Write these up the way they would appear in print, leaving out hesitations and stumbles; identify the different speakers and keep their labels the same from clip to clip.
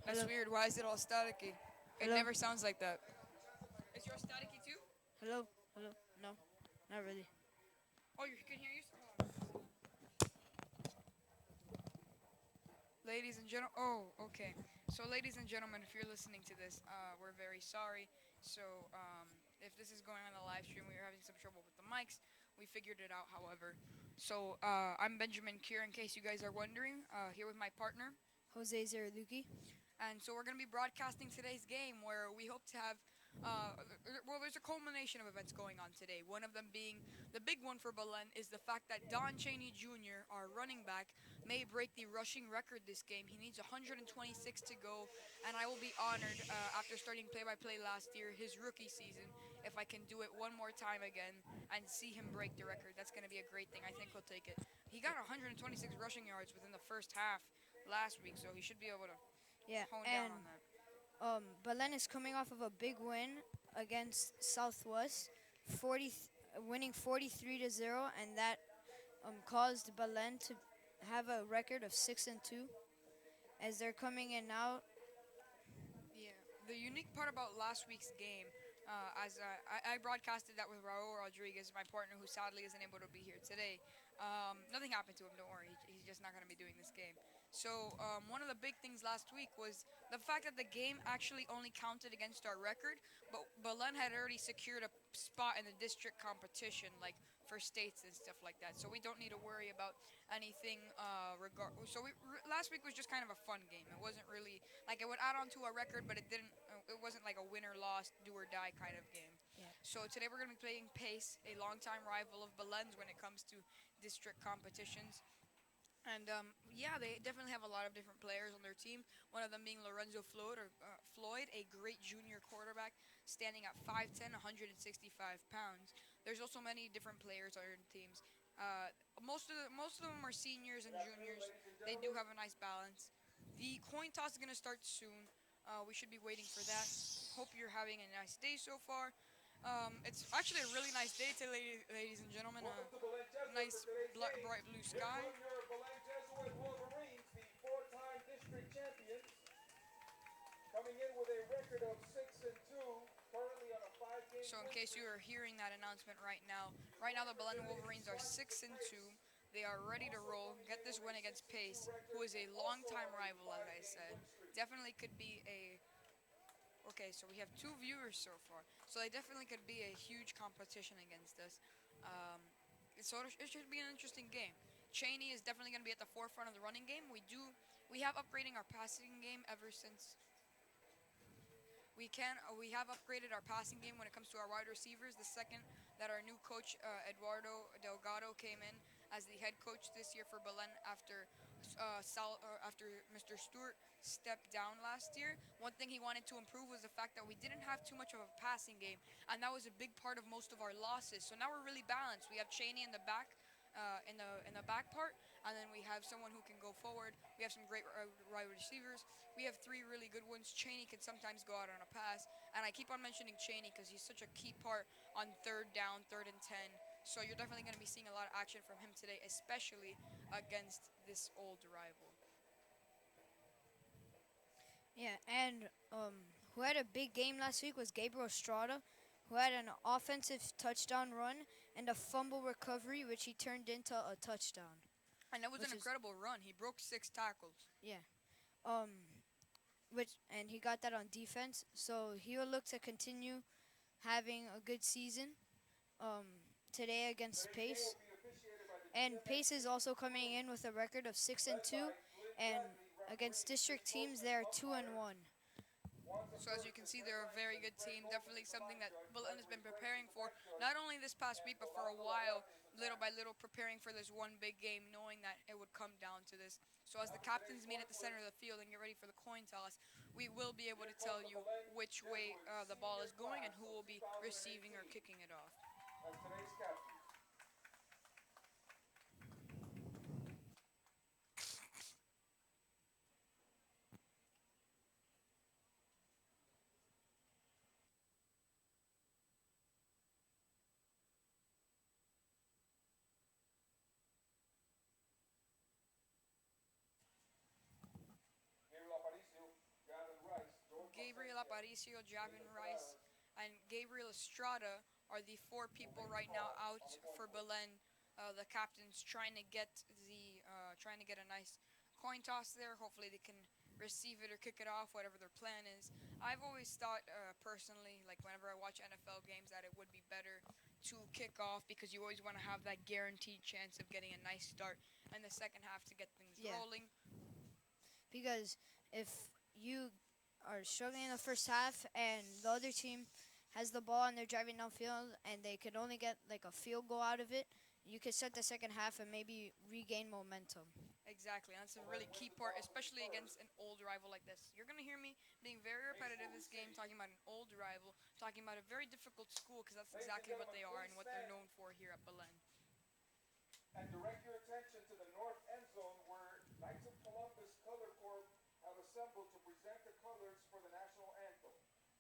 Speaker 1: That's
Speaker 2: Hello.
Speaker 1: weird. Why is it all staticky? It
Speaker 2: Hello.
Speaker 1: never sounds like that. Is yours staticky too?
Speaker 2: Hello. Hello. No, not really.
Speaker 1: Oh, you can hear you. Ladies and gentlemen. Oh, okay. So, ladies and gentlemen, if you're listening to this, we're very sorry. So, if this is going on the live stream, we were having some trouble with the mics. We figured it out, however. So, I'm Benjamin Kier, in case you guys are wondering, here with my partner.
Speaker 2: Jose Zaraluki.
Speaker 1: And so we're going to be broadcasting today's game where we hope to have, well, there's a culmination of events going on today. One of them being the big one for Belen is the fact that Don Chaney Jr., our running back, may break the rushing record this game. He needs 126 to go, and I will be honored after starting play-by-play last year, his rookie season, if I can do it one more time again and see him break the record. That's going to be a great thing. I think he'll take it. He got 126 rushing yards within the first half last week, so he should be able to
Speaker 2: Yeah,
Speaker 1: hone down on
Speaker 2: and
Speaker 1: that.
Speaker 2: Belen is coming off of a big win against Southwest, 40, winning 43-0, and that caused Belen to have a record of 6-2. As they're coming in now,
Speaker 1: Yeah, the unique part about last week's game, as I broadcasted that with Raul Rodriguez, my partner, who sadly isn't able to be here today. Nothing happened to him. Don't worry. He's just not going to be doing this game. So one of the big things last week was the fact that the game actually only counted against our record, but Belen had already secured a spot in the district competition, like for states and stuff like that. So we don't need to worry about anything. So last week was just kind of a fun game. It wasn't really like it would add on to our record, but it didn't. It wasn't like a win or loss, do or die kind of game.
Speaker 2: yeah,
Speaker 1: So today we're gonna be playing Pace, a longtime rival of Belen's when it comes to district competitions. And yeah, they definitely have a lot of different players on their team. One of them being Lorenzo Floyd, a great junior quarterback, standing at 5'10", 165 pounds. There's also many different players on their teams. Most of them are seniors and juniors. They do have a nice balance. The coin toss is gonna start soon. We should be waiting for that. Hope you're having a nice day so far. It's actually a really nice day today, ladies and gentlemen.
Speaker 3: Welcome to Belen Jesuit
Speaker 1: Nice
Speaker 3: for today's game.
Speaker 1: bright blue
Speaker 3: Here
Speaker 1: sky.
Speaker 3: come your Belen Jesuit Wolverines, the four-time district champions, coming in with a record of 6-2, currently on a five-game
Speaker 1: So in
Speaker 3: win
Speaker 1: case you
Speaker 3: streak.
Speaker 1: are hearing that announcement right now the Belen Wolverines are 6-2. They are ready to roll. Get this win against Pace, who is a longtime rival, as I said. Definitely could be a. Okay, so we have two viewers so far. So they definitely could be a huge competition against us. Um, so it should be an interesting game. Cheney is definitely going to be at the forefront of the running game. We have upgrading our passing game ever since we have upgraded our passing game when it comes to our wide receivers. The second that our new coach Eduardo Delgado came in as the head coach this year for Belen after Mr. Stewart stepped down last year. One thing he wanted to improve was the fact that we didn't have too much of a passing game, and that was a big part of most of our losses. So now we're really balanced. We have Cheney in the back, in the back part, and then we have someone who can go forward. We have some great wide receivers. We have three really good ones. Cheney can sometimes go out on a pass, and I keep on mentioning Cheney because he's such a key part on third down, 3rd and 10. So you're definitely going to be seeing a lot of action from him today, especially against this old rival.
Speaker 2: yeah, and who had a big game last week was Gabriel Estrada, who had an offensive touchdown run and a fumble recovery, which he turned into a touchdown,
Speaker 1: And that was an
Speaker 2: which is
Speaker 1: incredible run. He broke 6 tackles.
Speaker 2: yeah. Um, which and he got that on defense, so he will look to continue having a good season today against
Speaker 3: Today's game
Speaker 2: Pace.
Speaker 3: will be officiated by the
Speaker 2: And Pace
Speaker 3: GMA
Speaker 2: is also coming in with a record of six and
Speaker 3: led
Speaker 2: two,
Speaker 3: by Glenn
Speaker 2: and
Speaker 3: Bradley,
Speaker 2: against
Speaker 3: referee. This
Speaker 2: district
Speaker 3: close
Speaker 2: teams
Speaker 3: and
Speaker 2: they are two and
Speaker 3: umpire
Speaker 2: one.
Speaker 3: Juan
Speaker 1: So as you
Speaker 3: Severus.
Speaker 1: can
Speaker 3: The
Speaker 1: see,
Speaker 3: track
Speaker 1: they're a
Speaker 3: limits
Speaker 1: very
Speaker 3: and
Speaker 1: good
Speaker 3: Greg
Speaker 1: team.
Speaker 3: Gold is
Speaker 1: Definitely
Speaker 3: the
Speaker 1: something
Speaker 3: line
Speaker 1: that
Speaker 3: judge.
Speaker 1: Belen has been
Speaker 3: Referee Greg
Speaker 1: preparing
Speaker 3: is the
Speaker 1: for,
Speaker 3: net judge.
Speaker 1: not only this past
Speaker 3: And
Speaker 1: week, but for a
Speaker 3: Velasco
Speaker 1: while,
Speaker 3: Abad is the
Speaker 1: little by
Speaker 3: tackle.
Speaker 1: little, preparing for this one big game, knowing that it would come down to this. So as the
Speaker 3: After today's
Speaker 1: captains meet
Speaker 3: coin
Speaker 1: at the center
Speaker 3: flip,
Speaker 1: of the field and get ready for the coin toss, we will be able
Speaker 3: here
Speaker 1: to
Speaker 3: come
Speaker 1: tell
Speaker 3: the
Speaker 1: you
Speaker 3: Belen
Speaker 1: which way
Speaker 3: Jesuit
Speaker 1: the ball
Speaker 3: senior
Speaker 1: is going and
Speaker 3: class
Speaker 1: who
Speaker 3: of
Speaker 1: will be receiving or
Speaker 3: 2018
Speaker 1: kicking it off.
Speaker 3: as today's captain. Gabriel Aparicio, got
Speaker 1: Aparicio, Javin Rice, and Gabriel Estrada are the four people right now out for Belen. The captains trying to get a nice coin toss there. Hopefully they can receive it or kick it off, whatever their plan is. I've always thought personally, like whenever I watch NFL games, that it would be better to kick off because you always want to have that guaranteed chance of getting a nice start in the second half to get things
Speaker 2: Yeah,
Speaker 1: rolling.
Speaker 2: because if you are struggling in the first half and the other team has the ball and they're driving downfield and they could only get like a field goal out of it, you could start the second half and maybe regain momentum.
Speaker 1: Exactly, and that's a really key part, especially against an old rival like this. You're gonna hear me being very repetitive this game, talking about an old rival, talking about a very difficult school, because that's
Speaker 3: Ladies and
Speaker 1: exactly what
Speaker 3: gentlemen,
Speaker 1: they are
Speaker 3: please
Speaker 1: and what they're
Speaker 3: stand
Speaker 1: known for here at Belen.
Speaker 3: and direct your attention to the north end zone where Knights of Columbus Color Corps have assembled to present the colors for the national anthem.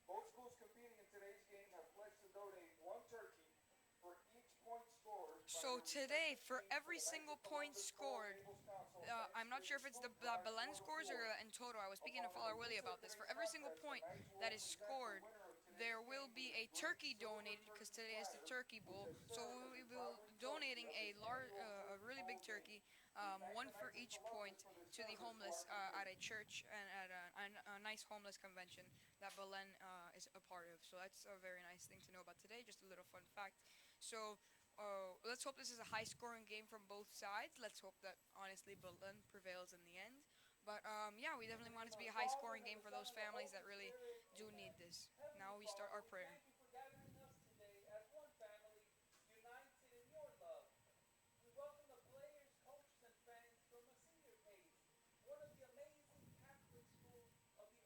Speaker 3: Both schools competing in today's game have pledged to donate one turkey for each point scored by
Speaker 1: So
Speaker 3: their
Speaker 1: today,
Speaker 3: respective
Speaker 1: for
Speaker 3: teams to
Speaker 1: every
Speaker 3: the Knights
Speaker 1: single
Speaker 3: of
Speaker 1: point
Speaker 3: Columbus Coral
Speaker 1: scored,
Speaker 3: Gables Council
Speaker 1: I'm not sure if
Speaker 3: Thanksgiving
Speaker 1: it's the
Speaker 3: food drive
Speaker 1: Belen
Speaker 3: will
Speaker 1: scores or
Speaker 3: reward.
Speaker 1: in total. I was speaking to
Speaker 3: Upon the
Speaker 1: Father Willie
Speaker 3: completion of
Speaker 1: about this. For
Speaker 3: today's
Speaker 1: every single
Speaker 3: contest, the
Speaker 1: point
Speaker 3: Knights
Speaker 1: that
Speaker 3: will
Speaker 1: is
Speaker 3: present the
Speaker 1: scored,
Speaker 3: winner of today's
Speaker 1: there will
Speaker 3: game with
Speaker 1: be
Speaker 3: a
Speaker 1: a
Speaker 3: great
Speaker 1: turkey
Speaker 3: silver
Speaker 1: donated because
Speaker 3: turkey
Speaker 1: today is the
Speaker 3: platter,
Speaker 1: Turkey
Speaker 3: which
Speaker 1: Bowl.
Speaker 3: has
Speaker 1: So
Speaker 3: served as
Speaker 1: we
Speaker 3: a
Speaker 1: will
Speaker 3: crowning trophy
Speaker 1: donating
Speaker 3: of this annual
Speaker 1: a
Speaker 3: Turkey
Speaker 1: really big
Speaker 3: Bowl game.
Speaker 1: turkey,
Speaker 3: We thank
Speaker 1: one
Speaker 3: the
Speaker 1: for
Speaker 3: Knights of
Speaker 1: each
Speaker 3: Columbus
Speaker 1: point
Speaker 3: for their
Speaker 1: to the
Speaker 3: service to our
Speaker 1: homeless at a
Speaker 3: community.
Speaker 1: church and at a nice homeless convention that Belen is a part of. So that's a very nice thing to know about today. Just a little fun fact. So let's hope this is a high scoring game from both sides. Let's hope that honestly Belen prevails in the end. But yeah, we definitely want it to be a high
Speaker 3: Father,
Speaker 1: scoring
Speaker 3: and
Speaker 1: game
Speaker 3: the
Speaker 1: for
Speaker 3: Son,
Speaker 1: those
Speaker 3: and the
Speaker 1: families
Speaker 3: Holy
Speaker 1: that really
Speaker 3: Spirit,
Speaker 1: do
Speaker 3: amen.
Speaker 1: need this.
Speaker 3: Heavenly
Speaker 1: Now we start
Speaker 3: Father,
Speaker 1: our
Speaker 3: we
Speaker 1: prayer.
Speaker 3: thank you for gathering us today as one family, united in your love. We welcome the players, coaches, and fans from a senior pace, one of the amazing Catholic schools of the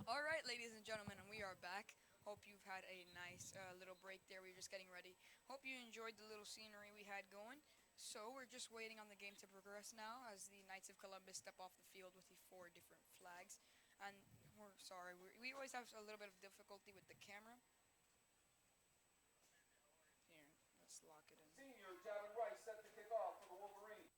Speaker 1: All right, ladies and gentlemen, and we are back. Hope you've had a nice little break there. We were just getting ready. Hope you enjoyed the little scenery we had going. So we're just waiting on the game to progress now as the Knights of Columbus step off the field with the four different flags. And we're sorry, we always have a little bit of difficulty with the camera. Here, let's lock it in.
Speaker 3: Senior Javin Rice set to kick off for the Wolverines.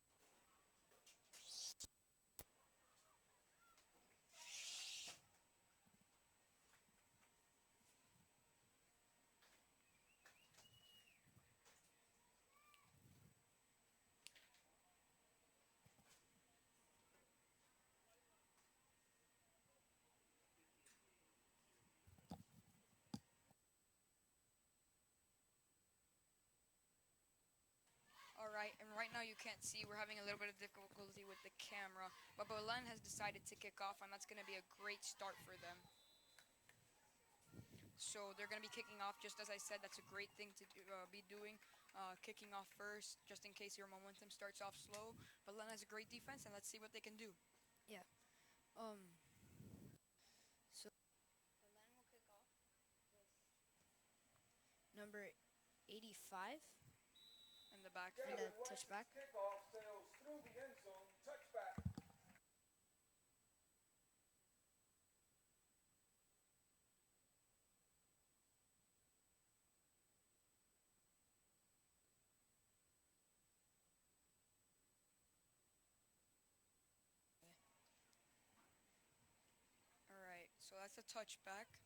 Speaker 1: And right now you can't see. We're having a little bit of difficulty with the camera, but Belen has decided to kick off, and that's going to be a great start for them. So they're going to be kicking off, just as I said. That's a great thing to be doing, kicking off first, just in case your momentum starts off slow. Belen has a great defense, and let's see what they can do.
Speaker 2: Yeah. So Belen will kick off with number 85
Speaker 1: In the
Speaker 2: in
Speaker 1: backfield.
Speaker 2: the
Speaker 3: Kevin West's
Speaker 2: touchback.
Speaker 3: kickoff sails through the end zone, touchback.
Speaker 1: All right, so that's a touchback.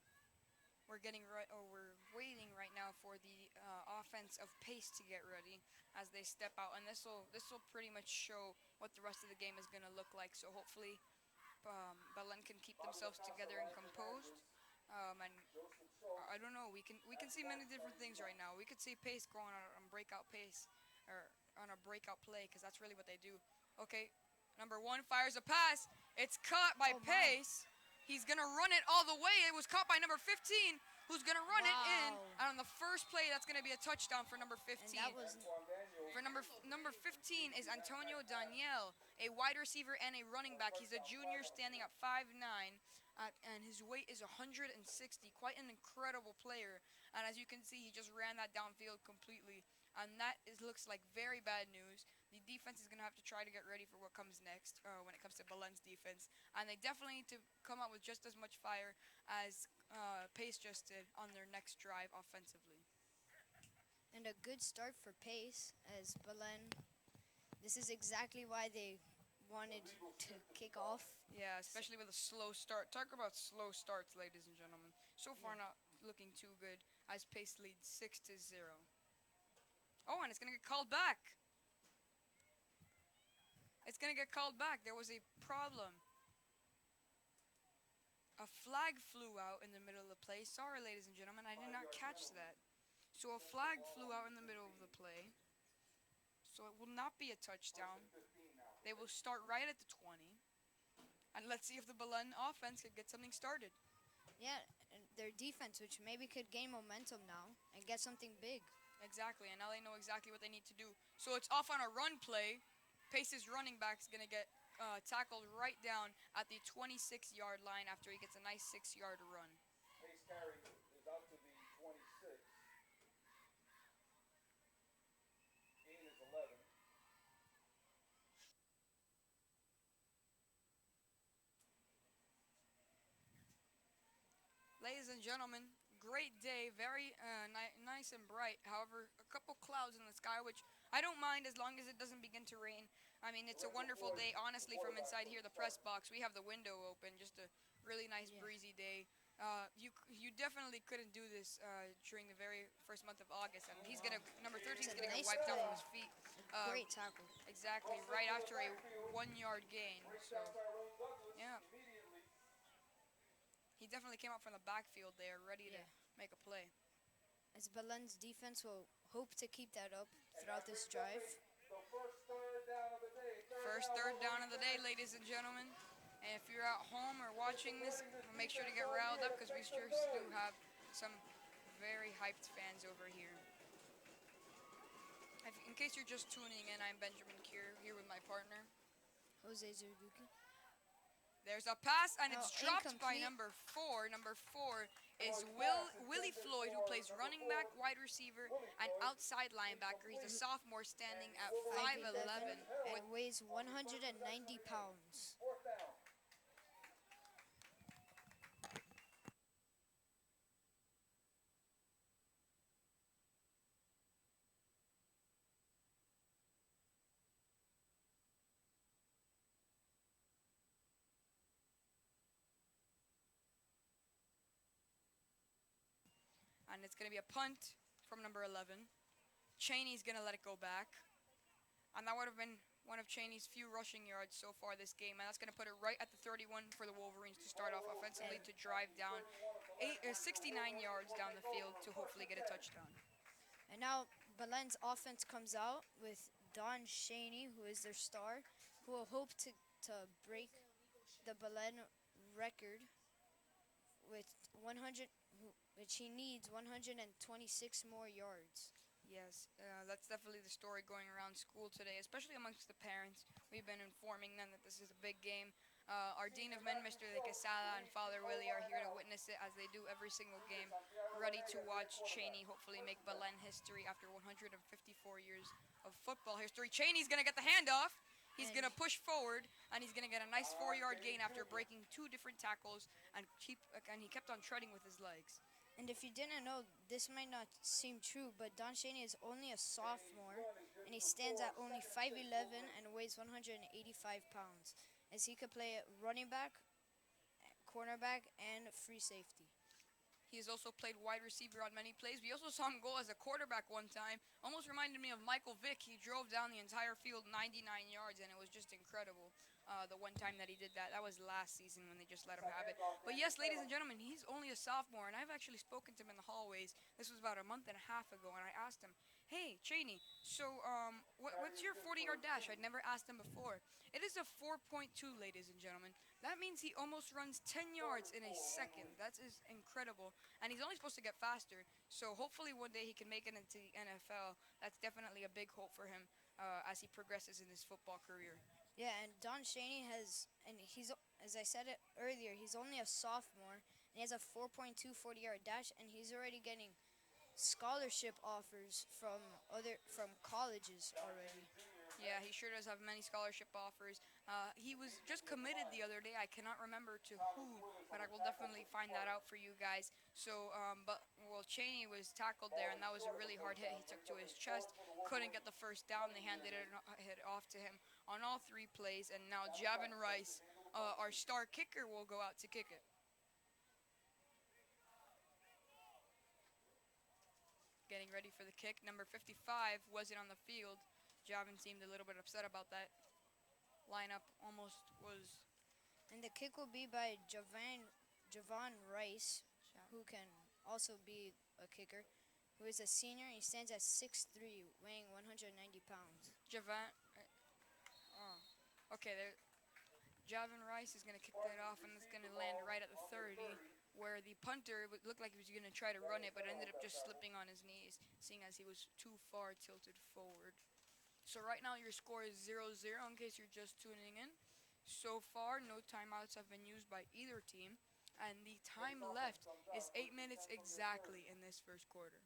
Speaker 1: We're getting right, or we're waiting right now for the offense of pace to get ready as they step out, and this will pretty much show what the rest of the game is going to look like. So hopefully, Belen can keep
Speaker 3: Bobby
Speaker 1: themselves
Speaker 3: LaCasa,
Speaker 1: together and
Speaker 3: lineman
Speaker 1: composed.
Speaker 3: Andrews,
Speaker 1: And
Speaker 3: Joseph Schultz,
Speaker 1: I don't know. We can
Speaker 3: and
Speaker 1: see many different
Speaker 3: Starting
Speaker 1: things right
Speaker 3: T-line.
Speaker 1: now. We could see pace going on breakout pace, or on a breakout play, because that's really what they do. Okay, number one fires a pass. It's caught by
Speaker 2: Oh my.
Speaker 1: Pace. He's gonna run it all the way. It was caught by number 15, who's gonna run it in.
Speaker 2: Wow.
Speaker 1: And on the first play, that's gonna be a touchdown for number
Speaker 2: And
Speaker 1: 15.
Speaker 2: that was
Speaker 3: Antoine Daniel,
Speaker 1: For number 15 is Antonio Daniel, a wide receiver and a running back. He's a junior, standing at 5'9", and his weight is 160. Quite an incredible player. And as you can see, he just ran that downfield completely. And looks like very bad news. The defense is going to have to try to get ready for what comes next when it comes to Belen's defense. And they definitely need to come out with just as much fire as Pace just did on their next drive offensively.
Speaker 2: and a good start for pace as Belen. This is exactly why they wanted to kick off.
Speaker 1: Yeah, especially with a slow start. Talk about slow starts, ladies and gentlemen. So far,
Speaker 2: Yeah.
Speaker 1: not looking too good as Pace leads 6-0. Oh, and it's gonna get called back. It's gonna get called back. There was a problem. A flag flew out in the middle of the play. Sorry, ladies and gentlemen, I did not catch that. So a flag flew out in the middle of the play. So it will not be a touchdown.
Speaker 3: 15 now.
Speaker 1: They will start right at the 20. And let's see if the Belen offense could get something started.
Speaker 2: Yeah, and their defense, which maybe could gain momentum now and get something big.
Speaker 1: Exactly, and now they know exactly what they need to do. So it's off on a run play. Pace's running back is going to get tackled right down at the 26-yard line after he gets a nice 6-yard run.
Speaker 3: Pace carry is out to the 26. Gain is 11.
Speaker 1: Ladies and gentlemen, great day, very nice and bright. However, a couple clouds in the sky, which I don't mind as long as it doesn't begin to rain. I mean, it's a wonderful day, honestly, from inside here, the press box. We have the window open, just a really nice
Speaker 2: Yeah.
Speaker 1: breezy day. You definitely couldn't do this during the very first month of August, and he's gonna number 13
Speaker 2: It's
Speaker 1: is
Speaker 2: a
Speaker 1: gonna get
Speaker 2: nice
Speaker 1: wiped out
Speaker 2: play.
Speaker 1: from his feet.
Speaker 2: A great tackle.
Speaker 1: Exactly, right after a 1-yard gain.
Speaker 3: Brings
Speaker 1: So
Speaker 3: down Tyrone Douglas
Speaker 1: yeah,
Speaker 3: immediately.
Speaker 1: he definitely came out from the backfield there, ready to
Speaker 2: Yeah.
Speaker 1: make a play.
Speaker 2: As Belen's defense will hope to keep that up
Speaker 3: And
Speaker 2: throughout
Speaker 3: that
Speaker 2: this
Speaker 3: brings up
Speaker 2: drive.
Speaker 3: the first third down of the day.
Speaker 1: First
Speaker 3: down,
Speaker 1: third down of the day,
Speaker 3: Wolverine.
Speaker 1: ladies and gentlemen. And if you're at home or watching this, make sure to get riled up because we sure do have some very hyped fans over here. In case you're just tuning in, I'm Benjamin Kier here with my partner.
Speaker 2: Jose Zerduki.
Speaker 1: There's a pass and
Speaker 2: Oh,
Speaker 1: it's dropped by
Speaker 2: incomplete.
Speaker 1: number 4. Number 4 is
Speaker 3: pass
Speaker 1: Willie
Speaker 3: intended
Speaker 1: Floyd, who
Speaker 3: for
Speaker 1: plays
Speaker 3: number
Speaker 1: running
Speaker 3: 4,
Speaker 1: back, wide receiver,
Speaker 3: Willie
Speaker 1: and
Speaker 3: Floyd.
Speaker 1: outside linebacker. He's a sophomore standing at
Speaker 2: 5'11"
Speaker 1: 5'11 with
Speaker 2: and weighs 190 pounds.
Speaker 3: Fourth down.
Speaker 1: and it's going to be a punt from number 11. Cheney's going to let it go back. And that would have been one of Cheney's few rushing yards so far this game. And that's going to put it right at the 31 for the Wolverines to start off offensively to drive down 69 yards down the field to hopefully get a touchdown.
Speaker 2: And now Belen's offense comes out with Don Shaney, who is their star, who will hope to break the Belen record with 100, which he needs 126 more yards.
Speaker 1: Yes, that's definitely the story going around school today, especially amongst the parents. We've been informing them that this is a big game. Our Dean of Men, Mr. De Quesada, and Father Willie are here to witness it as they do every single game, ready to watch Cheney hopefully make Belen history after 154 years of football history. Cheney's going to get the handoff. He's
Speaker 2: And
Speaker 1: going to push forward, and he's going to get a nice 4-yard gain after breaking two different tackles, and he kept on treading with his legs.
Speaker 2: And if you didn't know, this might not seem true, but Don Shaney is only a sophomore, and he stands at only 5'11" and weighs 185 pounds, as he could play running back, cornerback, and free safety.
Speaker 1: He has also played wide receiver on many plays. We also saw him go as a quarterback one time. Almost reminded me of Michael Vick. He drove down the entire field 99 yards, and it was just incredible. The one time that he did that, that was last season when they just let him have it. But yes, ladies and gentlemen, he's only a sophomore, and I've actually spoken to him in the hallways. This was about a month and a half ago, and I asked him, "Hey, Cheney, so what's your 40-yard dash?" I'd never asked him before. It is a 4.2, ladies and gentlemen. That means he almost runs 10 yards in a second. That is incredible. And he's only supposed to get faster. So hopefully one day he can make it into the NFL. That's definitely a big hope for him as he progresses in his football career.
Speaker 2: Yeah, and Don Shaney and he's, as I said it earlier, he's only a sophomore, and he has a 4.2 40-yard dash, and he's already getting scholarship offers from colleges already.
Speaker 1: Yeah, he sure does have many scholarship offers. He was just committed the other day. I cannot remember to who, but I will definitely find that out for you guys. So, Cheney was tackled there, and that was a really hard hit. He took to his chest, couldn't get the first down. They handed it off to him on all three plays, and now Javin Rice, our star kicker, will go out to kick it. Getting ready for the kick. Number 55 wasn't on the field. Javin seemed a little bit upset about that. Lineup almost was.
Speaker 2: And the kick will be by Javon Rice, who can also be a kicker, who is a senior. He stands at 6'3", weighing 190 pounds.
Speaker 1: Javin. Oh, okay. There. Javin Rice is going to kick that off, and it's going to land right at the 30, where the punter looked like he was going to try to run it, but ended up just slipping on his knees, seeing as he was too far tilted forward. So right now your score is 0-0 in case you're just tuning in. So far, no timeouts have been used by either team, and the time left is 8 minutes exactly in this first quarter.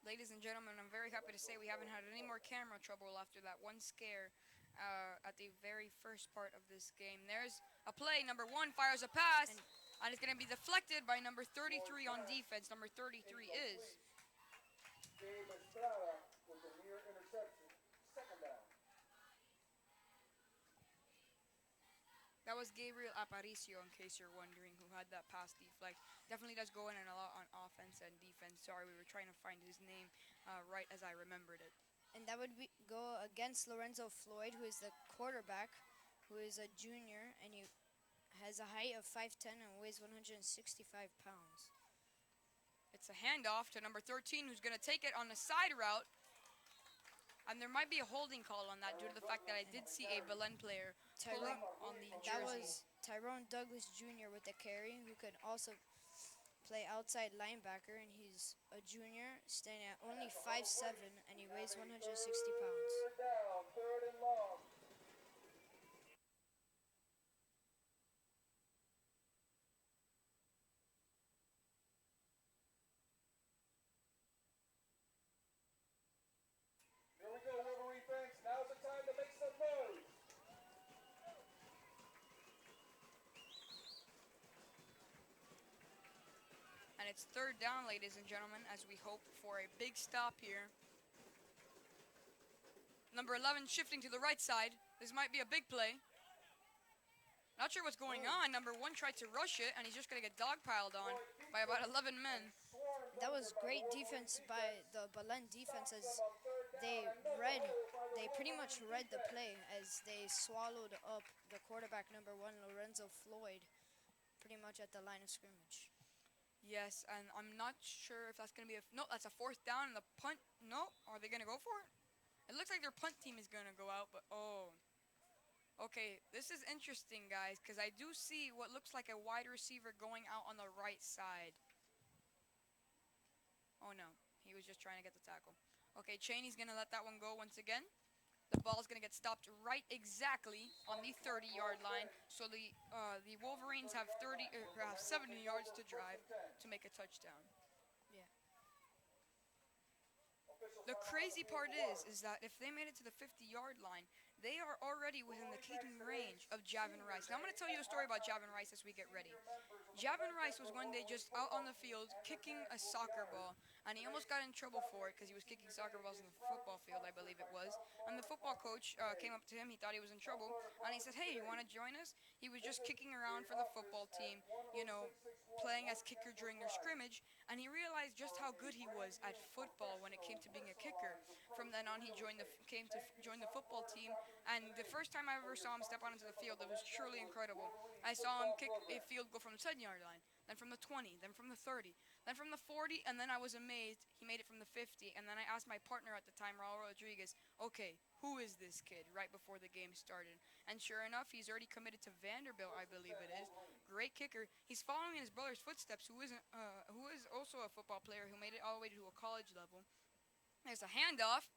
Speaker 1: Ladies and gentlemen, I'm very happy to say we haven't had any more camera trouble after that one scare at the very first part of this game. There's a play. Number 1 fires a pass, and it's going to be deflected by number 33 on defense. Number 33 is
Speaker 3: Gabe Estrada with the near interception. Second down.
Speaker 1: that was Gabriel Aparicio, in case you're wondering, who had that pass deflect. Definitely does go in and a lot on offense and defense. Sorry, we were trying to find his name right as I remembered it.
Speaker 2: And that would go against Lorenzo Floyd, who is the quarterback, who is a junior, and he has a height of 5'10" and weighs 165 pounds.
Speaker 1: It's a handoff to number 13, who's going to take it on the side route. And there might be a holding call on that due to the fact that I did see a Belen player pulling on the
Speaker 2: That
Speaker 1: jersey.
Speaker 2: was Tyrone Douglas Jr. with the carry, who could also play outside linebacker, and he's a junior, standing at only 5'7", and he weighs 160 pounds.
Speaker 3: Third down, third and long. Here we go, Wolverine fans. Now's the time to make some noise.
Speaker 1: And it's third down, ladies and gentlemen, as we hope for a big stop here. Number 11 shifting to the right side. This might be a big play. Not sure what's going on. Number 1 tried to rush it, and he's just going to get dogpiled on by about 11 men.
Speaker 2: That was great defense by the Belen defense, as they they pretty much read the play as they swallowed up the quarterback number one, Lorenzo Floyd, pretty much at the line of scrimmage.
Speaker 1: Yes, and I'm not sure if that's gonna be a no. That's a fourth down, and the punt. No, are they gonna go for it? It looks like their punt team is gonna go out, but oh. Okay, this is interesting, guys, because I do see what looks like a wide receiver going out on the right side. Oh no, he was just trying to get the tackle. Okay, Cheney's gonna let that one go once again. The ball's gonna get stopped right exactly on the 30-yard line. So the Wolverines have 70 yards to drive to make a touchdown.
Speaker 2: Yeah.
Speaker 1: The crazy part is that if they made it to the 50-yard line, they are already within the kicking range of Javin Rice. Now I'm going to tell you a story about Javin Rice as we get ready. Javin Rice was one day just out on the field kicking a soccer ball, and he almost got in trouble for it because he was kicking soccer balls in the football field, I believe it was. And the football coach came up to him. He thought he was in trouble, and he said, "Hey, you want to join us?" He was just kicking around for the football team, playing as kicker during their scrimmage, and he realized just how good he was at football when it came to being a kicker. From then on, he came to join the football team, and the first time I ever saw him step out into the field, it was truly incredible. I saw him kick a field goal from the 10-yard line, then from the 20, then from the 30, then from the 40, and then I was amazed he made it from the 50. And then I asked my partner at the time, Raul Rodriguez, okay, who is this kid? Right before the game started. And sure enough, he's already committed to Vanderbilt, I believe it is. Great kicker. He's following in his brother's footsteps, who is also a football player who made it all the way to a college level. There's a handoff.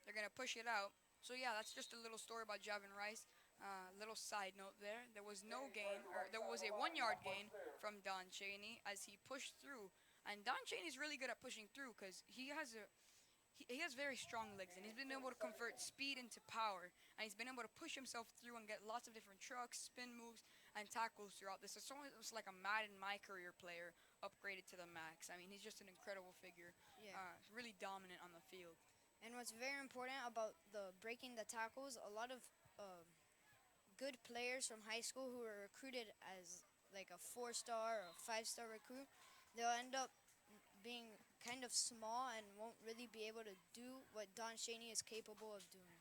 Speaker 1: They're gonna push it out. So yeah, that's just a little story about Javin Rice. Little side note there. There was no gain, or there was a 1 yard gain from Don Chaney as he pushed through. And Don Chaney's really good at pushing through because he has very strong legs, and he's been able to convert speed into power, and he's been able to push himself through and get lots of different trucks, spin moves, and tackles throughout this. It's almost like a Madden My Career player upgraded to the max. I mean, he's just an incredible figure,
Speaker 2: Yeah.
Speaker 1: really dominant on the field.
Speaker 2: And what's very important about the breaking the tackles, a lot of um, good players from high school who were recruited as like a 4-star or 5-star recruit, they'll end up being kind of small and won't really be able to do what Don Chaney is capable of doing.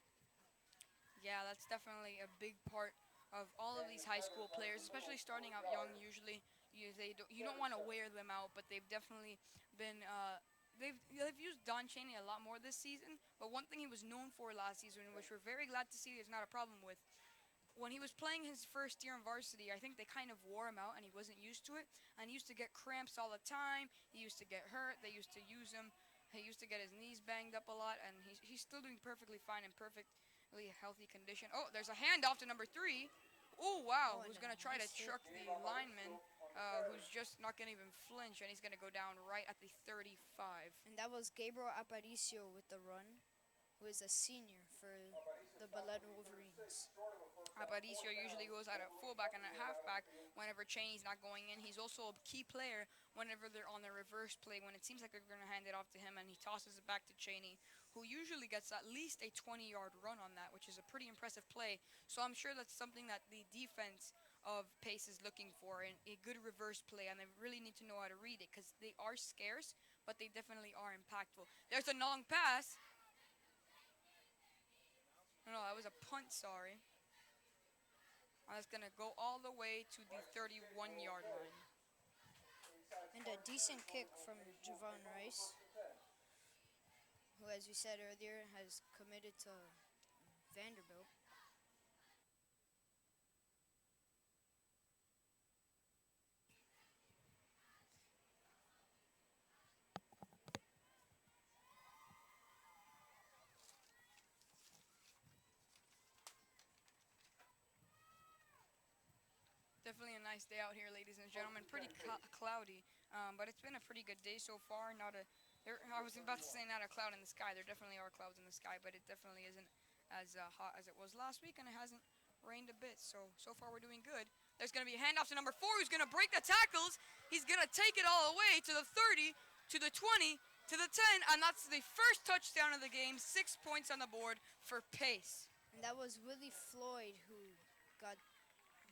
Speaker 1: Yeah, that's definitely a big part of all of these high school players, especially starting out young. Usually, you don't want to wear them out, but they've definitely been they've used Don Chaney a lot more this season. But one thing he was known for last season, which we're very glad to see, there's not a problem with. When he was playing his first year in varsity, I think they kind of wore him out and he wasn't used to it. And he used to get cramps all the time. He used to get hurt. They used to use him. He used to get his knees banged up a lot, and he's still doing perfectly fine in perfectly healthy condition. Oh, there's a handoff to number 3. Oh, wow.
Speaker 2: Oh, and
Speaker 1: Who's
Speaker 2: a
Speaker 1: going to try to
Speaker 2: nice hit.
Speaker 1: truck the lineman, who's just not going to even flinch, and he's going to go down right at the 35.
Speaker 2: And that was Gabriel Aparicio with the run, who is a senior for the Belen Wolverines.
Speaker 1: Aparicio usually goes out at fullback and at halfback whenever Cheney's not going in. He's also a key player whenever they're on the reverse play, when it seems like they're going to hand it off to him, and he tosses it back to Cheney, who usually gets at least a 20-yard run on that, which is a pretty impressive play. So I'm sure that's something that the defense of Pace is looking for, in a good reverse play, and they really need to know how to read it because they are scarce, but they definitely are impactful. There's a long pass. No, that was a punt, sorry. That's going to go all the way to the 31-yard line.
Speaker 2: And a decent kick from Javon Rice, who, as you said earlier, has committed to Vanderbilt.
Speaker 1: Definitely a nice day out here, ladies and gentlemen. Pretty cloudy, but it's been a pretty good day so far. I was about to say not a cloud in the sky. There definitely are clouds in the sky, but it definitely isn't as hot as it was last week, and it hasn't rained a bit. So far we're doing good. There's going to be a handoff to number 4, who's going to break the tackles. He's going to take it all the way to the 30, to the 20, to the 10, and that's the first touchdown of the game. 6 points on the board for Pace.
Speaker 2: And that was Willie Floyd who got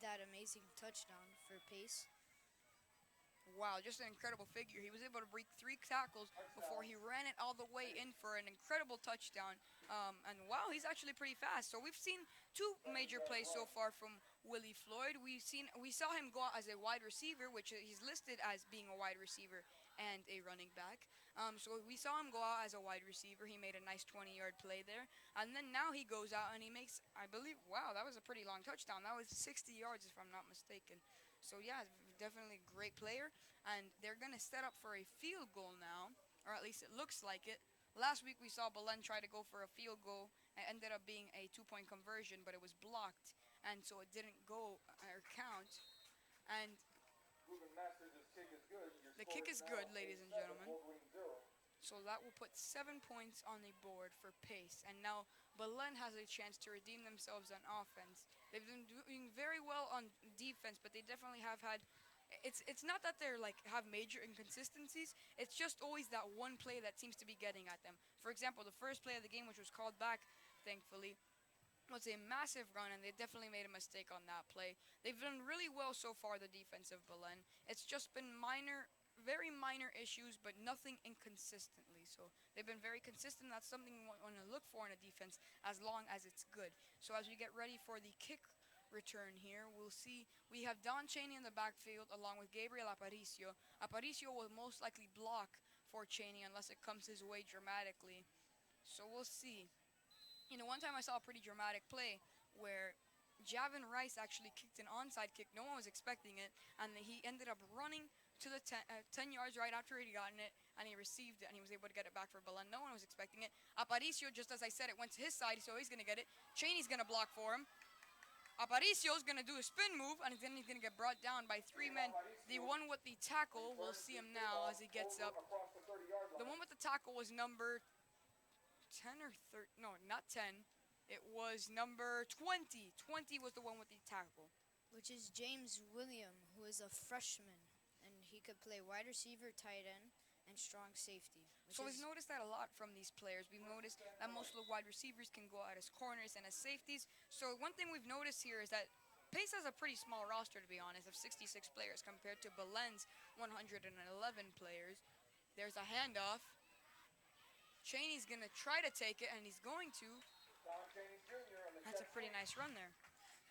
Speaker 2: that amazing touchdown for Pace.
Speaker 1: Wow, just an incredible figure. He was able to break three tackles before
Speaker 3: Touchdown.
Speaker 1: he ran it all the way in for an incredible touchdown. And wow, he's actually pretty fast. So we've seen two
Speaker 3: Second
Speaker 1: major
Speaker 3: down
Speaker 1: plays so
Speaker 3: run.
Speaker 1: far from Willie Floyd. We saw him go out as a wide receiver, which he's listed as being a wide receiver and a running back. So we saw him go out as a wide receiver. He made a nice 20-yard play there, and then now he goes out and he makes, I believe, wow, that was a pretty long touchdown. That was 60 yards if I'm not mistaken. So yeah, definitely a great player, and they're gonna set up for a field goal now, or at least it looks like it. Last week we saw Belen try to go for a field goal. It ended up being a 2-point conversion, but it was blocked, and so it didn't go or count. And
Speaker 3: Ruben Masters' kick is good. Your
Speaker 1: the
Speaker 3: score
Speaker 1: kick
Speaker 3: is
Speaker 1: is
Speaker 3: now
Speaker 1: good,
Speaker 3: a
Speaker 1: ladies and
Speaker 3: 7,
Speaker 1: gentlemen.
Speaker 3: Wolverine 0.
Speaker 1: So that will put 7 points on the board for pace. And now Belen has a chance to redeem themselves on offense. They've been doing very well on defense, but they definitely have had. It's not that they're like have major inconsistencies. It's just always that one play that seems to be getting at them. For example, the first play of the game, which was called back, thankfully, was a massive run, and they definitely made a mistake on that play. They've done really well so far, the defense of Belen. It's just been minor, very minor issues, but nothing inconsistently. So they've been very consistent. That's something we want to look for in a defense, as long as it's good. So as we get ready for the kick return here, we'll see we have Don Cheney in the backfield along with Gabriel Aparicio. Aparicio will most likely block for Cheney unless it comes his way dramatically. So we'll see. One time I saw a pretty dramatic play where Javin Rice actually kicked an onside kick. No one was expecting it, and he ended up running to the 10 yards right after he'd gotten it, and he received it, and he was able to get it back for Belen. No one was expecting it. Aparicio, just as I said, it went to his side, so he's going to get it. Cheney's going to block for him. Aparicio's going to do a spin move, and then he's going to get brought down by three men. The one with the tackle, we'll see him now as he gets
Speaker 3: Over
Speaker 1: up.
Speaker 3: across the 30-yard
Speaker 1: The
Speaker 3: line.
Speaker 1: one with the tackle was number 10 or 30, no, not 10. It was number 20. 20 was the one with the tackle.
Speaker 2: which is James William, who is a freshman, and he could play wide receiver, tight end, and strong safety. Which
Speaker 1: So we've
Speaker 2: is
Speaker 1: noticed that a lot from these players. We've noticed that most of the wide receivers can go out as corners and as safeties. So one thing we've noticed here is that Pace has a pretty small roster, to be honest, of 66 players compared to Belen's 111 players. There's a handoff. Cheney's going to try to take it, and he's going to.
Speaker 3: Don Cheney Jr. on the
Speaker 1: That's a
Speaker 3: check
Speaker 1: pretty
Speaker 3: six.
Speaker 1: nice run there.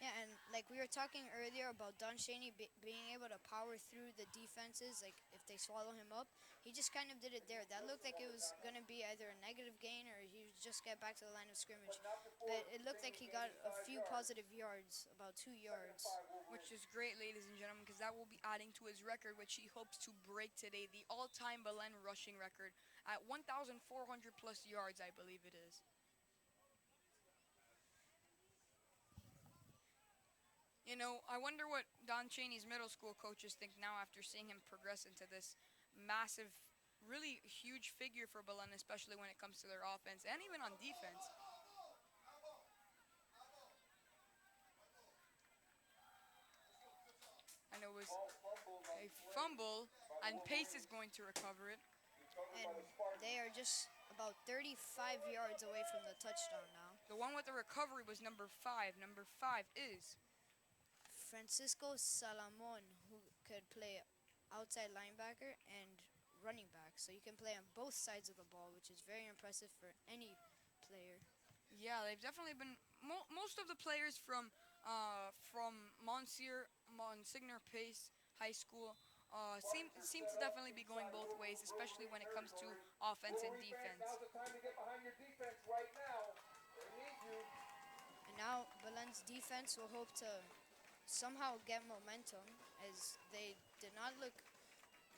Speaker 2: yeah, and like we were talking earlier about Don Cheney being able to power through the defenses, like if they swallow him up, he just kind of did it there. That looked like it was gonna be either a negative gain or he would just get back to the line of scrimmage. But it looked like he got a few positive yards, about 2 yards.
Speaker 1: Which is great, ladies and gentlemen, because that will be adding to his record, which he hopes to break today, the all-time Belen rushing record at 1,400 plus yards, I believe it is. I wonder what Don Cheney's middle school coaches think now after seeing him progress into this massive, really huge figure for Belen, especially when it comes to their offense and even on defense. And it was
Speaker 3: Ball fumbled on
Speaker 1: a
Speaker 3: play
Speaker 1: fumble,
Speaker 3: by the
Speaker 1: and Pace
Speaker 3: Wolverines.
Speaker 1: is going to recover it.
Speaker 3: Recovered
Speaker 2: And
Speaker 3: by the Spartans.
Speaker 2: they are just about 35 yards away from the touchdown now.
Speaker 1: The one with the recovery was number 5. Number 5 is
Speaker 2: Francisco Salamon, who could play outside linebacker and running back. So you can play on both sides of the ball, which is very impressive for any player.
Speaker 1: Yeah, they've definitely been most of the players from Monsignor Pace High School seem to definitely be going both ways, especially when it comes to offense and
Speaker 3: Wolverine fans,
Speaker 1: defense.
Speaker 3: now's the time to get behind your defense right now. They need you.
Speaker 2: And now Belen's defense will hope to somehow get momentum, as they did not look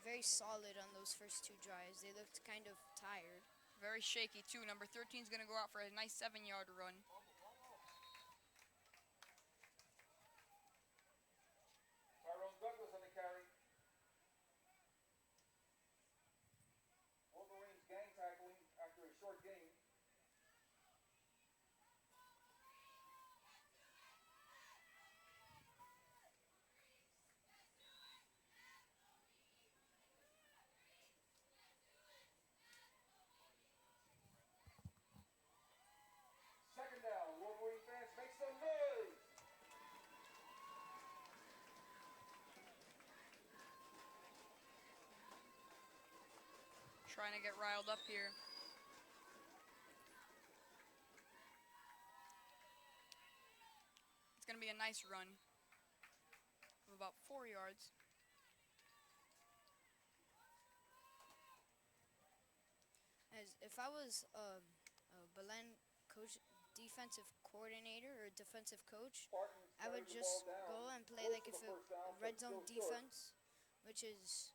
Speaker 2: very solid on those first two drives. They looked kind of tired.
Speaker 1: Very shaky too. Number 13 is going to go out for a nice 7-yard run.
Speaker 3: Tyrone Douglas on the carry. Wolverines gang tackling after a short gain. Second down.
Speaker 1: Trying to get riled up here. It's going to be a nice run of about 4 yards.
Speaker 2: As if I was a Belen coach, defensive coordinator or defensive coach,
Speaker 3: Spartans
Speaker 2: I would
Speaker 3: carry the ball
Speaker 2: just
Speaker 3: down,
Speaker 2: go and play
Speaker 3: goes
Speaker 2: like
Speaker 3: for
Speaker 2: if
Speaker 3: the
Speaker 2: a
Speaker 3: first down, but
Speaker 2: red zone
Speaker 3: still short.
Speaker 2: defense, which is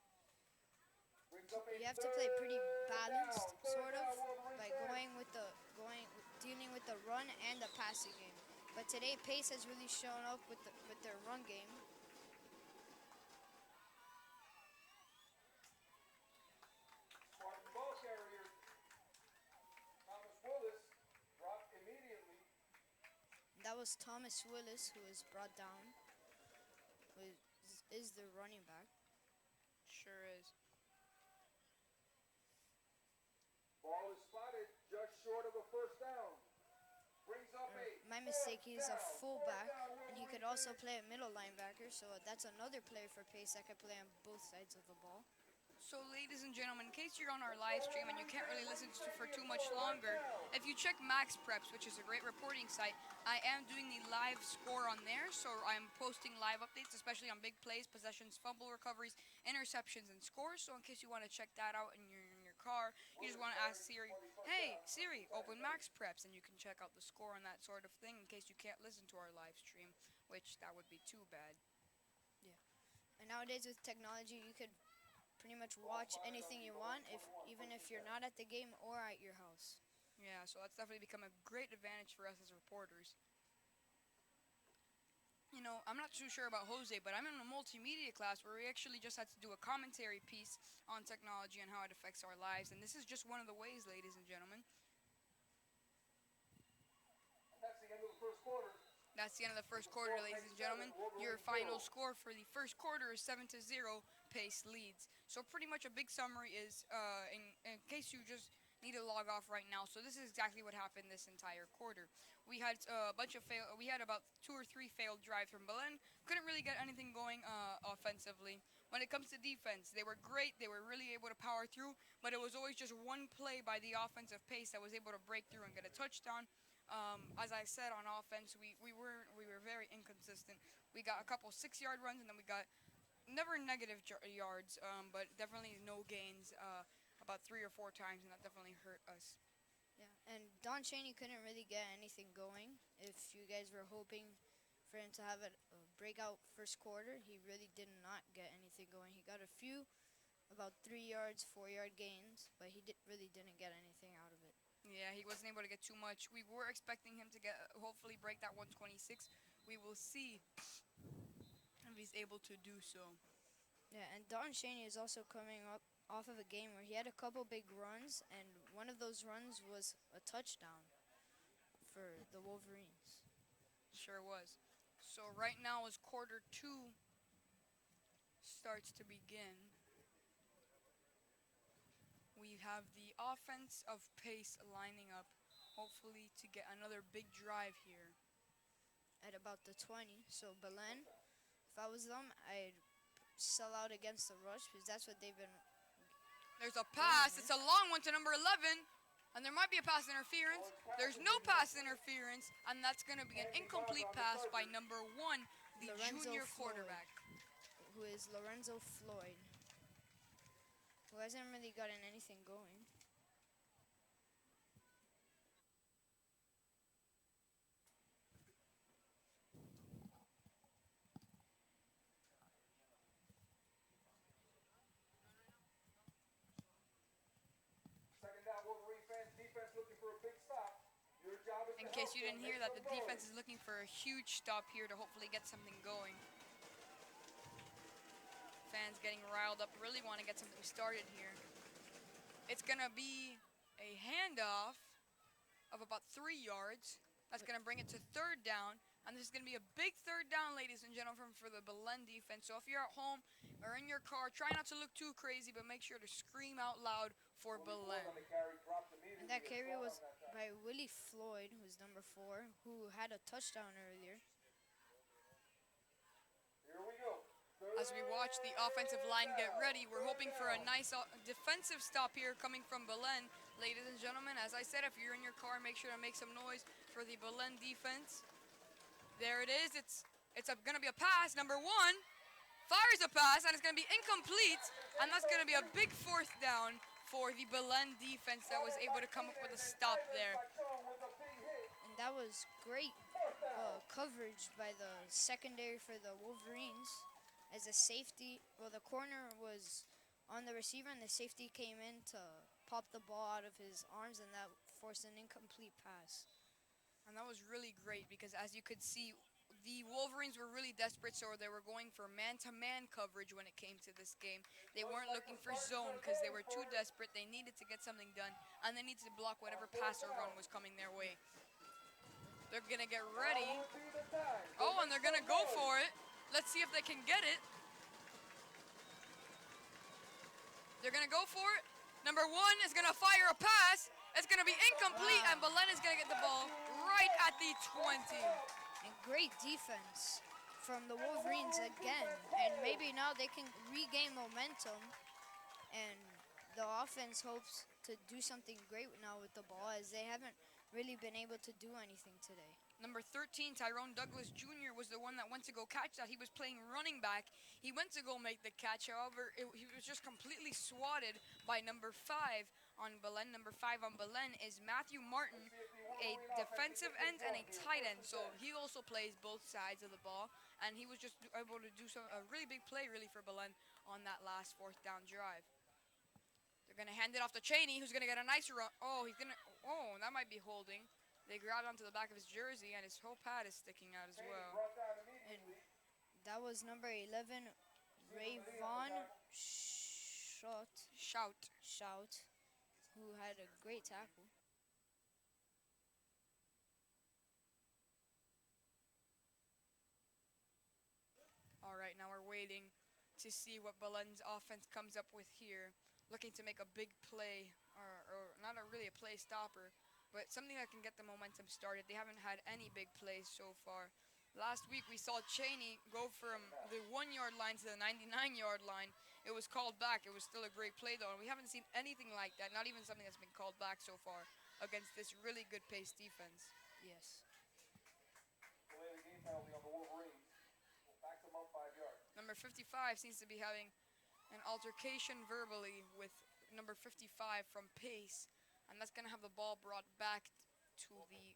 Speaker 3: Brings up a
Speaker 2: you have to play pretty
Speaker 3: third down.
Speaker 2: balanced,
Speaker 3: Third
Speaker 2: sort of,
Speaker 3: down, Wolverine
Speaker 2: by
Speaker 3: fans.
Speaker 2: dealing with the run and the passing game. But today, Pace has really shown up with their run game.
Speaker 3: Spartan ball carrier Thomas Willis dropped immediately.
Speaker 2: That was Thomas Willis who was brought down. Who is the running back?
Speaker 1: Sure is.
Speaker 3: Ball is spotted just short of a first down. Brings up a
Speaker 2: My
Speaker 3: fourth
Speaker 2: mistake. He's a
Speaker 3: down. Fourth
Speaker 2: fullback,
Speaker 3: down,
Speaker 2: and he
Speaker 3: Wolverine
Speaker 2: could also
Speaker 3: fans.
Speaker 2: play at middle linebacker. So that's another player for Pace that could play on both sides of the ball.
Speaker 1: So, ladies and gentlemen, in case you're on our live stream and you can't really listen to for too much longer, if you check Max Preps, which is a great reporting site, I am doing the live score on there. So I'm posting live updates, especially on big plays, possessions, fumble recoveries, interceptions, and scores. So in case you want to check that out in your car, you just want to ask Siri, "Hey Siri, open Max Preps," and you can check out the score and that sort of thing. In case you can't listen to our live stream, which that would be too bad.
Speaker 2: Yeah. And nowadays with technology, you could pretty much watch anything you want, if even if you're not at the game or at your house.
Speaker 1: Yeah, so that's definitely become a great advantage for us as reporters. You know, I'm not too sure about Jose, but I'm in a multimedia class where we actually just had to do a commentary piece on technology and how it affects our lives. And this is just one of the ways, ladies and gentlemen.
Speaker 3: And that's the end of the first quarter.
Speaker 1: That's the end of the first quarter, ladies and gentlemen. Your final score for the first quarter is 7-0. Pace leads. So pretty much a big summary is, in case you just need to log off right now. So this is exactly what happened this entire quarter. We had a bunch of We had about 2 or 3 failed drives from Belen. Couldn't really get anything going offensively. When it comes to defense, they were great. They were really able to power through, but it was always just one play by the offensive pace that was able to break through and get a touchdown. As I said, on offense, we were very inconsistent. We got a couple 6-yard runs, and then we got never negative yards, but definitely no gains about 3 or 4 times, and that definitely hurt us.
Speaker 2: Yeah. And Don Cheney couldn't really get anything going. If you guys were hoping for him to have a breakout first quarter, he really did not get anything going. He got a few, about 3 yards, 4 yard gains, but he really didn't get anything out of it.
Speaker 1: Yeah, he wasn't able to get too much. We were expecting him to hopefully break that 126. We will see if he's able to do so.
Speaker 2: Yeah, and Don Cheney is also coming up off of a game where he had a couple big runs, and one of those runs was a touchdown for the Wolverines.
Speaker 1: Sure was. So right now, as quarter two starts to begin, we have the offense of Pace lining up, hopefully to get another big drive here.
Speaker 2: At about the 20. So Belen, if I was them, I'd sell out against the rush because that's what they've been.
Speaker 1: There's a pass. It's a long one to number 11. And there might be a pass interference. There's no pass interference. And that's going to be an incomplete pass by number 1, the
Speaker 2: Lorenzo
Speaker 1: junior
Speaker 2: Floyd.
Speaker 1: quarterback.
Speaker 2: Who is Lorenzo Floyd, who hasn't really gotten anything going.
Speaker 3: Second down, Wolverine fans. Defense looking for a big stop. Your job is
Speaker 1: In
Speaker 3: to
Speaker 1: case
Speaker 3: help
Speaker 1: you
Speaker 3: them
Speaker 1: didn't
Speaker 3: make
Speaker 1: hear that,
Speaker 3: some
Speaker 1: the defense
Speaker 3: going.
Speaker 1: is looking for a huge stop here to hopefully get something going. Fans getting riled up, really want to get something started here. It's going to be a handoff of about 3 yards. That's going to bring it to third down. And this is going to be a big third down, ladies and gentlemen, for the Belen defense. So if you're at home or in your car, try not to look too crazy, but make sure to scream out loud for Belen.
Speaker 3: On the carry, dropped
Speaker 2: And
Speaker 3: immediately.
Speaker 2: that
Speaker 3: A
Speaker 2: carry
Speaker 3: flag
Speaker 2: was
Speaker 3: on that tackle.
Speaker 2: by Willie Floyd, who's number 4, who had a touchdown earlier.
Speaker 3: Here we go.
Speaker 1: As we watch the offensive line get ready, we're hoping for a nice defensive stop here coming from Belen. Ladies and gentlemen, as I said, if you're in your car, make sure to make some noise for the Belen defense. There it is. It's going to be a pass. Number one fires a pass, and it's going to be incomplete. And that's going to be a big fourth down for the Belen defense that was able to come up with a stop there.
Speaker 2: And that was great coverage by the secondary for the Wolverines. As a safety, well, the corner was on the receiver, and the safety came in to pop the ball out of his arms, and that forced an incomplete pass.
Speaker 1: And that was really great because, as you could see, the Wolverines were really desperate, so they were going for man-to-man coverage when it came to this game. They weren't looking for zone because they were too desperate. They needed to get something done, and they needed to block whatever pass or run was coming their way. They're going to get ready. Oh, and they're going to go for it. Let's see if they can get it. They're going to go for it. Number one is going to fire a pass. It's going to be incomplete, and Belen is going to get the ball right at the 20.
Speaker 2: And great defense from the Wolverines again. And maybe now they can regain momentum. And the offense hopes to do something great now with the ball, as they haven't really been able to do anything today.
Speaker 1: Number 13, Tyrone Douglas Jr. was the one that went to go catch that. He was playing running back. He went to go make the catch. However, he was just completely swatted by number 5 on Belen. Number 5 on Belen is Matthew Martin, a defensive end and a tight end. So he also plays both sides of the ball. And he was just able to do a really big play, really, for Belen on that last fourth down drive. They're going to hand it off to Cheney, who's going to get a nice run. Oh, that might be holding. They grabbed onto the back of his jersey, and his whole pad is sticking out as well.
Speaker 2: And that was number 11, Rayvon Shout, who had a great tackle.
Speaker 1: All right, now we're waiting to see what Belen's offense comes up with here. Looking to make a big play, or not really a play stopper, but something that can get the momentum started. They haven't had any big plays so far. Last week we saw Cheney go from the 1-yard line to the 99-yard line. It was called back. It was still a great play though, and we haven't seen anything like that, not even something that's been called back so far against this really good paced defense.
Speaker 2: Yes.
Speaker 1: Number 55 seems to be having an altercation verbally with number 55 from Pace. And that's going to have the ball brought back to the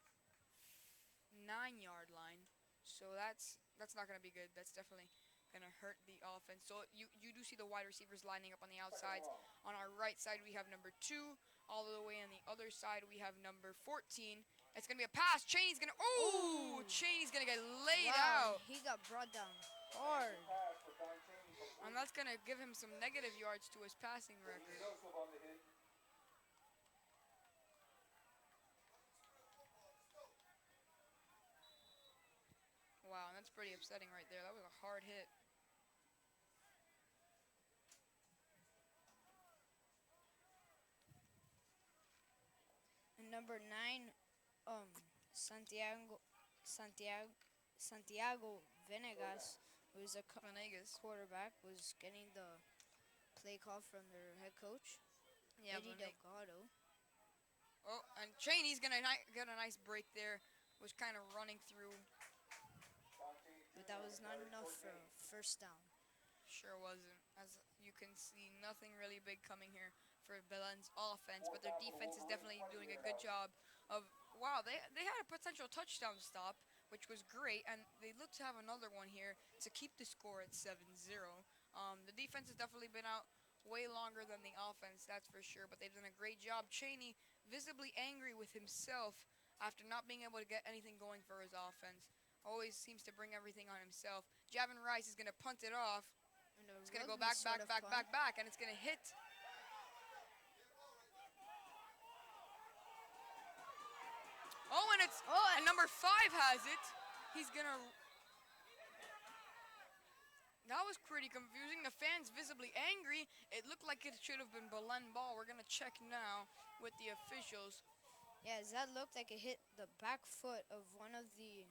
Speaker 1: 9-yard line. So that's not going to be good. That's definitely going to hurt the offense. So you do see the wide receivers lining up on the outsides. On our right side, we have number 2. All the way on the other side, we have number 14. It's going to be a pass. Cheney's going to... Oh! Cheney's going to get laid out.
Speaker 2: He got brought down hard.
Speaker 1: And that's going to give him some negative yards to his passing record. Wow, that's pretty upsetting right there. That was a hard hit.
Speaker 2: And number 9, Santiago Venegas, who's a quarterback, was getting the play call from their head coach, Eddie Delgado.
Speaker 1: Oh, and Cheney's going to get a nice break there. Was kind of running through.
Speaker 2: But that was not enough for a first down.
Speaker 1: Sure wasn't. As you can see, nothing really big coming here for Belen's offense, but their defense is definitely doing a good job of, wow, they had a potential touchdown stop, which was great, and they look to have another one here to keep the score at 7-0. The defense has definitely been out way longer than the offense, that's for sure, but they've done a great job. Cheney visibly angry with himself after not being able to get anything going for his offense. Always seems to bring everything on himself. Javin Rice is going to punt it off. It's going to go back, and it's going to hit. Oh, and number 5 has it. He's going to... That was pretty confusing. The fans visibly angry. It looked like it should have been Belen ball. We're going to check now with the officials.
Speaker 2: Yeah, that looked like it hit the back foot of one of the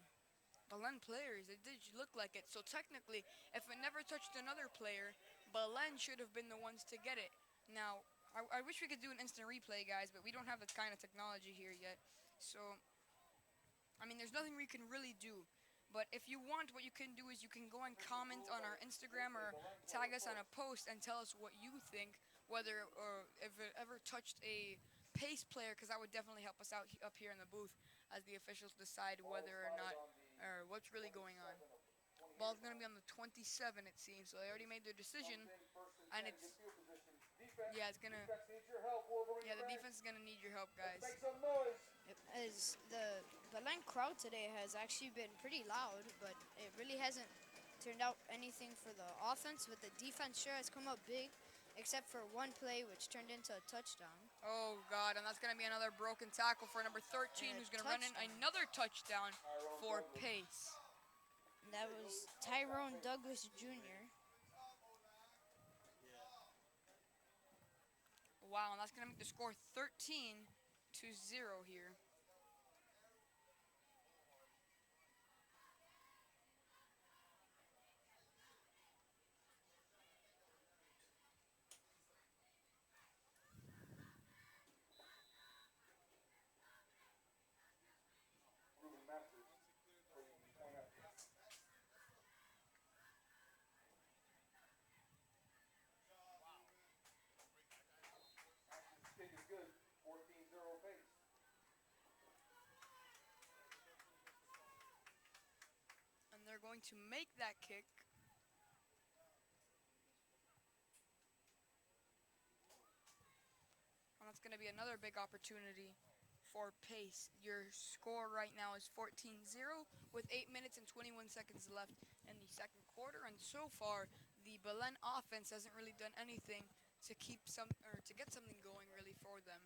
Speaker 1: Belen players. It did look like it. So technically, if it never touched touched another player. Belen should have been the ones to get it. Now, I wish we could do an instant replay, guys, but we don't have the kind of technology here yet. So, I mean, there's nothing we can really do. But if you want, what you can do is you can go and comment on our Instagram or tag us on a post and tell us what you think, whether or if it ever touched a pace player, because that would definitely help us out up here in the booth as the officials decide whether or not or what's really going on. Ball's gonna be on the 27, it seems. So they already made their decision, and it's yeah, it's gonna yeah, the defense is gonna need your help,
Speaker 3: Let's
Speaker 1: guys.
Speaker 3: make some noise.
Speaker 2: Yep. As the Belen crowd today has actually been pretty loud, but it really hasn't turned out anything for the offense. But the defense sure has come up big, except for one play which turned into a touchdown.
Speaker 1: Oh God, and that's gonna be another broken tackle for number 13,
Speaker 2: And
Speaker 1: who's
Speaker 2: a
Speaker 1: gonna run in
Speaker 2: touchdown.
Speaker 1: another touchdown
Speaker 3: Tyrone
Speaker 1: for
Speaker 3: Douglas.
Speaker 1: pace.
Speaker 2: And that was Tyrone Douglas Jr.
Speaker 1: Wow, and that's gonna make the score 13-0 here.
Speaker 3: Ruben Masters bringing the point up. Masters' kick is good. 14-0 pace.
Speaker 1: And they're going to make that kick. And that's gonna be another big opportunity for pace. Your score right now is 14-0 with 8 minutes and 21 seconds left in the second quarter. And so far, the Belen offense hasn't really done anything to keep some or to get something going really for them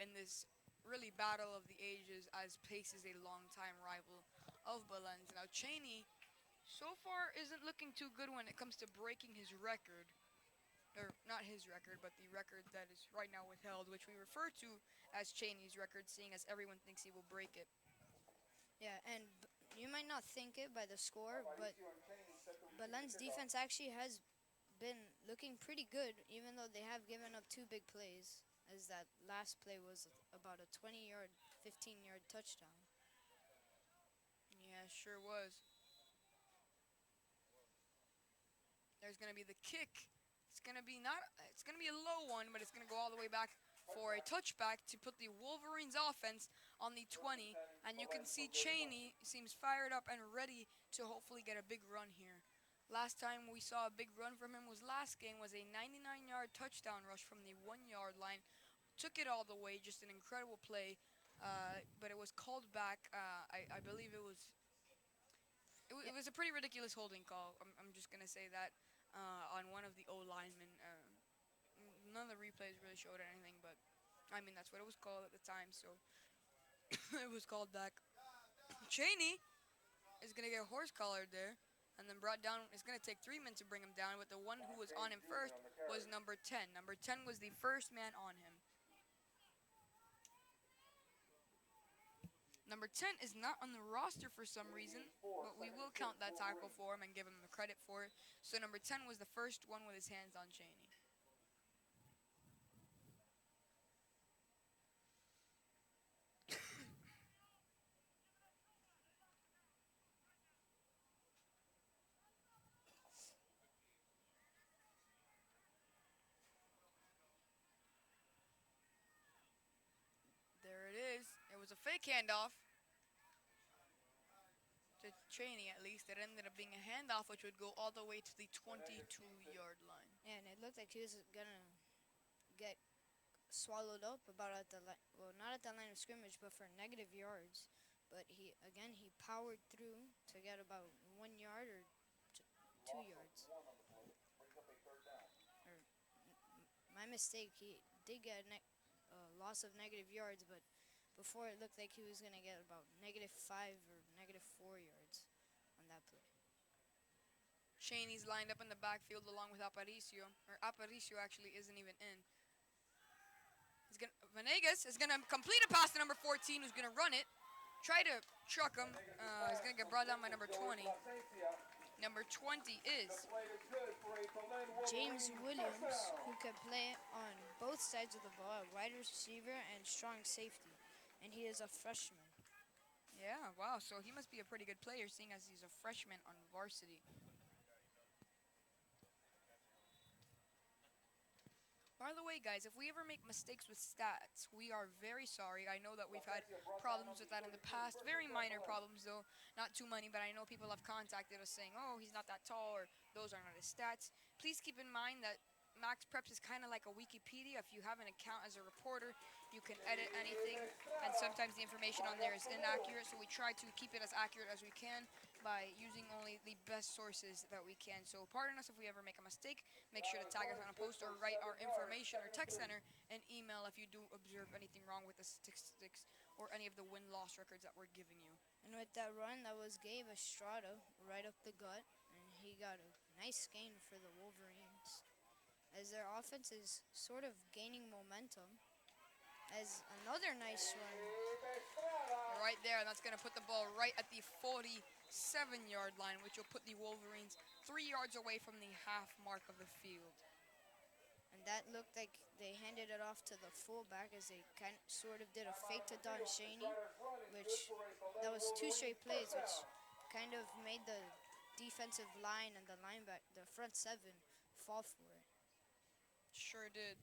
Speaker 1: in this really battle of the ages, as pace is a longtime rival of Belen's. Now Cheney so far isn't looking too good when it comes to breaking his record. Or not his record, but the record that is right now withheld, which we refer to as Cheney's record, seeing as everyone thinks he will break it.
Speaker 2: Yeah, and you might not think it by the score, but
Speaker 3: Aparicio and Cheney set the
Speaker 2: Belen's
Speaker 3: kickoff.
Speaker 2: defense actually has been looking pretty good, even though they have given up two big plays. As that last play was about a 20-yard, 15-yard touchdown.
Speaker 1: Yeah, sure was. There's gonna be the kick. It's gonna be not. It's gonna be a low one, but it's gonna go all the way back for a touchback to put the Wolverines offense on the 20. And you can see Cheney seems fired up and ready to hopefully get a big run here. Last time we saw a big run from him was last game, was a 99-yard touchdown rush from the 1-yard line. Took it all the way, just an incredible play. But it was called back. I believe it was a pretty ridiculous holding call. I'm just gonna say that on one of the O linemen. None of the replays really showed anything, but I mean that's what it was called at the time, so it was called back. Cheney is gonna get horse collared there, and then brought down. It's gonna take 3 minutes to bring him down, but the one who was on him first was number 10. Number 10 was the first man on him. Number 10 is not on the roster for some reason, but we will count that tackle for him and give him the credit for it. So number 10 was the first one with his hands on Cheney. There it is. It was a fake handoff to Cheney, at least. It ended up being a handoff, which would go all the way to the 22-yard line.
Speaker 2: Yeah, and it looked like he was gonna get swallowed up about at the line. Well, not at the line of scrimmage, but for negative yards. But he powered through to get about 1 yard or 2 yards. Or my mistake. He did get a loss of negative yards, but before it looked like he was gonna get about -5 or -4 yards on that play.
Speaker 1: Cheney's lined up in the backfield along with Aparicio. Or Aparicio actually isn't even in. Venegas is gonna complete a pass to number 14, who's gonna run it. Try to truck him. He's gonna get brought down by number 20. Number 20 is
Speaker 2: James Williams, who can play on both sides of the ball, a wide receiver and strong safety, and he is a freshman.
Speaker 1: Yeah, wow. So he must be a pretty good player, seeing as he's a freshman on varsity. By the way, guys, if we ever make mistakes with stats, we are very sorry. I know that we've had problems with that in the past. Very minor problems, though. Not too many, but I know people have contacted us saying, oh, he's not that tall, or those are not his stats. Please keep in mind that Max Preps is kind of like a Wikipedia. If you have an account as a reporter, you can edit anything, and sometimes the information on there is inaccurate, so we try to keep it as accurate as we can by using only the best sources that we can. So pardon us if we ever make a mistake. Make sure to tag us on a post or write our information or text center and email if you do observe anything wrong with the statistics or any of the win-loss records that we're giving you.
Speaker 2: And with that run, that was Gabe Estrada right up the gut, and he got a nice gain for the Wolverines. As their offense is sort of gaining momentum, as another nice run.
Speaker 1: Right there, and that's going to put the ball right at the 47-yard line, which will put the Wolverines 3 yards away from the half mark of the field.
Speaker 2: And that looked like they handed it off to the fullback as they sort of did a fake to Don Shaney, which that was two straight plays, which kind of made the defensive line and the front seven fall for it.
Speaker 1: Sure did.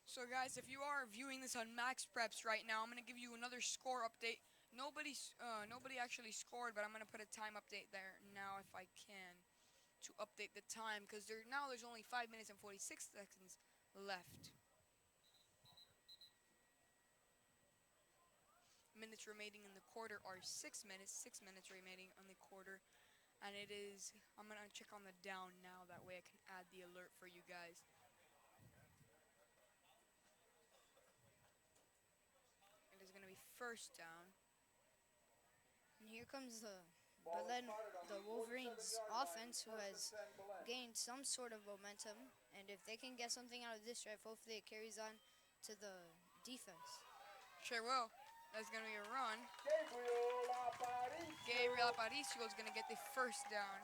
Speaker 1: So guys, if you are viewing this on Max Preps right now, I'm going to give you another score update. Nobody actually scored, but I'm going to put a time update there now if I can to update the time because there's only 5 minutes and 46 seconds left. Minutes remaining in the quarter are 6 minutes. 6 minutes remaining on the quarter, and I'm going to check on the down now. That way I can add the alert for you guys. It is going to be first down.
Speaker 2: And here comes the Wolverines offense, who has gained some sort of momentum. And if they can get something out of this drive, hopefully it carries on to the defense.
Speaker 1: Sure will. That's going to be a run.
Speaker 3: Gabriel
Speaker 1: Gabriel
Speaker 3: Aparicio.
Speaker 1: Aparicio is going to get the first down.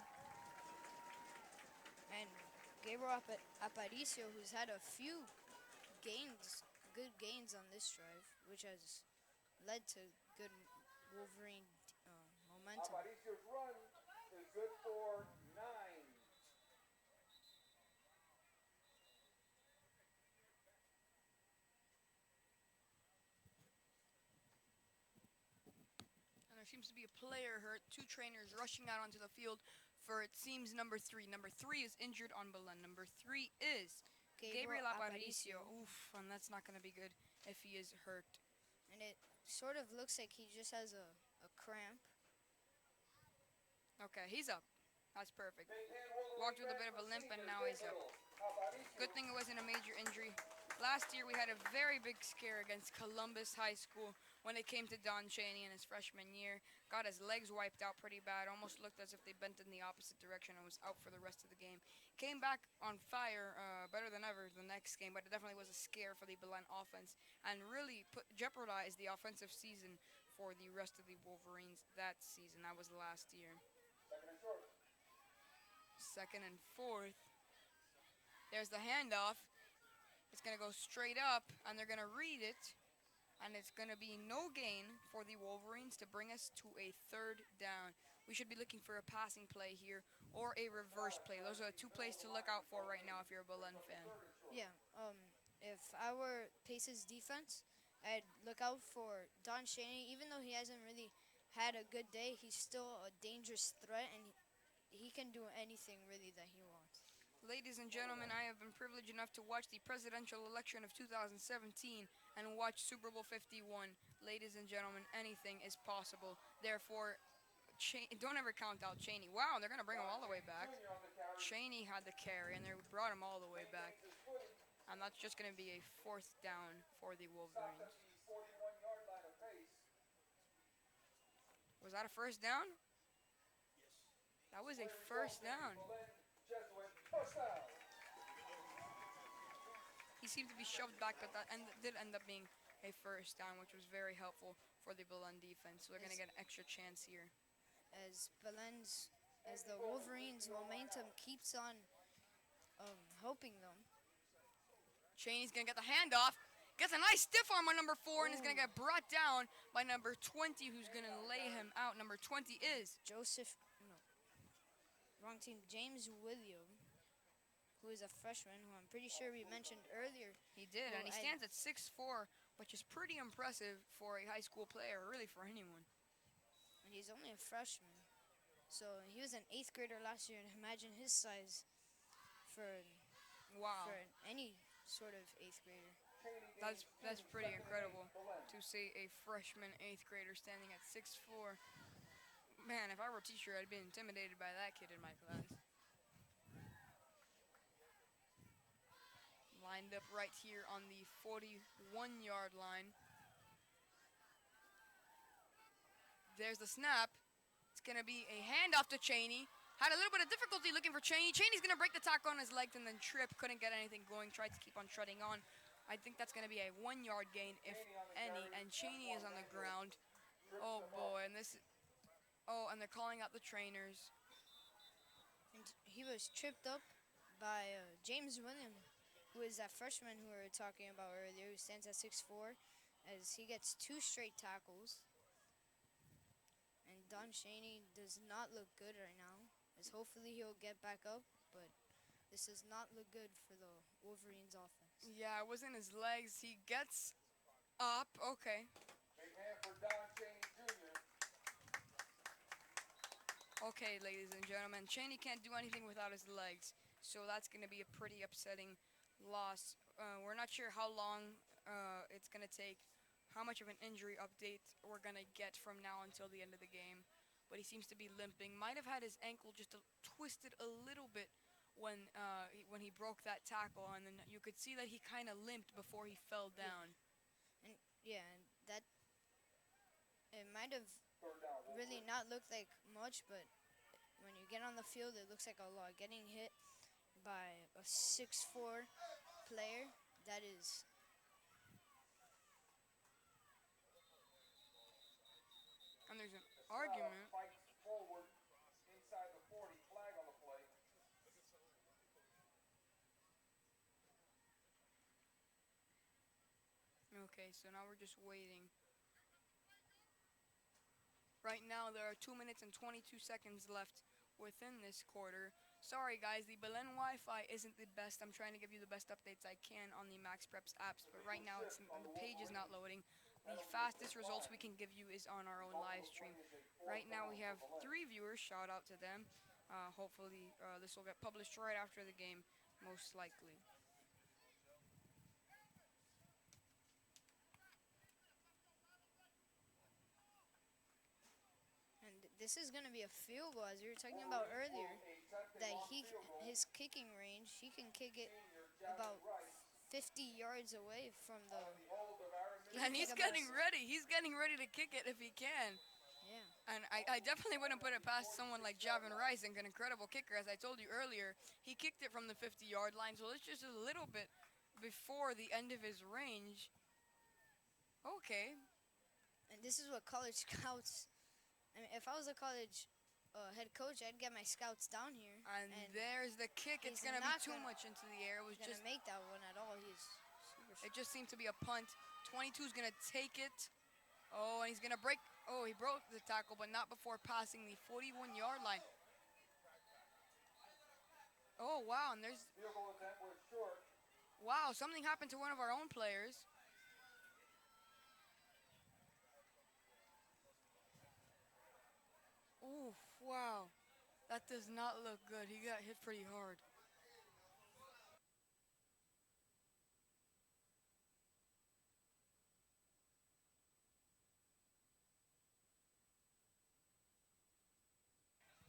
Speaker 2: And Gabriel Aparicio, who's had a few good gains on this drive, which has led to good Wolverine momentum.
Speaker 3: Aparicio's run is good for 9.
Speaker 1: And there seems to be a player hurt. Two trainers rushing out onto the field for, it seems, number 3. Number 3 is injured on Belen. Number 3 is Gabriel Aparicio. Oof, and that's not going to be good if he is hurt.
Speaker 2: And it sort of looks like he just has a cramp.
Speaker 1: Okay, he's up. That's perfect. Walked with a bit of a limp, and now he's up. Good thing it wasn't a major injury. Last year we had a very big scare against Columbus High School when it came to Don Chaney in his freshman year. Got his legs wiped out pretty bad. Almost looked as if they bent in the opposite direction and was out for the rest of the game. Came back on fire, better than ever the next game, but it definitely was a scare for the Belen offense and really jeopardized the offensive season for the rest of the Wolverines that season. That was last year. Second and fourth. There's the handoff. It's going to go straight up, and they're going to read it. And it's going to be no gain for the Wolverines to bring us to a third down. We should be looking for a passing play here or a reverse play. Those are the two plays to look out for right now if you're a Belen fan.
Speaker 2: Yeah. If I were Pace's defense, I'd look out for Don Shaney. Even though he hasn't really had a good day, he's still a dangerous threat, and he can do anything really that he wants.
Speaker 1: Ladies and gentlemen, I have been privileged enough to watch the presidential election of 2017 and watch Super Bowl 51. Ladies and gentlemen, anything is possible. Therefore, don't ever count out Cheney. Wow, they're going to bring him all the way back. Cheney had the carry, and they brought him all the way back. And that's just going to be a fourth down for the Wolverines. Was that a first down? That was a first down.
Speaker 3: Jesuit, first down.
Speaker 1: He seemed to be shoved back, but that did end up being a first down, which was very helpful for the Belen defense. So they're going to get an extra chance here.
Speaker 2: as Belen's as the Wolverines' momentum keeps on helping them.
Speaker 1: Cheney's gonna get the handoff. Gets a nice stiff arm on number 4 and is gonna
Speaker 2: Ooh.
Speaker 1: get brought down by number 20, who's gonna lay him out. Number 20 is
Speaker 2: Joseph, no, wrong team. James William, who is a freshman, who I'm pretty sure we mentioned earlier.
Speaker 1: he did,
Speaker 2: Who
Speaker 1: and he stands at 6'4", which is pretty impressive for a high school player, really for anyone.
Speaker 2: and he's only a freshman. So he was an eighth grader last year, and imagine his size for
Speaker 1: Wow,
Speaker 2: for any sort of eighth grader.
Speaker 1: that's pretty incredible to see a freshman 8th grader standing at 6'4". Man, if I were a teacher, I'd be intimidated by that kid in my class. Lined up right here on the 41-yard line. There's the snap. It's going to be a handoff to Cheney. Had a little bit of difficulty looking for Cheney. Cheney's going to break the tackle on his legs and then trip. Couldn't get anything going. Tried to keep on treading on. I think that's going to be a 1-yard gain, if any. And Cheney is on the ground. Oh, boy. And this... Oh, and they're calling out the trainers.
Speaker 2: And he was tripped up by James William, who is that freshman who we were talking about earlier, who stands at 6'4", as he gets 2 straight tackles. And Don Cheney does not look good right now, as hopefully he'll get back up, but this does not look good for the Wolverines offense.
Speaker 1: Yeah, it was in his legs. He gets up. Okay.
Speaker 3: Big hand for Don Cheney Jr.
Speaker 1: Okay, ladies and gentlemen. Cheney can't do anything without his legs, so that's going to be a pretty upsetting loss. We're not sure how long it's going to take, how much of an injury update we're going to get from now until the end of the game. But he seems to be limping. Might have had his ankle just twisted a little bit when he broke that tackle, and then you could see that he kind of limped before he fell down.
Speaker 2: And yeah, and that it might have
Speaker 3: Third down.
Speaker 2: really not looked like much, but when you get on the field, it looks like a lot. Getting hit by a 6'4" player, that is
Speaker 1: And there's an argument.
Speaker 3: Fights forward inside the 40. Flag on the play.
Speaker 1: Okay, so now we're just waiting. Right now, there are 2 minutes and 22 seconds left within this quarter. Sorry, guys, the Belen Wi-Fi isn't the best. I'm trying to give you the best updates I can on the Max Preps apps, but right now the page is not loading. The fastest results we can give you is on our own live stream. Right now, we have 3 viewers. Shout out to them. Hopefully, this will get published right after the game, most likely.
Speaker 2: and this is going to be a field goal, as we were talking about earlier. That his kicking range, he can kick it about 50 yards away from the.
Speaker 1: And he's getting ready. He's getting ready to kick it if he can.
Speaker 2: Yeah.
Speaker 1: And I definitely wouldn't put it past someone like Javin Rice, an incredible kicker. As I told you earlier, he kicked it from the 50-yard line, so it's just a little bit before the end of his range. Okay.
Speaker 2: And this is what college scouts. I mean, if I was a college head coach, I'd get my scouts down here.
Speaker 1: And there's the kick. It's
Speaker 2: he's
Speaker 1: going to be
Speaker 2: not
Speaker 1: too
Speaker 2: gonna-
Speaker 1: much into the air. It was
Speaker 2: He's
Speaker 1: just,
Speaker 2: gonna make that one at all. He's super.
Speaker 1: it just seemed to be a punt. 22 is going to take it. Oh, and he's going to break. Oh, he broke the tackle, but not before passing the 41-yard line. Oh, wow, and there's,
Speaker 3: Field goal attempt was short.
Speaker 1: wow, something happened to one of our own players. Ooh, wow. That does not look good. He got hit pretty hard.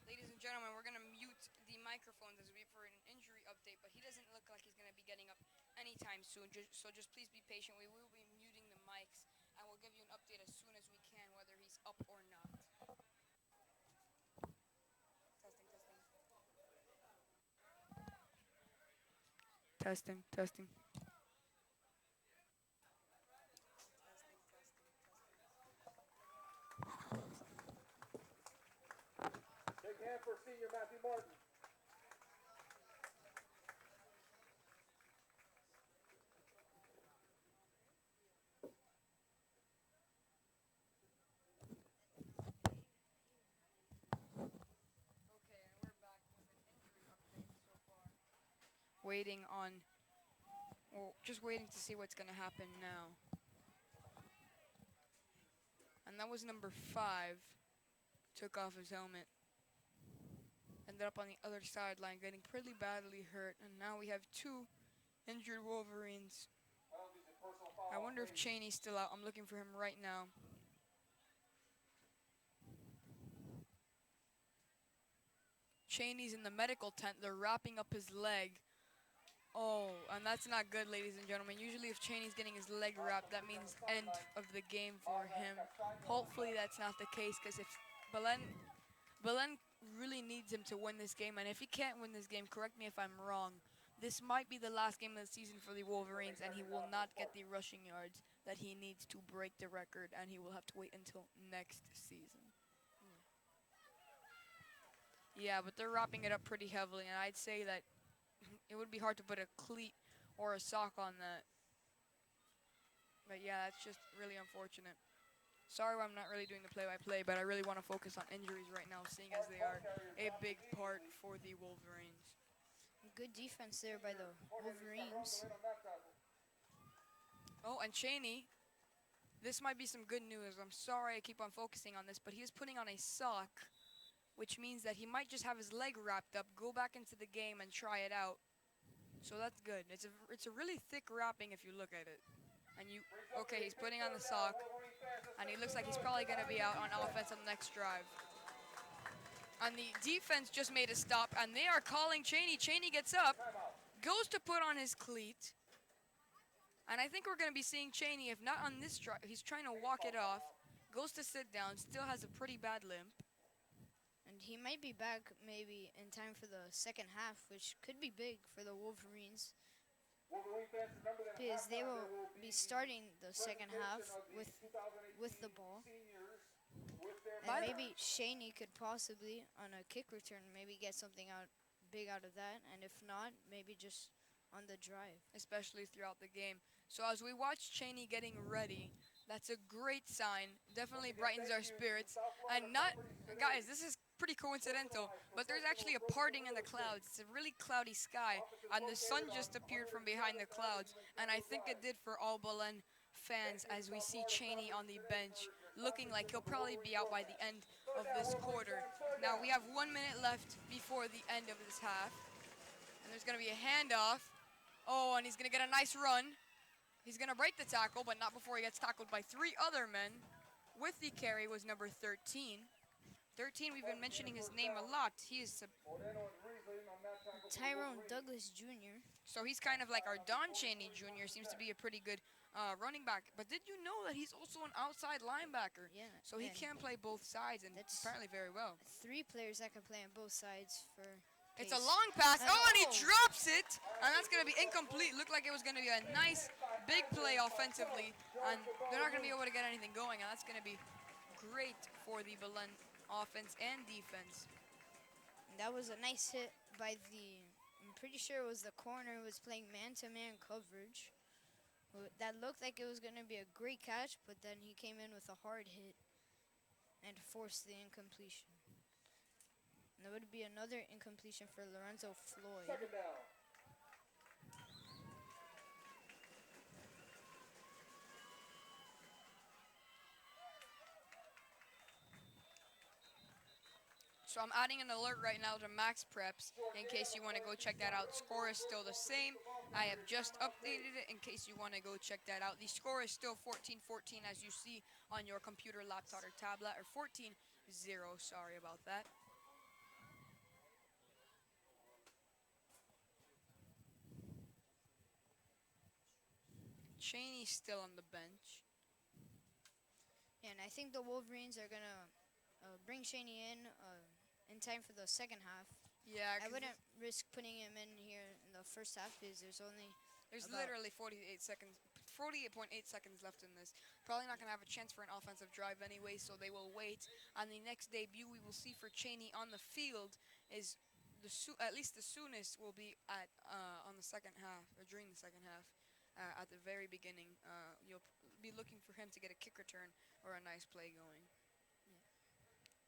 Speaker 1: Ladies and gentlemen, we're going to mute the microphones as we wait for an injury update, but he doesn't look like he's going to be getting up anytime soon. So just please be patient. We will be muting the mics, and we'll give you an update as soon as we can, whether he's up or not. Testing, testing. Testing, testing.
Speaker 3: again for senior Matthew Martin.
Speaker 1: Okay, and we're back with an injury update so far. Waiting on, well, just waiting to see what's gonna happen now. And that was number 5. Took off his helmet. Ended up on the other sideline, getting pretty badly hurt. And now we have 2 injured Wolverines.
Speaker 3: Penalties and personal
Speaker 1: I
Speaker 3: foul on
Speaker 1: wonder if
Speaker 3: Brady.
Speaker 1: Cheney's still out. I'm looking for him right now. Cheney's in the medical tent. They're wrapping up his leg. Oh, and that's not good, ladies and gentlemen. Usually if Cheney's getting his leg wrapped, that means end of the game for him. Hopefully that's not the case, because if Belen really needs him to win this game, and if he can't win this game, correct me if I'm wrong, this might be the last game of the season for the Wolverines, and he will not get the rushing yards that he needs to break the record, and he will have to wait until next season. Yeah, but they're wrapping it up pretty heavily, and I'd say that it would be hard to put a cleat or a sock on that. But yeah, that's just really unfortunate. Sorry I'm not really doing the play-by-play, but I really want to focus on injuries right now, seeing as they are a big part for the Wolverines.
Speaker 2: Good defense there by the Wolverines.
Speaker 1: Oh, and Cheney, this might be some good news. I'm sorry I keep on focusing on this, but he is putting on a sock, which means that he might just have his leg wrapped up, go back into the game and try it out. So that's good. It's a really thick wrapping if you look at it. And you, okay, he's putting on the sock, and he looks like he's probably going to be out on offense on the next drive. And the defense just made a stop, and they are calling Cheney. Cheney gets up, goes to put on his cleat, and I think we're going to be seeing Cheney, if not on this drive, he's trying to walk it off, goes to sit down, still has a pretty bad limp.
Speaker 2: And he might be back maybe in time for the second half, which could be big for the Wolverines,
Speaker 3: Wolverine fans, remember that at
Speaker 2: because they
Speaker 3: halftime
Speaker 2: will
Speaker 3: there will
Speaker 2: be starting the second half
Speaker 3: presentation of
Speaker 2: with
Speaker 3: the 2018
Speaker 2: the ball.
Speaker 3: seniors with their
Speaker 2: And
Speaker 1: By the-
Speaker 2: maybe Shaney could possibly, on a kick return, maybe get something out big out of that. And if not, maybe just on the drive.
Speaker 1: especially throughout the game. So as we watch Cheney getting ready, that's a great sign. Definitely brightens our spirits. And not, guys, this is pretty coincidental, but there's actually a parting in the clouds. It's a really cloudy sky, and the sun just appeared from behind the clouds. And I think it did for all Belen fans as we see Cheney on the bench, looking like he'll probably be out by the end of this quarter. Now we have 1 minute left before the end of this half, and there's going to be a handoff. Oh, and he's going to get a nice run. He's going to break the tackle, but not before he gets tackled by 3 other men. With the carry was number 13. 13, we've been mentioning his name a lot. He is
Speaker 2: Tyrone Douglas Jr.
Speaker 1: so he's kind of like our Don Cheney Jr. Seems to be a pretty good running back. But did you know that he's also an outside linebacker?
Speaker 2: Yeah.
Speaker 1: So he
Speaker 2: and
Speaker 1: can play both sides, and
Speaker 2: That's-
Speaker 1: apparently very well.
Speaker 2: 3 players that can play on both sides for
Speaker 1: It's a
Speaker 2: pace.
Speaker 1: long pass.
Speaker 2: And-
Speaker 1: Oh, and he
Speaker 2: oh.
Speaker 1: drops it. And that's going to be incomplete. Looked like it was going to be a nice big play offensively. And they're not going to be able to get anything going. And that's going to be great for the Belen offense and defense.
Speaker 2: And that was a nice hit by I'm pretty sure it was the corner who was playing man-to-man coverage. That looked like it was going to be a great catch, but then he came in with a hard hit and forced the incompletion. And there would be another incompletion for Lorenzo Floyd.
Speaker 3: second down.
Speaker 1: So I'm adding an alert right now to Max Preps in case you want to go check that out. Score is still the same. I have just updated it in case you want to go check that out. The score is still 14-14 as you see on your computer, laptop, or tablet, or 14-0. Sorry about that. Cheney's still on the bench.
Speaker 2: And I think the Wolverines are going to bring Shaney in time for the second half.
Speaker 1: Yeah,
Speaker 2: I
Speaker 1: 'cause
Speaker 2: wouldn't risk putting him in here in the first half because there's only
Speaker 1: there's
Speaker 2: about-
Speaker 1: literally 48 seconds, 48.8 seconds left in this. Probably not going to have a chance for an offensive drive anyway, so they will wait. And the next debut we will see for Cheney on the field is at least the soonest will be at on the second half or during the second half. At the very beginning, you'll be looking for him to get a kick return or a nice play going.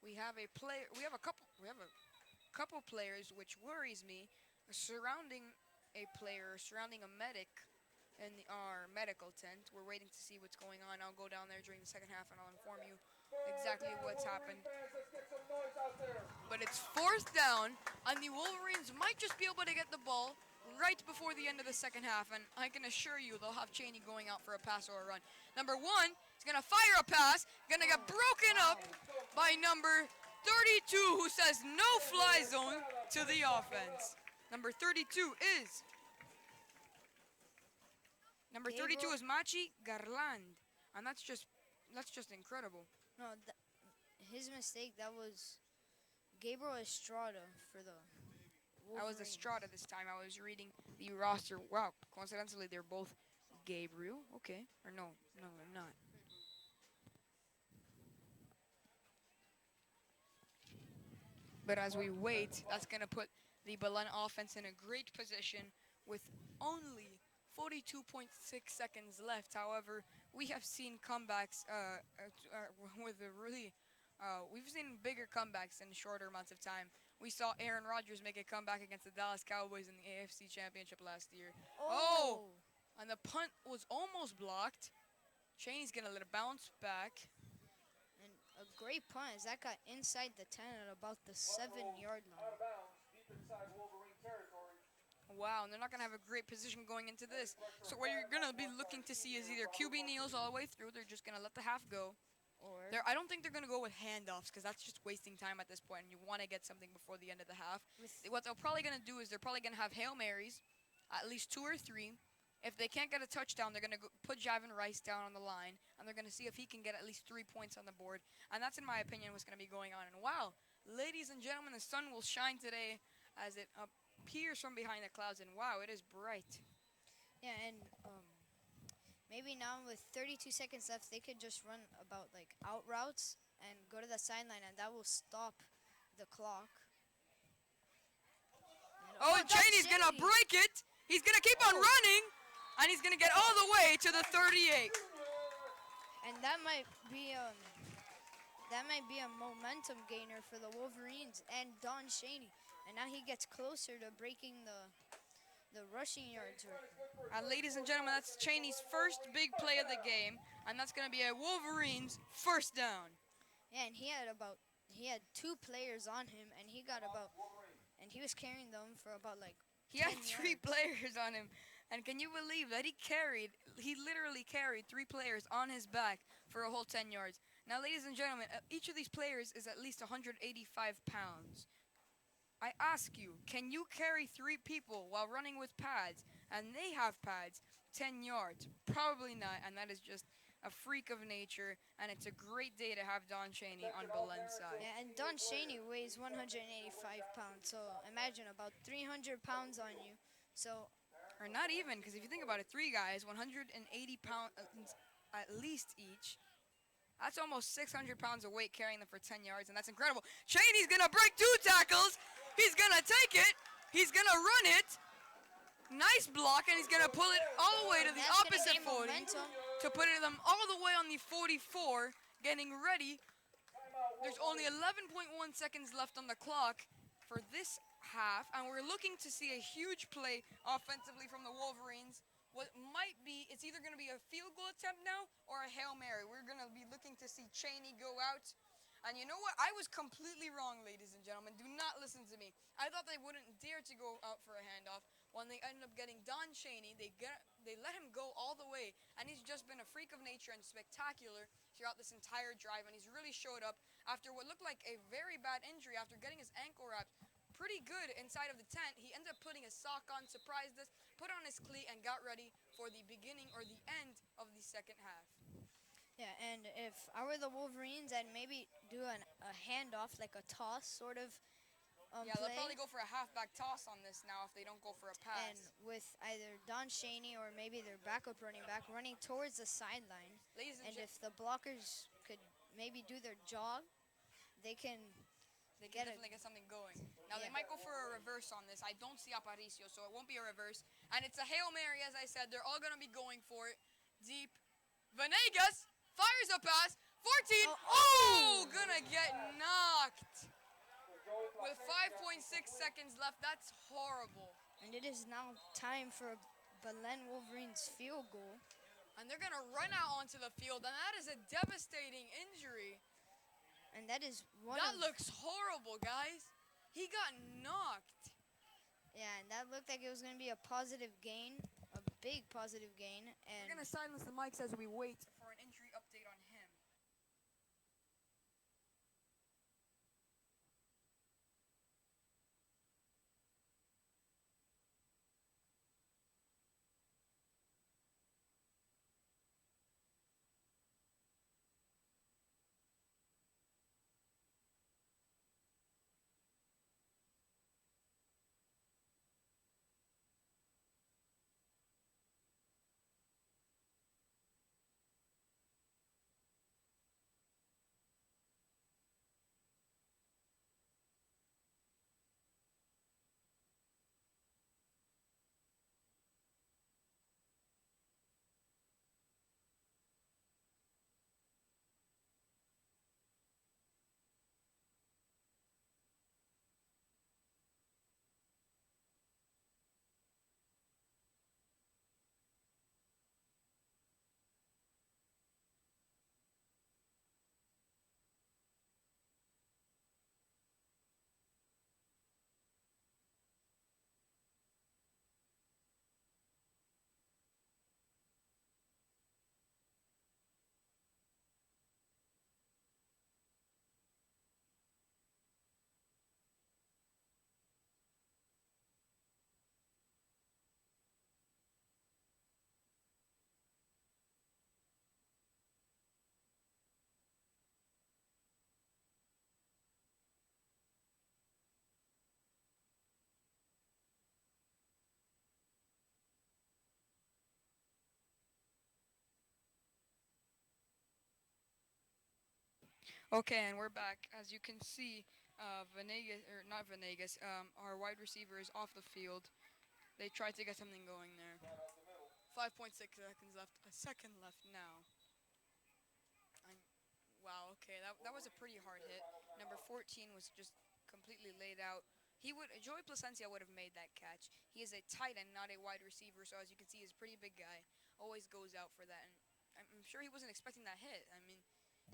Speaker 1: We have a player. We have a couple. We have a couple players, which worries me, surrounding a player, surrounding a medic in our medical tent. We're waiting to see what's going on. I'll go down there during the second half and I'll inform you
Speaker 3: Third
Speaker 1: exactly
Speaker 3: down,
Speaker 1: what's
Speaker 3: Wolverine
Speaker 1: happened.
Speaker 3: fans. Let's get some noise out there.
Speaker 1: But it's fourth down, and the Wolverines might just be able to get the ball right before the end of the second half, and I can assure you they'll have Cheney going out for a pass or a run. Number one is going to fire a pass, going to get broken up by number 32, who says no fly zone to the offense. Number 32 is
Speaker 2: Gabriel,
Speaker 1: Machi Garland, and that's just incredible.
Speaker 2: no, his mistake. That was Gabriel Estrada for the
Speaker 1: I was
Speaker 2: Wolverines.
Speaker 1: Estrada this time. I was reading the roster. Wow, coincidentally, they're both Gabriel. Okay, or no, they're not. But as we wait, that's going to put the Belen offense in a great position with only 42.6 seconds left. However, we have seen comebacks with a really. We've seen bigger comebacks in shorter amounts of time. We saw Aaron Rodgers make a comeback against the Dallas Cowboys in the AFC Championship last year. Oh!
Speaker 2: Oh,
Speaker 1: And the punt was almost blocked. Cheney's going to let it bounce back.
Speaker 2: and a great punt as that got inside the 10 at about the 7-yard
Speaker 3: Out
Speaker 2: line.
Speaker 3: of bounds, deep inside Wolverine territory.
Speaker 1: Wow, and they're not going to have a great position going into this. So what you're going to be looking to see is either QB kneels all the way through. They're just going to let the half go.
Speaker 2: Or
Speaker 1: I don't think they're going to go with handoffs because that's just wasting time at this point. And you want to get something before the end of the half.
Speaker 2: with
Speaker 1: What they're probably going to do is they're probably going to have Hail Marys, at least 2 or 3. If they can't get a touchdown, they're going to put Javin Rice down on the line, and they're going to see if he can get at least 3 points on the board. And that's, in my opinion, what's going to be going on. And wow, ladies and gentlemen, the sun will shine today as it appears from behind the clouds. And wow, it is bright.
Speaker 2: yeah, and maybe now with 32 seconds left, they could just run about like out routes and go to the sideline, and that will stop the clock. And,
Speaker 1: Oh,
Speaker 2: that's
Speaker 1: Cheney's going to
Speaker 2: Cheney.
Speaker 1: break it. He's going to keep on running, and he's going to get all the way to the 38.
Speaker 2: And that might be a momentum gainer for the Wolverines and Don Cheney. And now he gets closer to breaking the rushing yards record.
Speaker 1: And ladies and gentlemen, that's Cheney's first big play of the game, and that's going to be a Wolverines first down.
Speaker 2: Yeah, and he had 2 players on him, and he was carrying them for about like
Speaker 1: He had
Speaker 2: 10
Speaker 1: 3
Speaker 2: yards.
Speaker 1: players on him. And can you believe that he literally carried 3 players on his back for a whole 10 yards. Now, ladies and gentlemen, each of these players is at least 185 pounds. I ask you, can you carry 3 people while running with pads, and they have pads, 10 yards? Probably not, and that is just a freak of nature, and it's a great day to have Don Cheney on Belen's side.
Speaker 2: Yeah, and Don Cheney weighs 185 pounds, so imagine about 300 pounds on you. So
Speaker 1: Or not even, because if you think about it, 3 guys, 180 pounds at least each. That's almost 600 pounds of weight carrying them for 10 yards, and that's incredible. Cheney's going to break 2 tackles. He's going to take it. He's going to run it. Nice block, and he's going to pull it all the way to the
Speaker 2: that's gonna
Speaker 1: opposite
Speaker 2: gain
Speaker 1: 40
Speaker 2: momentum.
Speaker 1: to put them all the way on the 44, getting ready. There's only 11.1 seconds left on the clock for this half, and we're looking to see a huge play offensively from the Wolverines. What might be, it's either going to be a field goal attempt now or a Hail Mary. We're going to be looking to see Cheney go out. And you know what? I was completely wrong, ladies and gentlemen. Do not listen to me. I thought they wouldn't dare to go out for a handoff. When they ended up getting Don Cheney, they let him go all the way. And he's just been a freak of nature and spectacular throughout this entire drive. And he's really showed up after what looked like a very bad injury, after getting his ankle wrapped pretty good inside of the tent. He ended up putting his sock on, surprised us, put on his cleat, and got ready for the beginning or the end of the second half.
Speaker 2: Yeah, and if I were the Wolverines, I'd maybe do a handoff, like a toss, sort of
Speaker 1: Yeah, they'll
Speaker 2: play,
Speaker 1: probably go for a halfback toss on this now if they don't go for a
Speaker 2: and
Speaker 1: pass.
Speaker 2: with either Don Shaney or maybe their backup running back running towards the sideline.
Speaker 1: Ladies and
Speaker 2: And
Speaker 1: gentlemen,
Speaker 2: if the blockers could maybe do their job, they can
Speaker 1: they can
Speaker 2: get a
Speaker 1: definitely get something going. Now they
Speaker 2: yeah.
Speaker 1: might go for a reverse on this. I don't see Aparicio, so it won't be a reverse. And it's a Hail Mary, as I said. They're all gonna be going for it. Deep. Venegas fires a pass. 14.
Speaker 2: Oh,
Speaker 1: Oh,
Speaker 2: oh!
Speaker 1: gonna get knocked.
Speaker 3: So Joey
Speaker 1: With
Speaker 3: Placente got
Speaker 1: 5.6
Speaker 3: incomplete.
Speaker 1: seconds left, that's horrible.
Speaker 2: And it is now time for Belen Wolverines field goal.
Speaker 1: And they're gonna run out onto the field, and that is a devastating injury.
Speaker 2: And that is one
Speaker 1: That
Speaker 2: of
Speaker 1: looks horrible, guys. He got knocked.
Speaker 2: yeah, and that looked like it was going to be a positive gain, a big positive gain.
Speaker 1: We're
Speaker 2: And
Speaker 1: gonna silence the mics as we wait for an injury update on him. Okay, and we're back. As you can see, Venegas, or not Venegas, our wide receiver is off the field. They tried to get something going there.
Speaker 3: Right out the middle.
Speaker 1: 5.6 seconds left. A second left now. I'm, wow, okay, that was a pretty hard hit. Number 14 was just completely laid out. Joey Placencia would have made that catch. He is a tight end, not a wide receiver, so as you can see, he's a pretty big guy. Always goes out for that, and I'm sure he wasn't expecting that hit. I mean,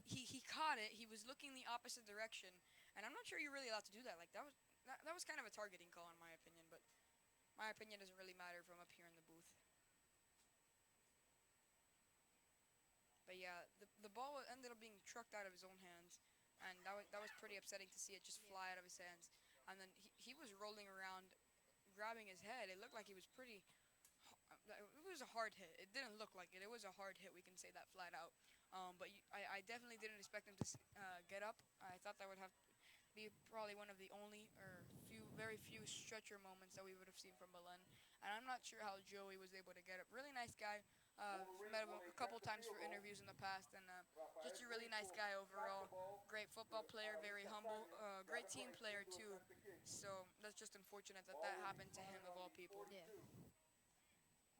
Speaker 1: he caught it. He was looking the opposite direction, and I'm not sure you're really allowed to do that. Like that was kind of a targeting call in my opinion, but my opinion doesn't really matter from up here in the booth. But yeah, the ball ended up being trucked out of his own hands, and that was pretty upsetting to see it just
Speaker 2: yeah.
Speaker 1: fly out of his hands. And then he was rolling around, grabbing his head. It looked like he was pretty. It was a hard hit. It didn't look like it. It was a hard hit. We can say that flat out. But I definitely didn't expect him to get up. I thought that would have be probably one of the only or very few stretcher moments that we would have seen from Belen. And I'm not sure how Joey was able to get up. Really nice guy. Met him
Speaker 3: Wolverines will
Speaker 1: a couple
Speaker 3: attempt the
Speaker 1: times
Speaker 3: field
Speaker 1: for
Speaker 3: goal.
Speaker 1: interviews in the past, and
Speaker 3: Rafael
Speaker 1: just a really
Speaker 3: Cruz
Speaker 1: nice
Speaker 3: will
Speaker 1: guy
Speaker 3: snap the
Speaker 1: overall.
Speaker 3: ball
Speaker 1: Great football player, very
Speaker 3: Alicia
Speaker 1: humble,
Speaker 3: Simon.
Speaker 1: great
Speaker 3: Got
Speaker 1: team
Speaker 3: number
Speaker 1: player
Speaker 3: 19 to
Speaker 1: too.
Speaker 3: attempt the kick.
Speaker 1: So that's just unfortunate that
Speaker 3: Ball
Speaker 1: that
Speaker 3: will be
Speaker 1: happened to him
Speaker 3: spotted
Speaker 1: of
Speaker 3: on
Speaker 1: all
Speaker 3: the
Speaker 1: people.
Speaker 2: Yeah.
Speaker 3: 42.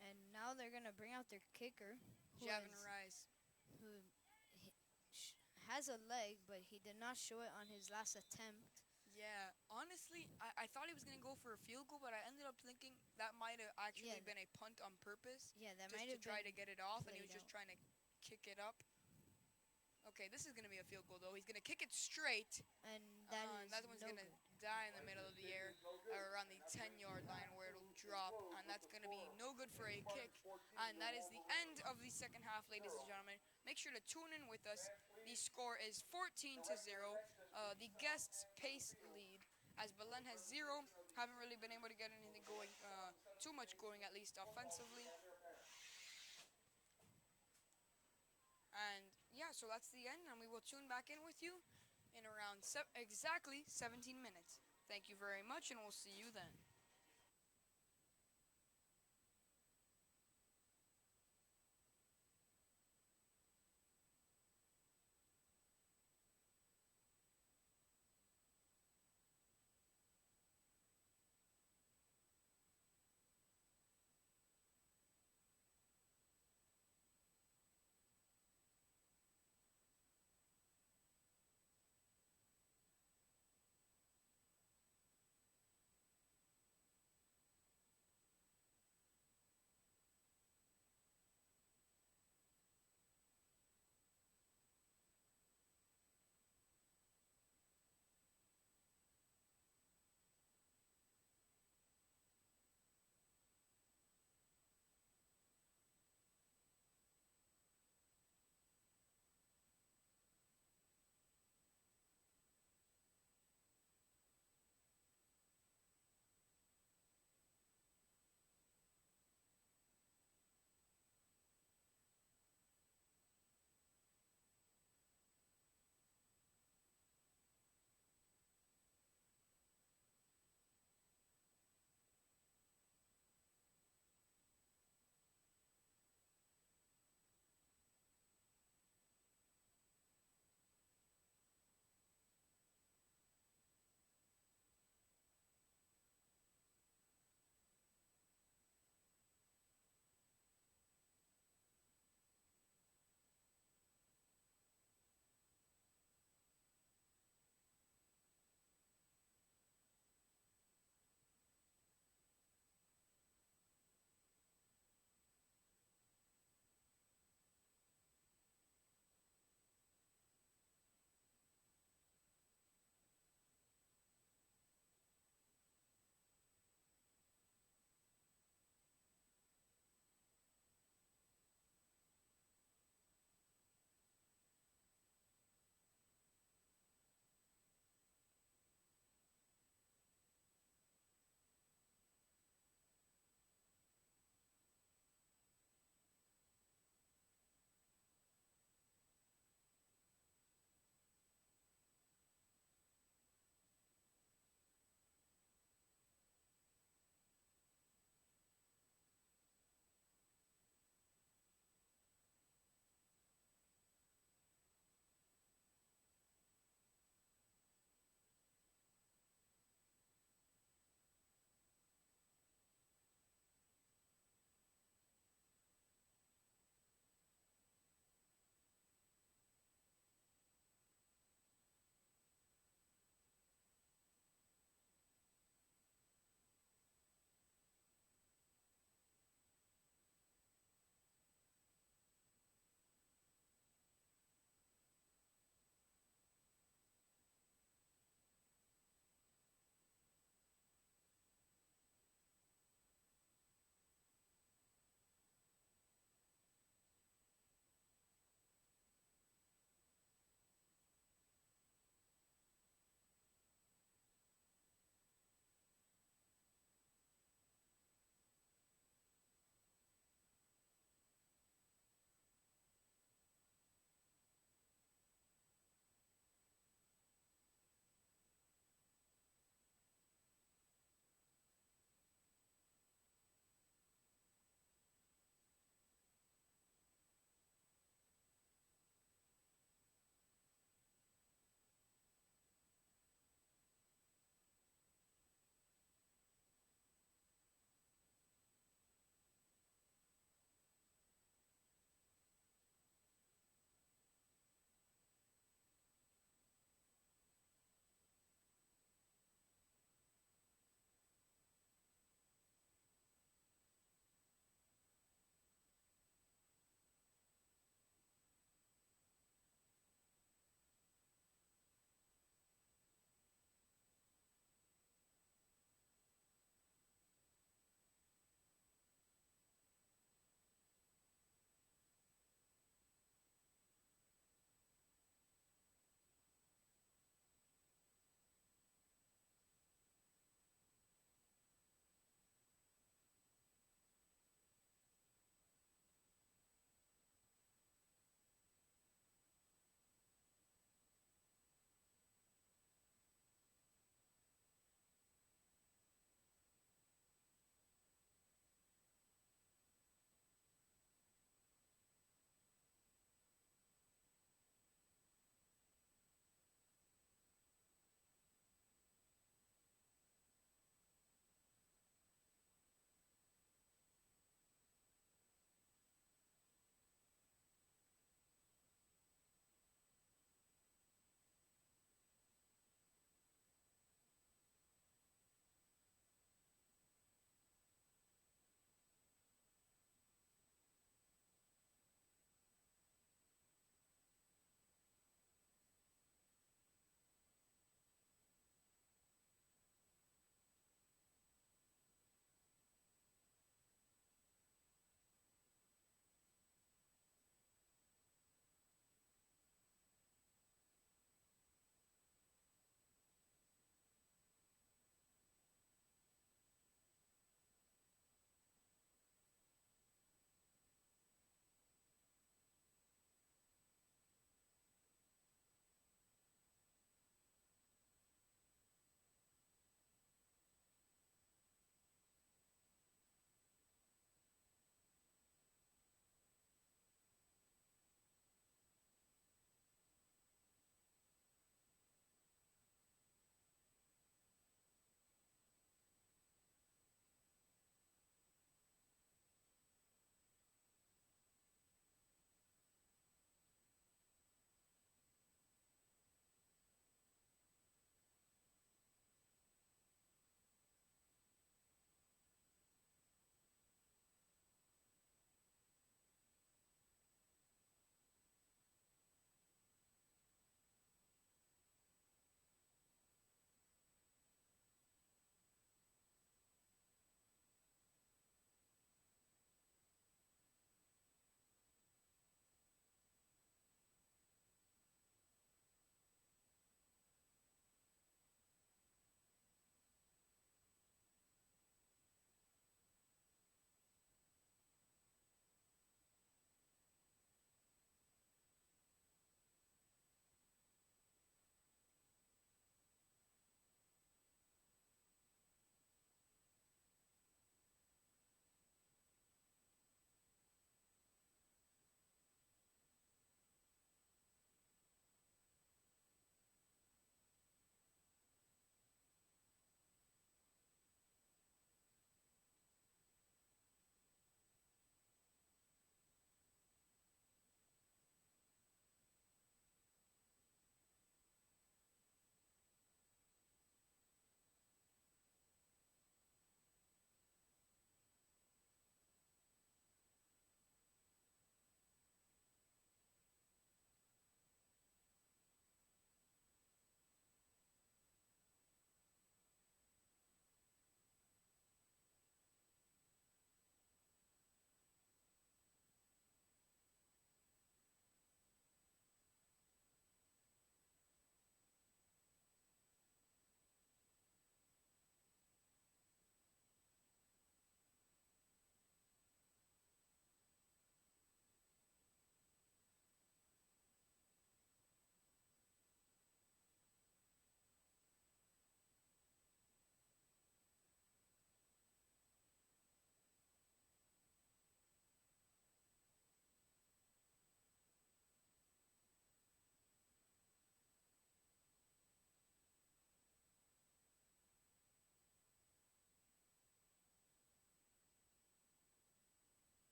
Speaker 2: And now they're going to bring out their kicker, who
Speaker 1: Javin Rice.
Speaker 2: who h- has a leg, but he did not show it on his last attempt.
Speaker 1: Yeah, honestly, I thought he was gonna go for a field goal, but I ended up thinking that might have
Speaker 2: Yeah,
Speaker 1: actually been a punt on purpose,
Speaker 2: yeah, that
Speaker 1: just
Speaker 2: might
Speaker 1: to
Speaker 2: have
Speaker 1: try
Speaker 2: been
Speaker 1: to get it off, and he was
Speaker 2: played
Speaker 1: just
Speaker 2: out.
Speaker 1: trying to kick it up. Okay, this is gonna be a field goal though. He's gonna kick it straight,
Speaker 2: And that
Speaker 1: and
Speaker 2: is
Speaker 1: that one's
Speaker 2: no
Speaker 1: gonna
Speaker 2: good.
Speaker 1: die in the middle of the
Speaker 3: Kick
Speaker 1: air,
Speaker 3: is no good.
Speaker 1: around the
Speaker 3: And that brings
Speaker 1: 10-yard line
Speaker 3: tonight's
Speaker 1: where it'll
Speaker 3: booth to a
Speaker 1: drop,
Speaker 3: close
Speaker 1: and
Speaker 3: with
Speaker 1: that's
Speaker 3: the
Speaker 1: gonna be
Speaker 3: score.
Speaker 1: no good for a kick.
Speaker 3: Spartans 14,
Speaker 1: And
Speaker 3: the
Speaker 1: that is the end
Speaker 3: Wolverines
Speaker 1: of the second half, ladies and
Speaker 3: 0.
Speaker 1: gentlemen. Make sure to tune in with us.
Speaker 3: Fans,
Speaker 1: The
Speaker 3: please
Speaker 1: score is 14 to
Speaker 3: direct your
Speaker 1: 0.
Speaker 3: attention to the
Speaker 1: The
Speaker 3: south
Speaker 1: guests
Speaker 3: end of the
Speaker 1: pace
Speaker 3: field
Speaker 1: lead as
Speaker 3: for the
Speaker 1: Belen has 0.
Speaker 3: presentation of the
Speaker 1: Haven't really
Speaker 3: teams.
Speaker 1: been able to get anything going, too much going at least
Speaker 3: Football
Speaker 1: offensively.
Speaker 3: without their parents.
Speaker 1: And yeah, so that's the end, and we will tune back in with you in around exactly 17 minutes. Thank you very much, and we'll see you then.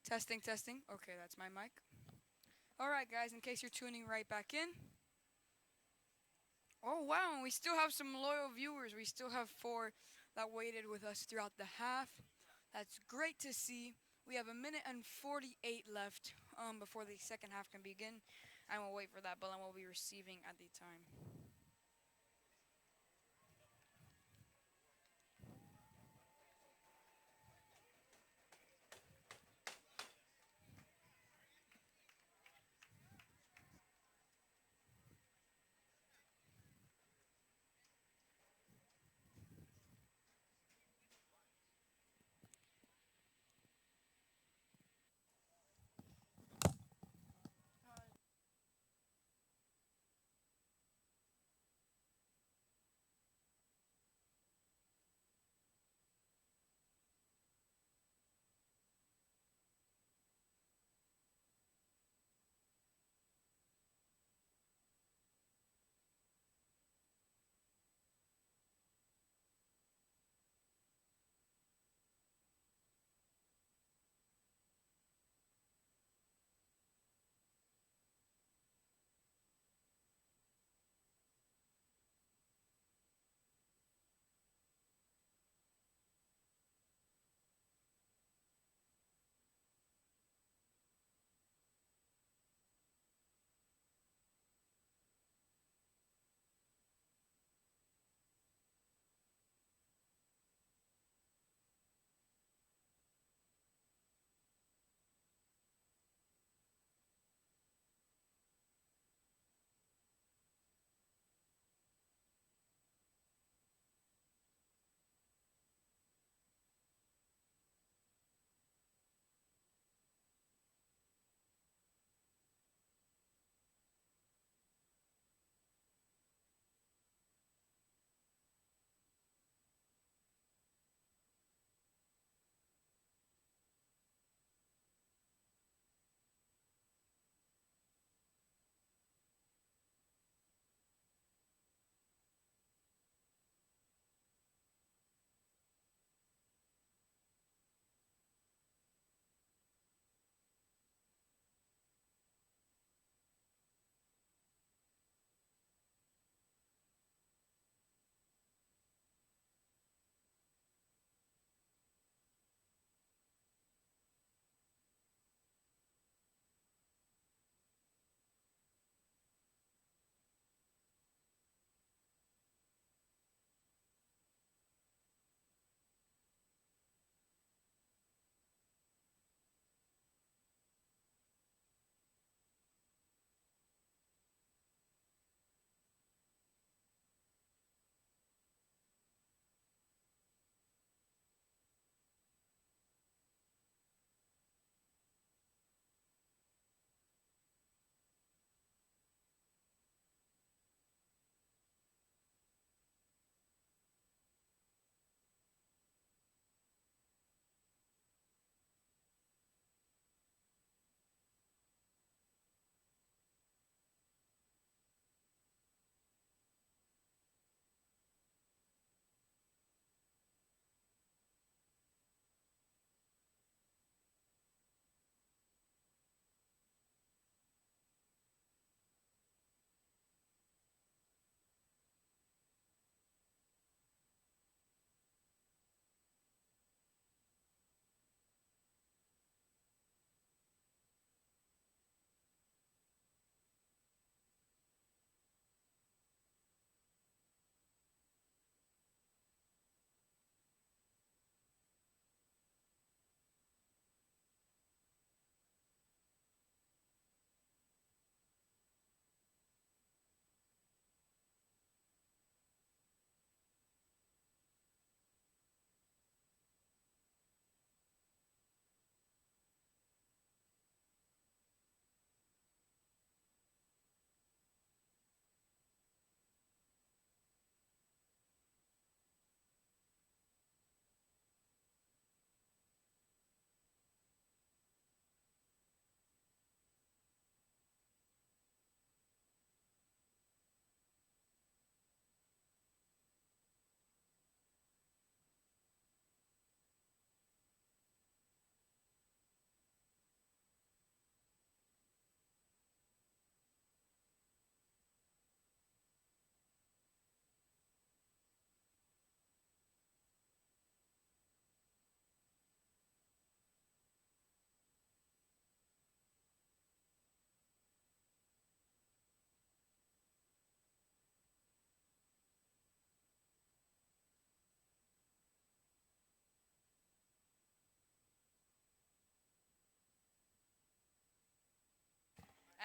Speaker 1: Testing, testing. Okay, that's my mic. All right, guys, in case you're tuning right back in. Oh, wow, we still have some loyal viewers. We still have four that waited with us throughout the half. That's great to see. We have a minute and 48 left before the second half can begin. And we'll wait for that Belen will be receiving at the time.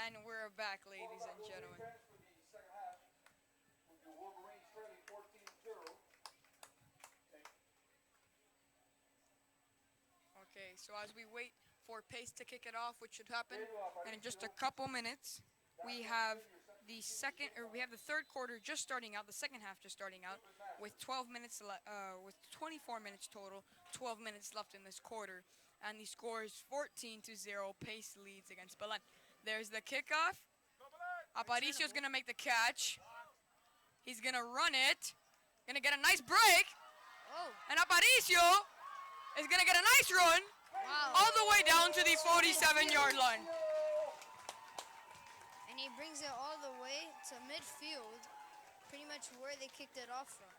Speaker 1: And we're back, ladies
Speaker 3: Welcome back,
Speaker 1: and
Speaker 3: Wolverine
Speaker 1: gentlemen.
Speaker 3: fans, for the second half with your Wolverines trailing 14-0.
Speaker 1: Okay, so as we wait for pace to kick it off, which should happen
Speaker 3: Gabriel
Speaker 1: and in just a
Speaker 3: Aparicio
Speaker 1: couple minutes,
Speaker 3: back
Speaker 1: we
Speaker 3: on the
Speaker 1: have
Speaker 3: field. Your second
Speaker 1: the
Speaker 3: team is
Speaker 1: second,
Speaker 3: getting
Speaker 1: or
Speaker 3: on
Speaker 1: we have the third quarter just starting out, the second half just starting out,
Speaker 3: Clippers Masters.
Speaker 1: with 12 minutes, with 24 minutes total, 12 minutes left in this quarter, and the score is 14-0. Pace leads against Belen. There's the kickoff. Aparicio's
Speaker 2: Returnable.
Speaker 1: gonna make the catch. He's gonna run it. Gonna get a nice break.
Speaker 2: Oh,
Speaker 1: And Aparicio is gonna get a nice run
Speaker 2: wow.
Speaker 1: all the way down to the 47-yard line.
Speaker 2: And he brings it all the way to midfield, pretty much where they kicked it off from.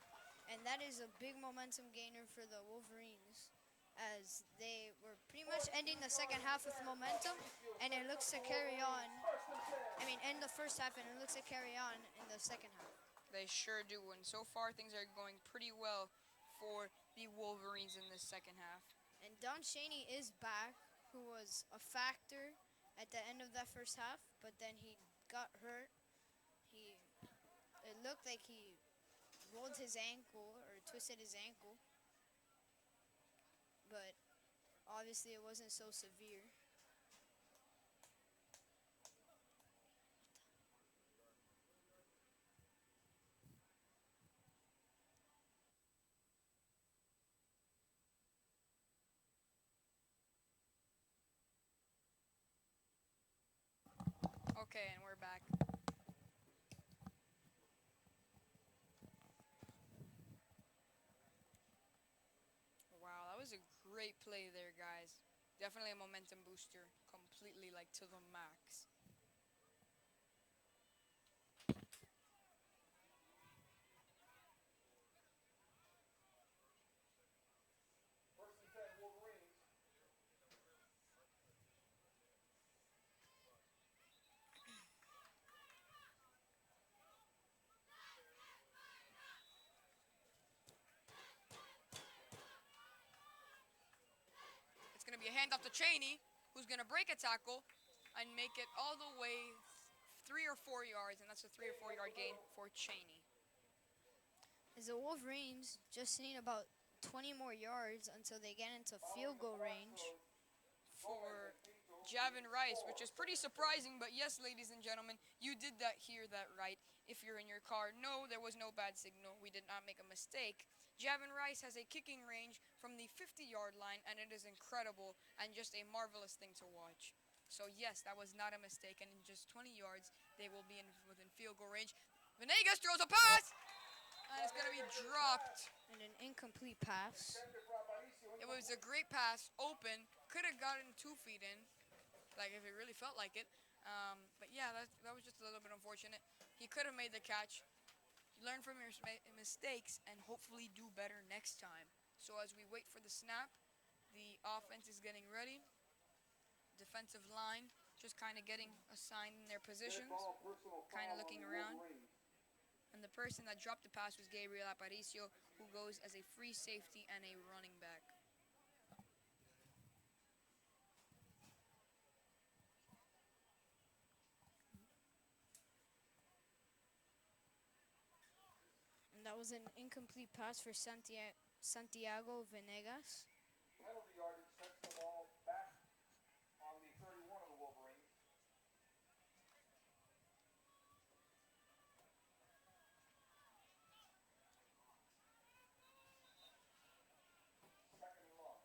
Speaker 2: And that is a big momentum gainer for the Wolverines, as they were pretty much ending the second half with momentum, and it looks to carry on. I mean, end the first half, and it looks to carry on in the second half.
Speaker 1: They sure do, and so far things are going pretty well for the Wolverines in this second half.
Speaker 2: And Don Chaney is back, who was a factor at the end of that first half, but then he got hurt. He, it looked like he rolled his ankle or twisted his ankle, but obviously it wasn't so severe.
Speaker 1: Okay, and we're back. Wow, that was a great play there, guys. Definitely a momentum booster, completely like to the max.
Speaker 3: First and 10 Wolverines.
Speaker 1: It's gonna be a handoff to Cheney, who's gonna break a tackle and make it all the way 3 or 4 yards, and that's a 3 or 4 yard gain for Cheney.
Speaker 2: As the Wolverines just need about 20 more yards until they get into field goal range.
Speaker 1: For Javin Rice, which is pretty surprising, but yes, ladies and gentlemen, you did hear that right. If you're in your car, no, there was no bad signal. We did not make a mistake. Javin Rice has a kicking range from the 50-yard line, and it is incredible and just a marvelous thing to watch. So yes, that was not a mistake, and in just 20 yards, they will be within field goal range. Venegas throws a pass, and it's going to be dropped.
Speaker 2: And an incomplete pass.
Speaker 3: Intended for Aparicio.
Speaker 1: It was a great pass, open, could have gotten 2 feet in, like if it really felt like it. But yeah, that was just a little bit unfortunate. He could have made the catch. Learn from your mistakes and hopefully do better next time. So as we wait for the snap, the offense is getting ready. Defensive line just kind of getting assigned in their positions,
Speaker 3: Ball, personal
Speaker 1: kind of
Speaker 3: foul
Speaker 1: looking
Speaker 3: on the
Speaker 1: around.
Speaker 3: Wolverines.
Speaker 1: And the person that dropped the pass was Gabriel Aparicio, who goes as a free safety and a running back.
Speaker 2: And that was an incomplete pass for Santiago Venegas.
Speaker 3: Penalty yardage sets the ball back on the 31 of the Wolverines. Second and long.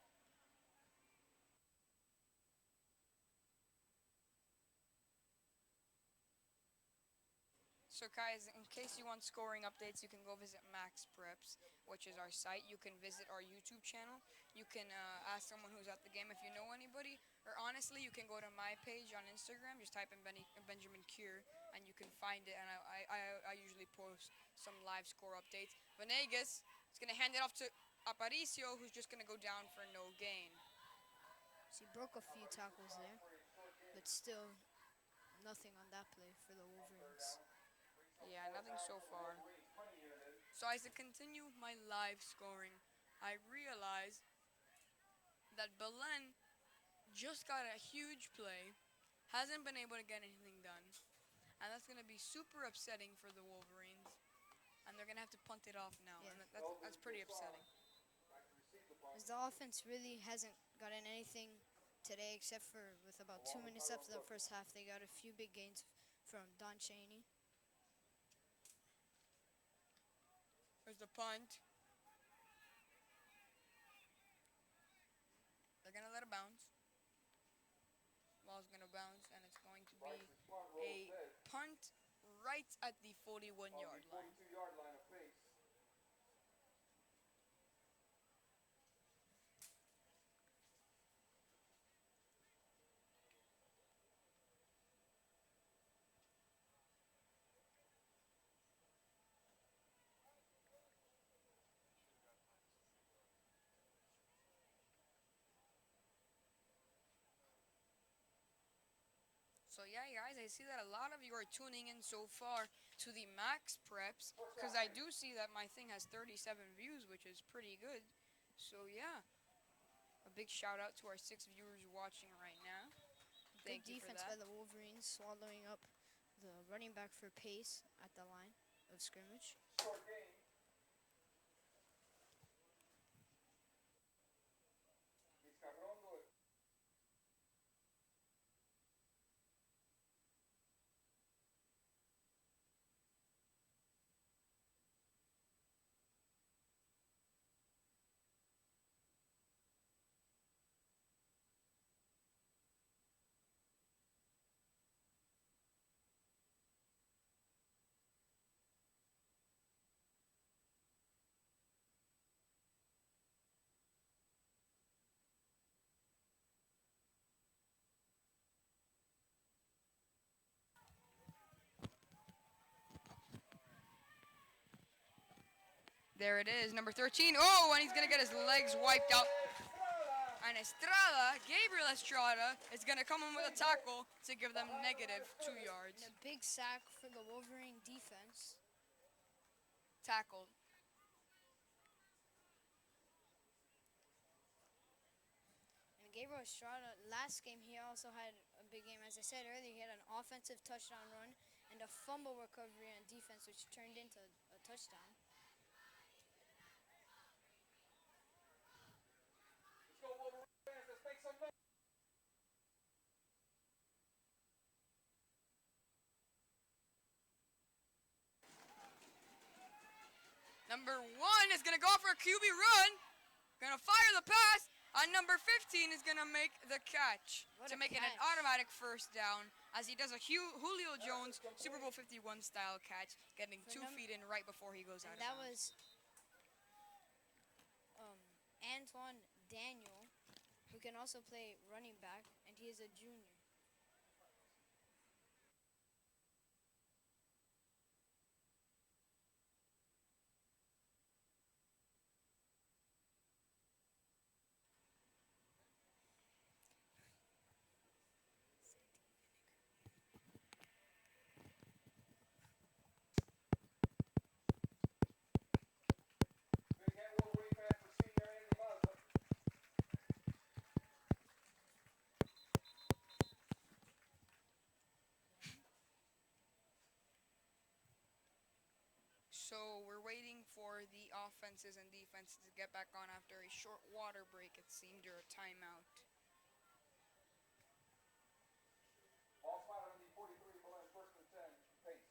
Speaker 1: So guys, in case you want scoring updates, you can go visit Max Preps, which is our site. You can visit our YouTube channel. You can ask someone who's at the game if you know anybody. Or honestly, you can go to my page on Instagram. Just type in Benjamin Cure, and you can find it. And I usually post some live score updates. Venegas is going to hand it off to Aparicio, who's just going to go down for no gain.
Speaker 2: So he broke a few tackles there, but still nothing on that play for the Wolverines.
Speaker 1: Yeah, nothing so far. So as I continue my live scoring, I realize that Belen just got a huge play, hasn't been able to get anything done, and that's gonna be super upsetting for the Wolverines. And they're gonna have to punt it off now,
Speaker 2: Yeah.
Speaker 1: and that's pretty upsetting.
Speaker 3: Back to receive the punt,
Speaker 2: As the offense really hasn't gotten anything today except for with about
Speaker 3: along
Speaker 2: 2
Speaker 3: with
Speaker 2: minutes left
Speaker 3: Tyrone
Speaker 2: of the
Speaker 3: Cook.
Speaker 2: first half. They got a few big gains from Don Chaney.
Speaker 1: There's the punt. They're gonna let it bounce. Ball's gonna bounce, and it's going to be
Speaker 3: Bryce's punt rolls
Speaker 1: a
Speaker 3: dead
Speaker 1: punt right at the 41
Speaker 3: on the
Speaker 1: yard line.
Speaker 3: 42-yard line of pace.
Speaker 1: So yeah, guys, I see that a lot of you are tuning in so far to the Max Preps,
Speaker 3: First
Speaker 1: because
Speaker 3: down,
Speaker 1: I
Speaker 3: please.
Speaker 1: do see that my thing has 37 views, which is pretty good. So yeah, a big shout out to our 6 viewers watching right now.
Speaker 2: Good
Speaker 1: Thank you for
Speaker 2: defense
Speaker 1: that.
Speaker 2: by the Wolverines, swallowing up the running back for pace at the line of scrimmage.
Speaker 3: Short game. Vizcarrondo.
Speaker 1: There it is, number 13. Oh, and he's gonna get his legs wiped out. And Estrada, Gabriel Estrada, is gonna come in with a tackle to give them negative
Speaker 2: And a
Speaker 1: 2 yards.
Speaker 2: big sack for the Wolverine defense.
Speaker 1: Tackled.
Speaker 2: And Gabriel Estrada, last game, he also had a big game. As I said earlier, he had an offensive touchdown run and a fumble recovery on defense, which turned into a touchdown.
Speaker 3: Let's go Wolverines. Let's make some noise.
Speaker 1: Number 1 is gonna go for a QB run. Gonna fire the pass. And number 15 is gonna make the catch
Speaker 2: What
Speaker 1: to
Speaker 2: a
Speaker 1: make it an
Speaker 2: catch.
Speaker 1: automatic first down as he does a Julio Jones Super Bowl 51 style catch, getting
Speaker 2: For
Speaker 1: 2 feet in right before he goes out
Speaker 2: And
Speaker 1: of
Speaker 2: that
Speaker 1: bounds.
Speaker 2: was Antoine Daniel, who can also play running back, and he is a junior.
Speaker 3: Big hand Wolverine fan for senior Andy Mazza.
Speaker 1: So we're waiting for the offenses and defenses to get back on after a short water break, it seemed, or a timeout.
Speaker 3: Ball spotted on the 43, Belen, first and 10, pace.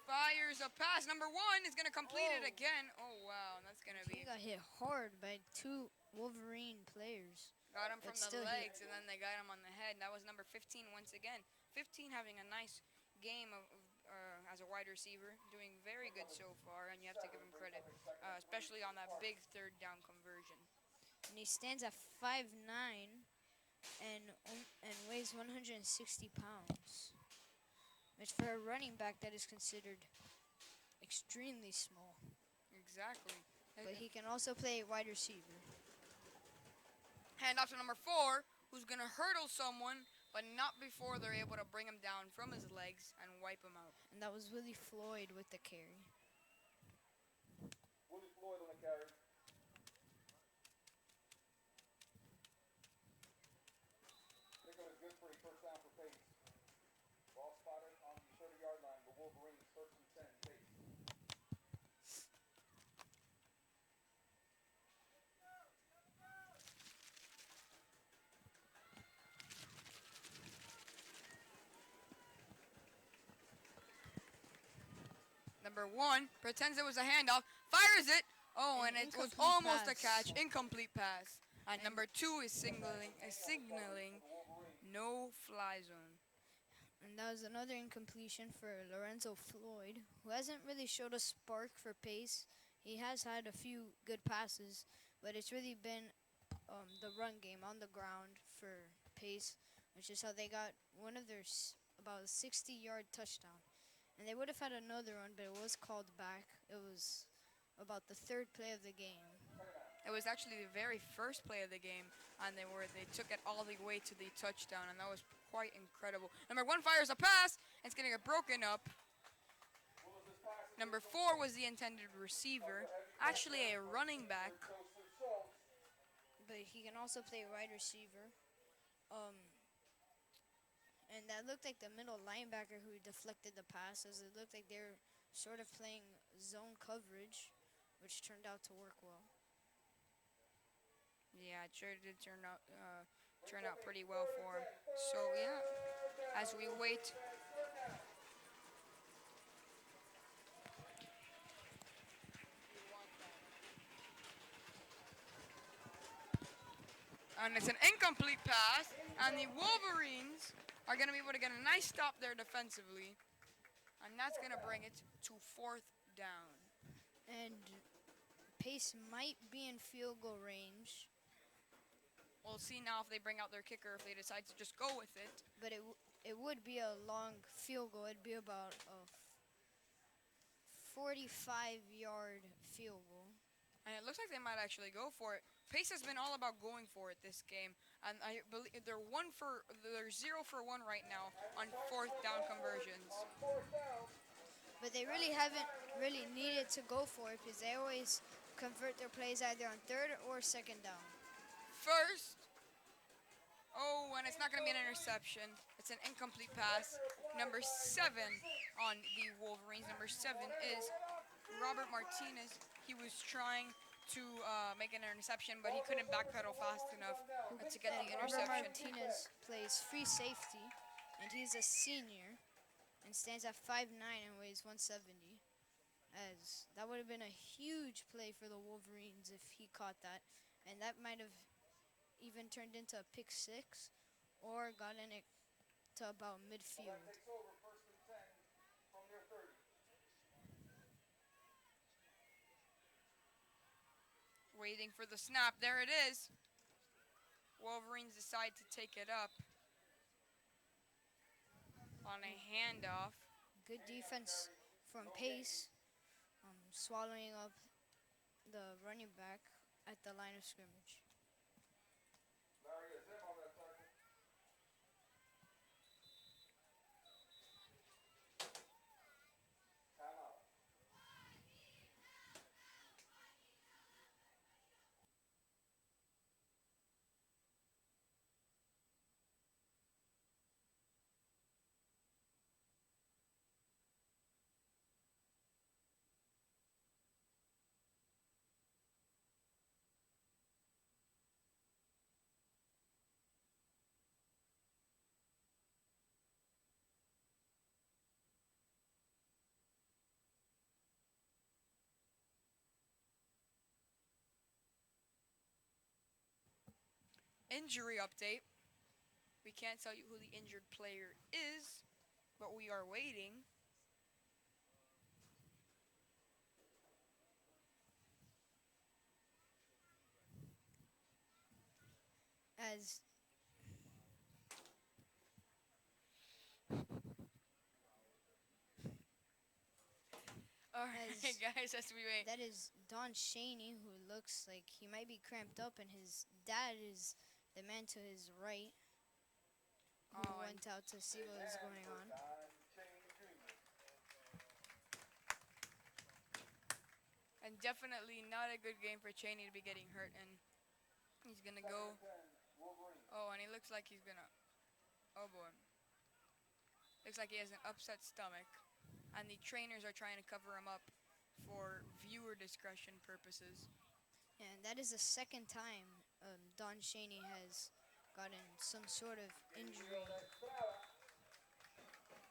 Speaker 1: Fires a pass. Number 1 is gonna complete it
Speaker 2: Oh.
Speaker 1: again. Oh wow, that's gonna
Speaker 2: He
Speaker 1: be
Speaker 2: got hit hard by two Wolverine players.
Speaker 1: got him
Speaker 2: But
Speaker 1: from the
Speaker 2: still,
Speaker 1: legs, and then they got him on the head. That was number 15 once again. 15 having a nice game as a wide receiver, doing very good so far, and you have to give him credit, especially on that big third down conversion.
Speaker 2: and he stands at 5'9" and weighs 160 pounds. Which for a running back that is considered extremely small.
Speaker 1: Exactly.
Speaker 2: But he can also play wide receiver.
Speaker 1: Hand off to number 4, who's gonna hurdle someone but not before they're able to bring him down from his legs and wipe him out.
Speaker 2: And that was Willie Floyd with the carry.
Speaker 3: Willie Floyd on the carry. Nickel is good for a first down for pace. Ball spotted on the 30-yard line. The Wolverines first and 10 pace.
Speaker 1: Number one pretends it was a handoff, fires it. Oh,
Speaker 2: An
Speaker 1: and it was
Speaker 2: incomplete
Speaker 1: almost a
Speaker 2: pass.
Speaker 1: catch, incomplete pass. And
Speaker 2: And-
Speaker 1: number two is signaling
Speaker 3: The Wolverines.
Speaker 1: no fly zone.
Speaker 2: And that was another incompletion for Lorenzo Floyd, who hasn't really showed a spark for pace. He has had a few good passes, but it's really been the run game on the ground for pace, which is how they got one of their about a 60-yard touchdown. And they would have had another one, but it was called back. It was about the third play of the game.
Speaker 1: It was actually the very first play of the game, and they took it all the way to the touchdown, and that was quite incredible. Number one fires a pass, and it's gonna get broken up. Number four was the intended receiver, actually a running back.
Speaker 3: Joseph Schultz.
Speaker 2: But he can also play wide receiver. And that looked like the middle linebacker who deflected the pass, as it looked like they're sort of playing zone coverage, which turned out to work well.
Speaker 1: Yeah, it sure did turn out pretty well for him. So yeah, as we wait. And it's an incomplete pass, and the Wolverines are going to be able to get a nice stop there defensively, and that's going to bring it to fourth down.
Speaker 2: And Pace might be in field goal range,
Speaker 1: We'll see now if they bring out their kicker, if they decide to just go with it.
Speaker 2: but it would be a long field goal. It'd be about a 45-yard field goal.
Speaker 1: And it looks like they might actually go for it. Pace has been all about going for it this game, and I believe they're 0 for 1 right now on fourth down conversions.
Speaker 3: On fourth down.
Speaker 2: But they really haven't really needed to go for it because they always convert their plays either on third or second down.
Speaker 1: First, oh, and it's not going to be an interception. It's an incomplete pass. Number 7 on the Wolverines. Number 7 is Robert Martinez. He was trying to make an interception, but he couldn't backpedal fast enough to get the
Speaker 2: Robert
Speaker 1: interception.
Speaker 2: Martinez plays free safety, and he's a senior and stands at 5'9" and weighs 170. As that would have been a huge play for the Wolverines if he caught that, and that might have even turned into a pick six or gotten it to about midfield.
Speaker 3: That takes over first and 10 from their 30.
Speaker 1: Waiting for the snap. There it is. Wolverines decide to take it up on a handoff.
Speaker 2: Good defense from Pace, swallowing up the running back at the line of scrimmage.
Speaker 3: Larry is in on that target. Timeout.
Speaker 1: Injury update. We can't tell you who the injured player is, but we are waiting.
Speaker 2: As
Speaker 1: All right,
Speaker 2: As-
Speaker 1: guys, as we wait.
Speaker 2: that is Don Shaney, who looks like he might be cramped up, and his dad is the man to his right. who
Speaker 1: Oh, and
Speaker 2: went out to see
Speaker 3: Big
Speaker 2: what was
Speaker 3: hand
Speaker 2: going
Speaker 3: for
Speaker 2: on.
Speaker 3: Don Cheney Jr.
Speaker 1: definitely not a good game for Cheney to be getting hurt. And he's gonna
Speaker 3: Second
Speaker 1: go.
Speaker 3: and 10, Wolverines.
Speaker 1: Oh, and he looks like he's gonna. Oh boy, looks like he has an upset stomach. And the trainers are trying to cover him up for viewer discretion purposes.
Speaker 2: And that is the second time Don Cheney has gotten some sort of injury.
Speaker 3: Gabriel Estrada.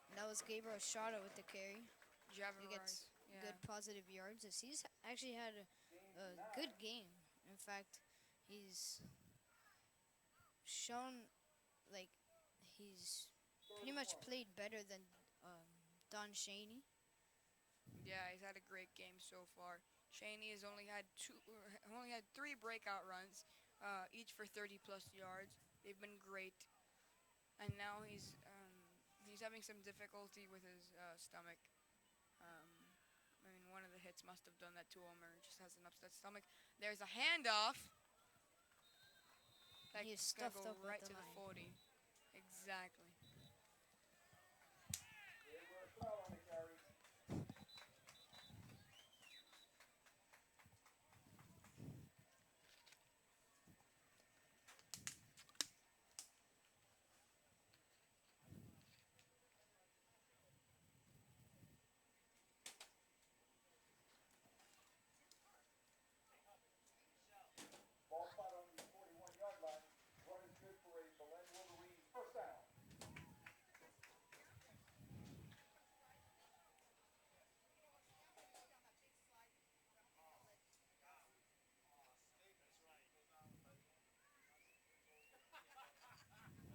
Speaker 2: And that was Gabriel Estrada with the carry. He
Speaker 1: Javier,
Speaker 2: gets
Speaker 1: yeah.
Speaker 2: good positive yards. As he's actually had
Speaker 3: Gains
Speaker 2: a
Speaker 3: 9.
Speaker 2: good game. In fact, he's shown like he's
Speaker 3: Third
Speaker 2: pretty
Speaker 3: and
Speaker 2: much
Speaker 3: 1.
Speaker 2: played better than Don Cheney.
Speaker 1: Yeah, he's had a great game so far. Cheney has only had three breakout runs, each for 30 plus yards. They've been great, and now he's having some difficulty with his stomach. Um, I mean, one of the hits must have done that to him, or just has an upset stomach. There's a handoff
Speaker 2: He is
Speaker 1: that's gonna
Speaker 2: stuffed
Speaker 1: go
Speaker 2: up at
Speaker 1: right
Speaker 2: the
Speaker 1: to the
Speaker 2: line.
Speaker 1: 40. Exactly.
Speaker 3: Gabriel Estrada on the carry. Ball spot on the 41-yard line. Run is good for a Belen Wolverines first down.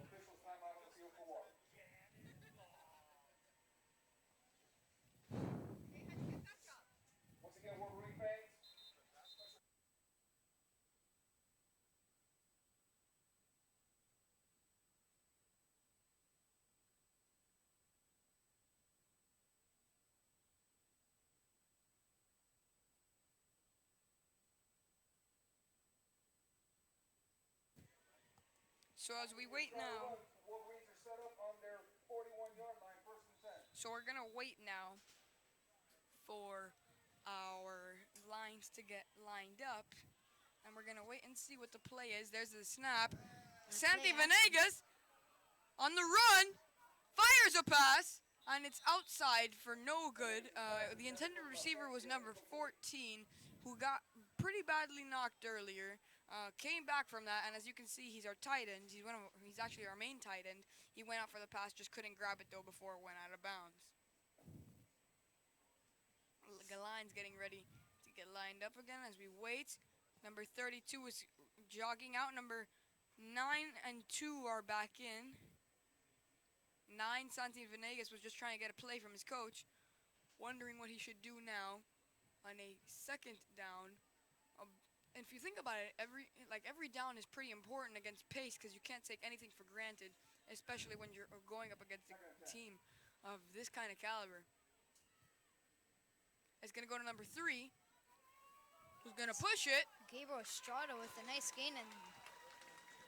Speaker 3: Officials timeout on the field for water. Once again, Wolverine fans,
Speaker 1: So as we wait
Speaker 3: try to
Speaker 1: now,
Speaker 3: run. Wolverines are set up on their 41-yard line, first and 10.
Speaker 1: so we're gonna wait now for our lines to get lined up, and we're gonna wait and see what the play is. There's the snap.
Speaker 2: And the
Speaker 1: Santi
Speaker 2: play action.
Speaker 1: Venegas on the run fires a pass, and it's outside for no good. The intended receiver was number 14, who got pretty badly knocked earlier. Came back from that, and as you can see, he's our tight end. He's actually our main tight end. He went out for the pass, just couldn't grab it though before it went out of bounds. The line's getting ready to get lined up again as we wait. Number 32 is jogging out. Number 9 and 2 are back in. 9, Santi Venegas, was just trying to get a play from his coach, wondering what he should do now on a second down. And if you think about it, every down is pretty important against pace because you can't take anything for granted, especially when you're going up against a team of this kind of caliber. It's gonna go to number 3, who's gonna push it,
Speaker 2: Gabriel Estrada with a nice gain, and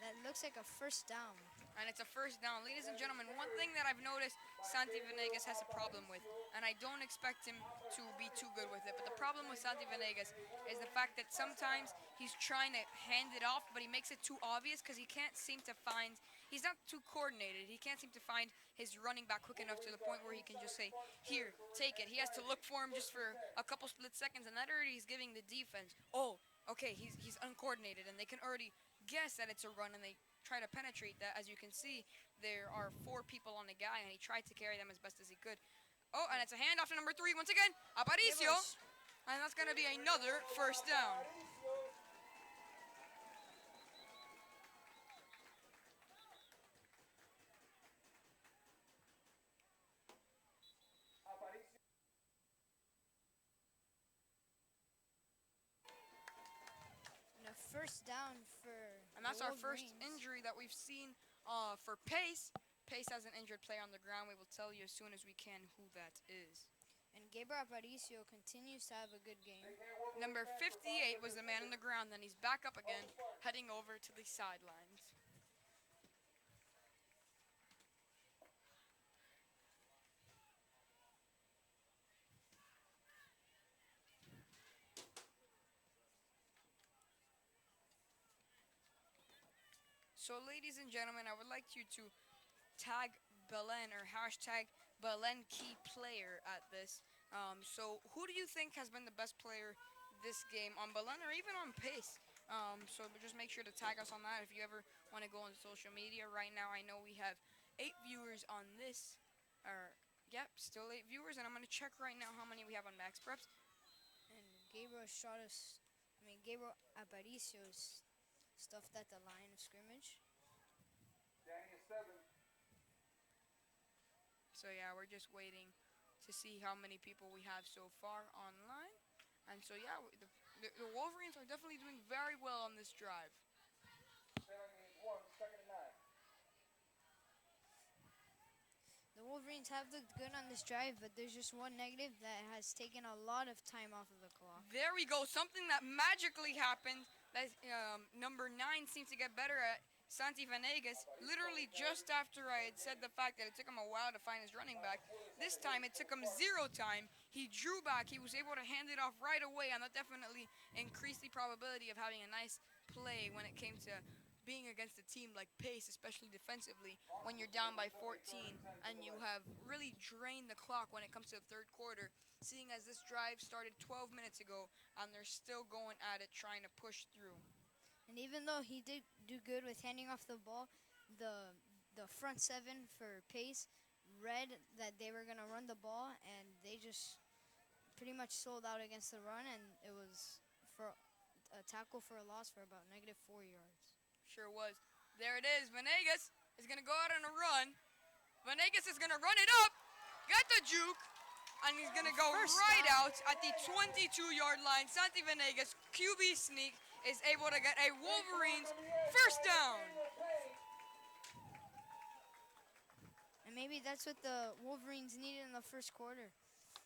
Speaker 2: that looks like a first down.
Speaker 1: and it's a first down. Ladies and gentlemen, one thing that I've noticed Santi Venegas has a problem with, and I don't expect him to be too good with it, but the problem with Santi Venegas is the fact that sometimes he's trying to hand it off, but he makes it too obvious because he can't seem to find, he's not too coordinated. He can't seem to find his running back quick enough to the point where he can just say, here, take it. He has to look for him just for a couple split seconds, and that already is giving the defense, oh, okay, he's uncoordinated, and they can already guess that it's a run, and they try to penetrate that. As you can see, there are 4 people on the guy, and he tried to carry them as best as he could. Oh, and it's a handoff to number 3 once again, Aparicio, and that's going to be another first down.
Speaker 3: Aparicio.
Speaker 2: And a first down for
Speaker 1: And that's
Speaker 2: the
Speaker 1: our first
Speaker 2: Wolverines.
Speaker 1: injury that we've seen for Pace. Pace has an injured player on the ground. We will tell you as soon as we can who that is.
Speaker 2: And Gabriel Aparicio continues to have a good game.
Speaker 1: Number 58 was the man on the ground. Then he's back up again, heading over to the sidelines. So, ladies and gentlemen, I would like you to tag Belen or hashtag Belen key player at this. So, who do you think has been the best player this game on Belen or even on pace? So, just make sure to tag us on that if you ever want to go on social media. Right now, I know we have 8 viewers on this. Or, yep, still 8 viewers, and I'm gonna check right now how many we have on Max Preps.
Speaker 2: And Gabriel shot us. Gabriel Aparicio's stuffed at the line of scrimmage.
Speaker 3: Danny is 7.
Speaker 1: So yeah, we're just waiting to see how many people we have so far online. And so yeah, the Wolverines are definitely doing very well on this drive.
Speaker 3: Penalty is 1, second and 9.
Speaker 2: The Wolverines have looked good on this drive, but there's just one negative that has taken a lot of time off of the clock.
Speaker 1: There we go. Something that magically happened. That number 9 seems to get better at Santi Venegas. Literally just after I had said the fact that it took him a while to find his running back. This time it took him 0 time. He drew back. He was able to hand it off right away, and that definitely increased the probability of having a nice play when it came to being against a team like Pace, especially defensively, when you're down by 14 and you have really drained the clock when it comes to the third quarter, seeing as this drive started 12 minutes ago and they're still going at it trying to push through.
Speaker 2: And even though he did do good with handing off the ball, the front seven for Pace read that they were gonna run the ball, and they just pretty much sold out against the run, and it was for a tackle for a loss for about -4 yards.
Speaker 1: Sure was. There it is. Venegas is going to go out on a run. Venegas is going to run it up, get the juke, and he's going to go
Speaker 2: First
Speaker 1: right
Speaker 2: down.
Speaker 1: out at the 22-yard line. Santi Venegas, QB sneak, is able to get a Wolverines first down.
Speaker 2: And maybe that's what the Wolverines needed in the first quarter.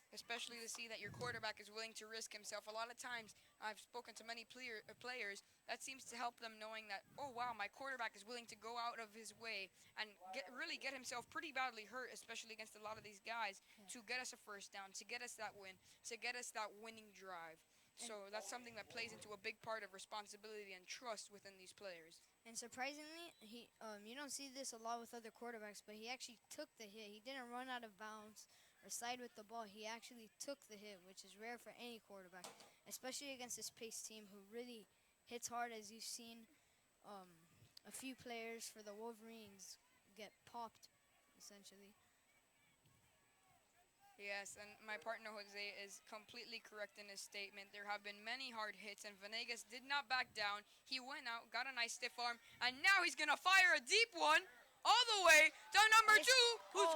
Speaker 1: Especially to see that your quarterback is willing to risk himself. A lot of times, I've spoken to many players, that seems to help them knowing that, oh wow, my quarterback is willing to go out of his way and really get himself pretty badly hurt, especially against a lot of these guys, to get us a first down, to get us that win, to get us that winning drive. So that's something that plays into a big part of responsibility and trust within these players.
Speaker 2: And surprisingly, you don't see this a lot with other quarterbacks, but he actually took the hit. He didn't run out of bounds or slide with the ball. He actually took the hit, which is rare for any quarterback, especially against this Pace team who really hits hard, as you've seen a few players for the Wolverines get popped, essentially.
Speaker 1: Yes, and my partner Jose is completely correct in his statement. There have been many hard hits, and Venegas did not back down. He went out, got a nice stiff arm, and now he's gonna fire a deep one all the way to number 2, who's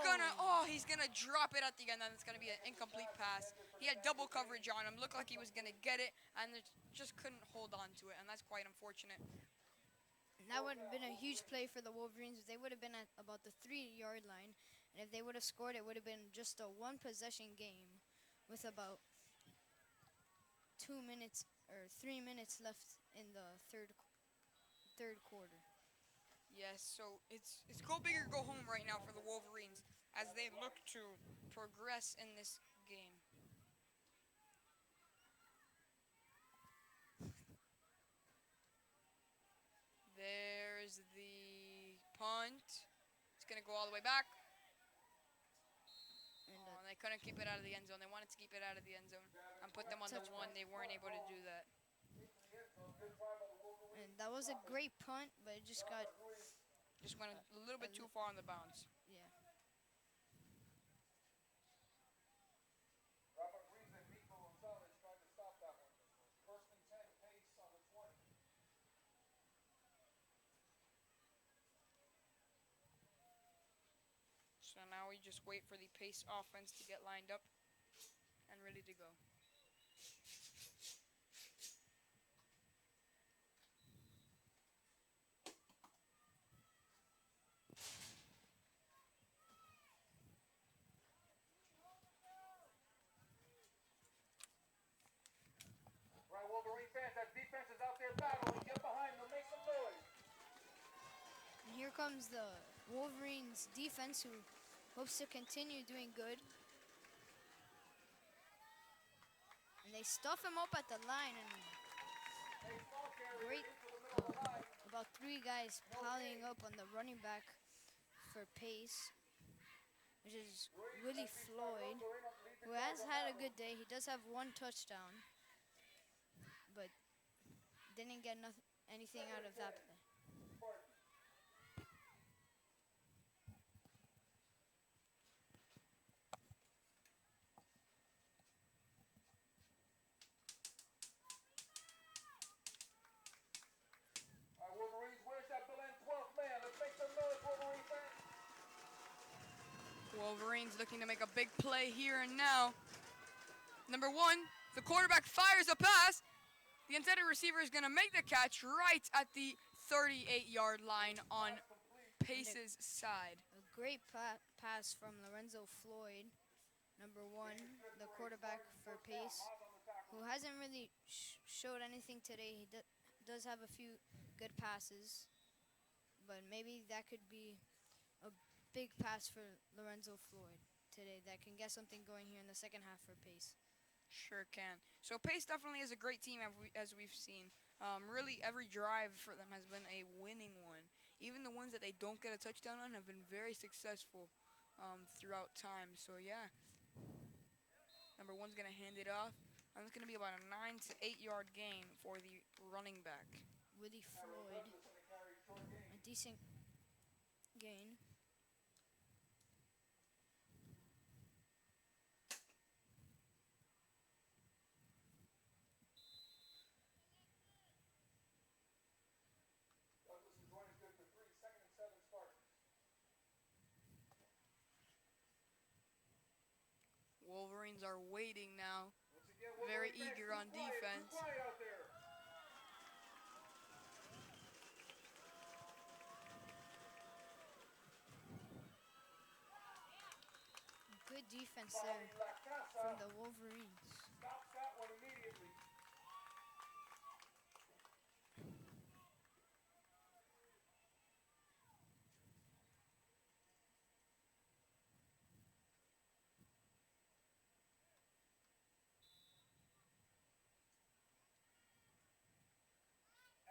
Speaker 1: he's gonna drop it at the end, and it's gonna be an incomplete pass. He had double coverage on him, looked like he was gonna get it, and just couldn't hold on to it, and that's quite unfortunate.
Speaker 2: And that would have been a huge play for the Wolverines. They would have been at about the 3 yard line. And if they would have scored, it would have been just a one possession game with about 2 minutes or 3 minutes left in the third quarter.
Speaker 1: Yes, so it's go big or go home right now for the Wolverines as they look to progress in this game. There's the punt. It's gonna go all the way back.
Speaker 2: And
Speaker 1: Oh, and they couldn't keep it out of the end zone. They wanted to keep it out of the end zone and put them on the
Speaker 2: Touchback.
Speaker 1: 1. They weren't able to do that.
Speaker 2: and that was a great punt, but it just got
Speaker 1: Just went a little bit too far on the bounce.
Speaker 2: yeah.
Speaker 3: Robert Reeves and Nico Gonzalez tried to stop that one. First and 10, Pace on the 20.
Speaker 1: So now we just wait for the Pace offense to get lined up and ready to go.
Speaker 3: Right, Wolverine fans, that defense is out there battling. Get behind them, make some noise.
Speaker 2: And here comes the Wolverines defense, who hopes to continue doing good. And they stuff him up at the line, and
Speaker 3: Hey, ball carrier
Speaker 2: great
Speaker 3: into the middle of the line.
Speaker 2: about 3 three guys piling up on the running back for pace, which is Willie Floyd, who has had a good day. He does have one touchdown, but didn't get anything out of that play.
Speaker 3: All right, Wolverines, where's that Belen 12th man? Let's make some noise, Wolverine fans.
Speaker 1: Wolverines looking to make a big play here and now. Number one, the quarterback fires a pass. The intended receiver is going to make the catch right at the 38-yard line on Pace's side.
Speaker 2: A great pass from Lorenzo Floyd, number one, the quarterback for pace, who hasn't really showed anything today. He does have a few good passes, but maybe that could be a big pass for Lorenzo Floyd today that can get something going here in the second half for pace.
Speaker 1: Sure can. So Pace definitely is a great team as we've seen. Really, every drive for them has been a winning one. Even the ones that they don't get a touchdown on have been very successful throughout time. So yeah, number one's gonna hand it off, and it's gonna be about a 9 to 8 yard gain for the running back.
Speaker 2: Willie Floyd, a decent gain.
Speaker 3: Douglas is running good for 3, 2nd and 7 Spartans.
Speaker 1: Wolverines are waiting now,
Speaker 3: Once again,
Speaker 1: very
Speaker 3: Wolverine fans,
Speaker 1: eager
Speaker 3: too
Speaker 1: on
Speaker 3: quiet,
Speaker 1: defense.
Speaker 3: Too quiet out there.
Speaker 2: Good defense
Speaker 3: Bobby
Speaker 2: there
Speaker 3: Lacasa
Speaker 2: from the Wolverines.
Speaker 3: stops that one immediately.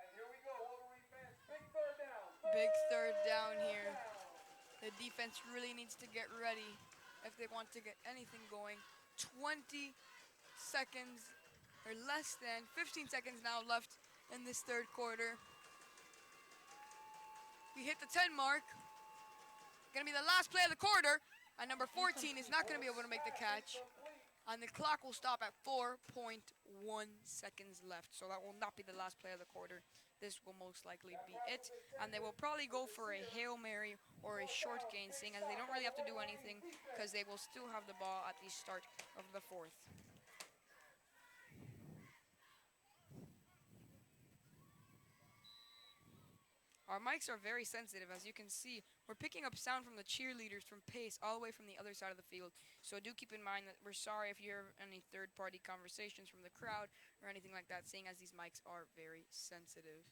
Speaker 3: And here we go, Wolverine fans. Big third down.
Speaker 1: Big third down here.
Speaker 3: Down.
Speaker 1: The defense really needs to get ready if they want to get anything going. 20 seconds, or less than 15 seconds now left in this third quarter. We hit the 10 mark. Gonna be the last play of the quarter. And number 14 is not gonna be able to make the catch. And the clock will stop at 4.1 seconds left. So that will not be the last play of the quarter. This will most likely be it. And they will probably go for a Hail Mary or a short gain, seeing as they don't really have to do anything because they will still have the ball at the start of the fourth. Our mics are very sensitive, as you can see. We're picking up sound from the cheerleaders from Pace all the way from the other side of the field. So do keep in mind that we're sorry if you hear any third-party conversations from the crowd or anything like that, seeing as these mics are very sensitive.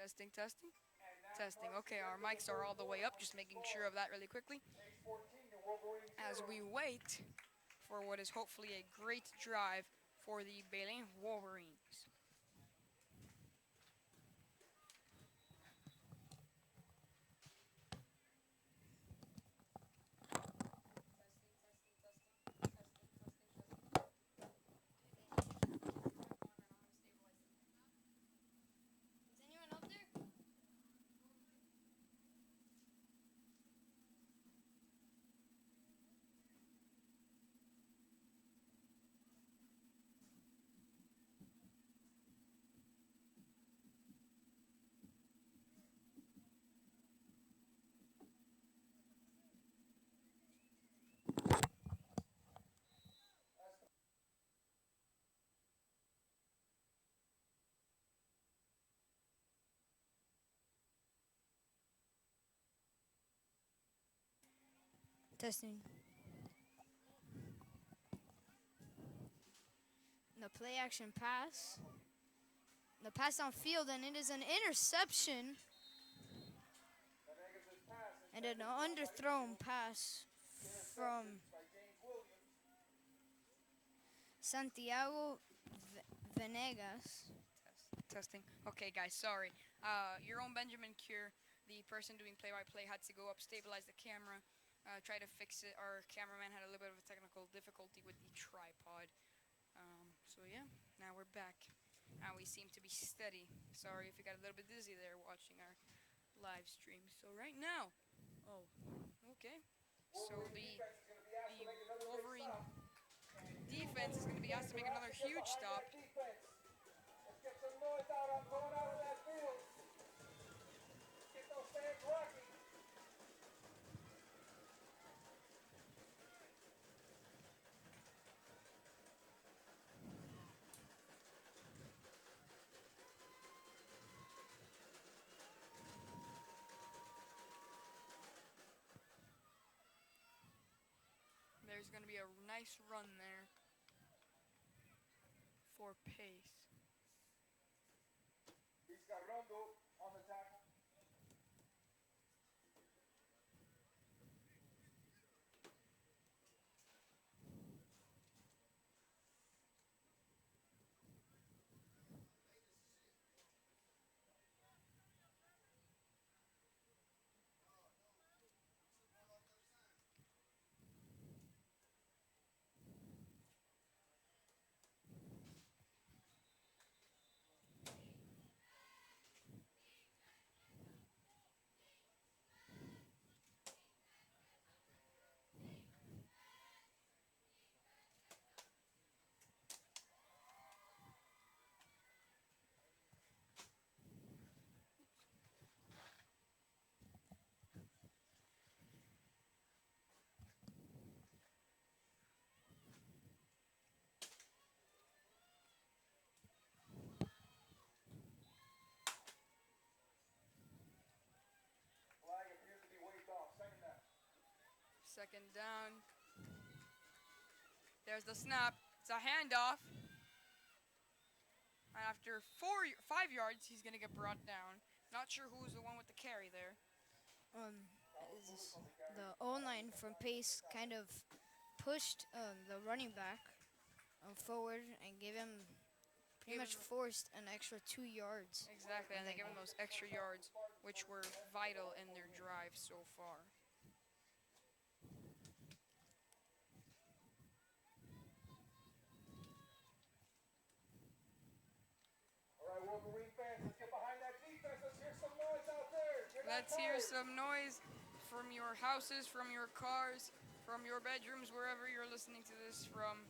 Speaker 1: Testing, testing, testing. Okay, our mics are all the way up, just making sure of that really quickly. As we wait for what is hopefully a great drive for the Belen Wolverines.
Speaker 2: Is anyone up there? Testing. The play action pass. The The pass downfield, and it is an interception
Speaker 3: Venegas' pass
Speaker 2: and an
Speaker 3: intended for
Speaker 2: underthrown
Speaker 3: Aparicio.
Speaker 2: pass
Speaker 3: Interception
Speaker 2: from
Speaker 3: by James Williams.
Speaker 2: Santiago Venegas.
Speaker 1: Testing. Okay, guys, sorry. Your own Benjamin Cure, the person doing play-by-play, had to go up, stabilize the camera, try to fix it. Our cameraman had a little bit of a technical difficulty with the tripod. So yeah, now we're back. Now we seem to be steady. Sorry if you got a little bit dizzy there watching our live stream. So right now, oh, okay. So
Speaker 3: Wolverine defense is going to be asked to make another big
Speaker 1: Wolverine
Speaker 3: stop. And you,
Speaker 1: defense is going to be asked to make
Speaker 3: are
Speaker 1: another
Speaker 3: asked to get
Speaker 1: huge
Speaker 3: behind
Speaker 1: stop.
Speaker 3: that defense. Let's get some noise out on going out of that field. Get those fans rocking.
Speaker 1: There's going to be a nice run there for pace.
Speaker 3: He's got Rondo on the tackle. Flag appears to be waved off. Second down.
Speaker 1: Second down. There's the snap. It's a handoff. And after 5 yards, he's going to get brought down. Not sure who's the one with the carry there.
Speaker 2: The O-line from Pace kind of pushed the running back forward and gave him pretty much forced an extra 2 yards.
Speaker 1: Exactly, and they give him those extra yards, which were vital in their drive so far.
Speaker 3: All right, Wolverine fans, let's get behind that defense. Let's hear some noise out there. You're not
Speaker 1: Let's hear
Speaker 3: tired.
Speaker 1: some noise from your houses, from your cars, from your bedrooms, wherever you're listening to this from.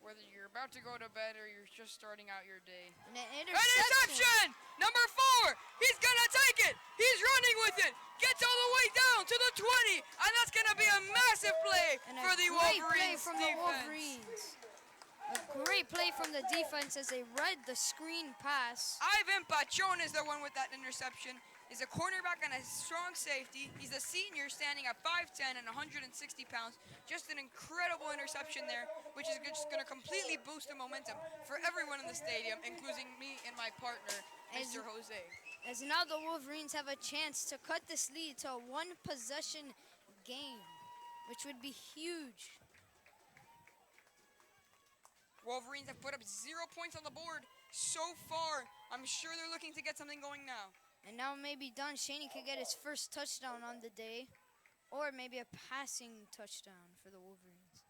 Speaker 1: Whether you're about to go to bed or you're just starting out your day.
Speaker 2: And an
Speaker 1: Interception! Number 4! He's gonna take it! He's running with it! Gets all the way down to the 20! And that's gonna be a massive play
Speaker 2: And
Speaker 1: for
Speaker 2: a
Speaker 1: the
Speaker 2: great play
Speaker 1: Wolverines
Speaker 2: from
Speaker 1: defense.
Speaker 2: the Wolverines. A great play from the defense as they read the screen pass.
Speaker 1: Ivan Pachon is the one with that interception. He's a cornerback and a strong safety. He's a senior standing at 5'10 and 160 pounds. Just an incredible interception there, which is just going to completely boost the momentum for everyone in the stadium, including me and my partner, Mr. Jose.
Speaker 2: As now the Wolverines have a chance to cut this lead to a one-possession game, which would be huge.
Speaker 1: Wolverines have put up 0 points on the board so far. I'm sure they're looking to get something going now.
Speaker 2: And now maybe Don Shaney could get his first touchdown on the day, or maybe a passing touchdown for the Wolverines.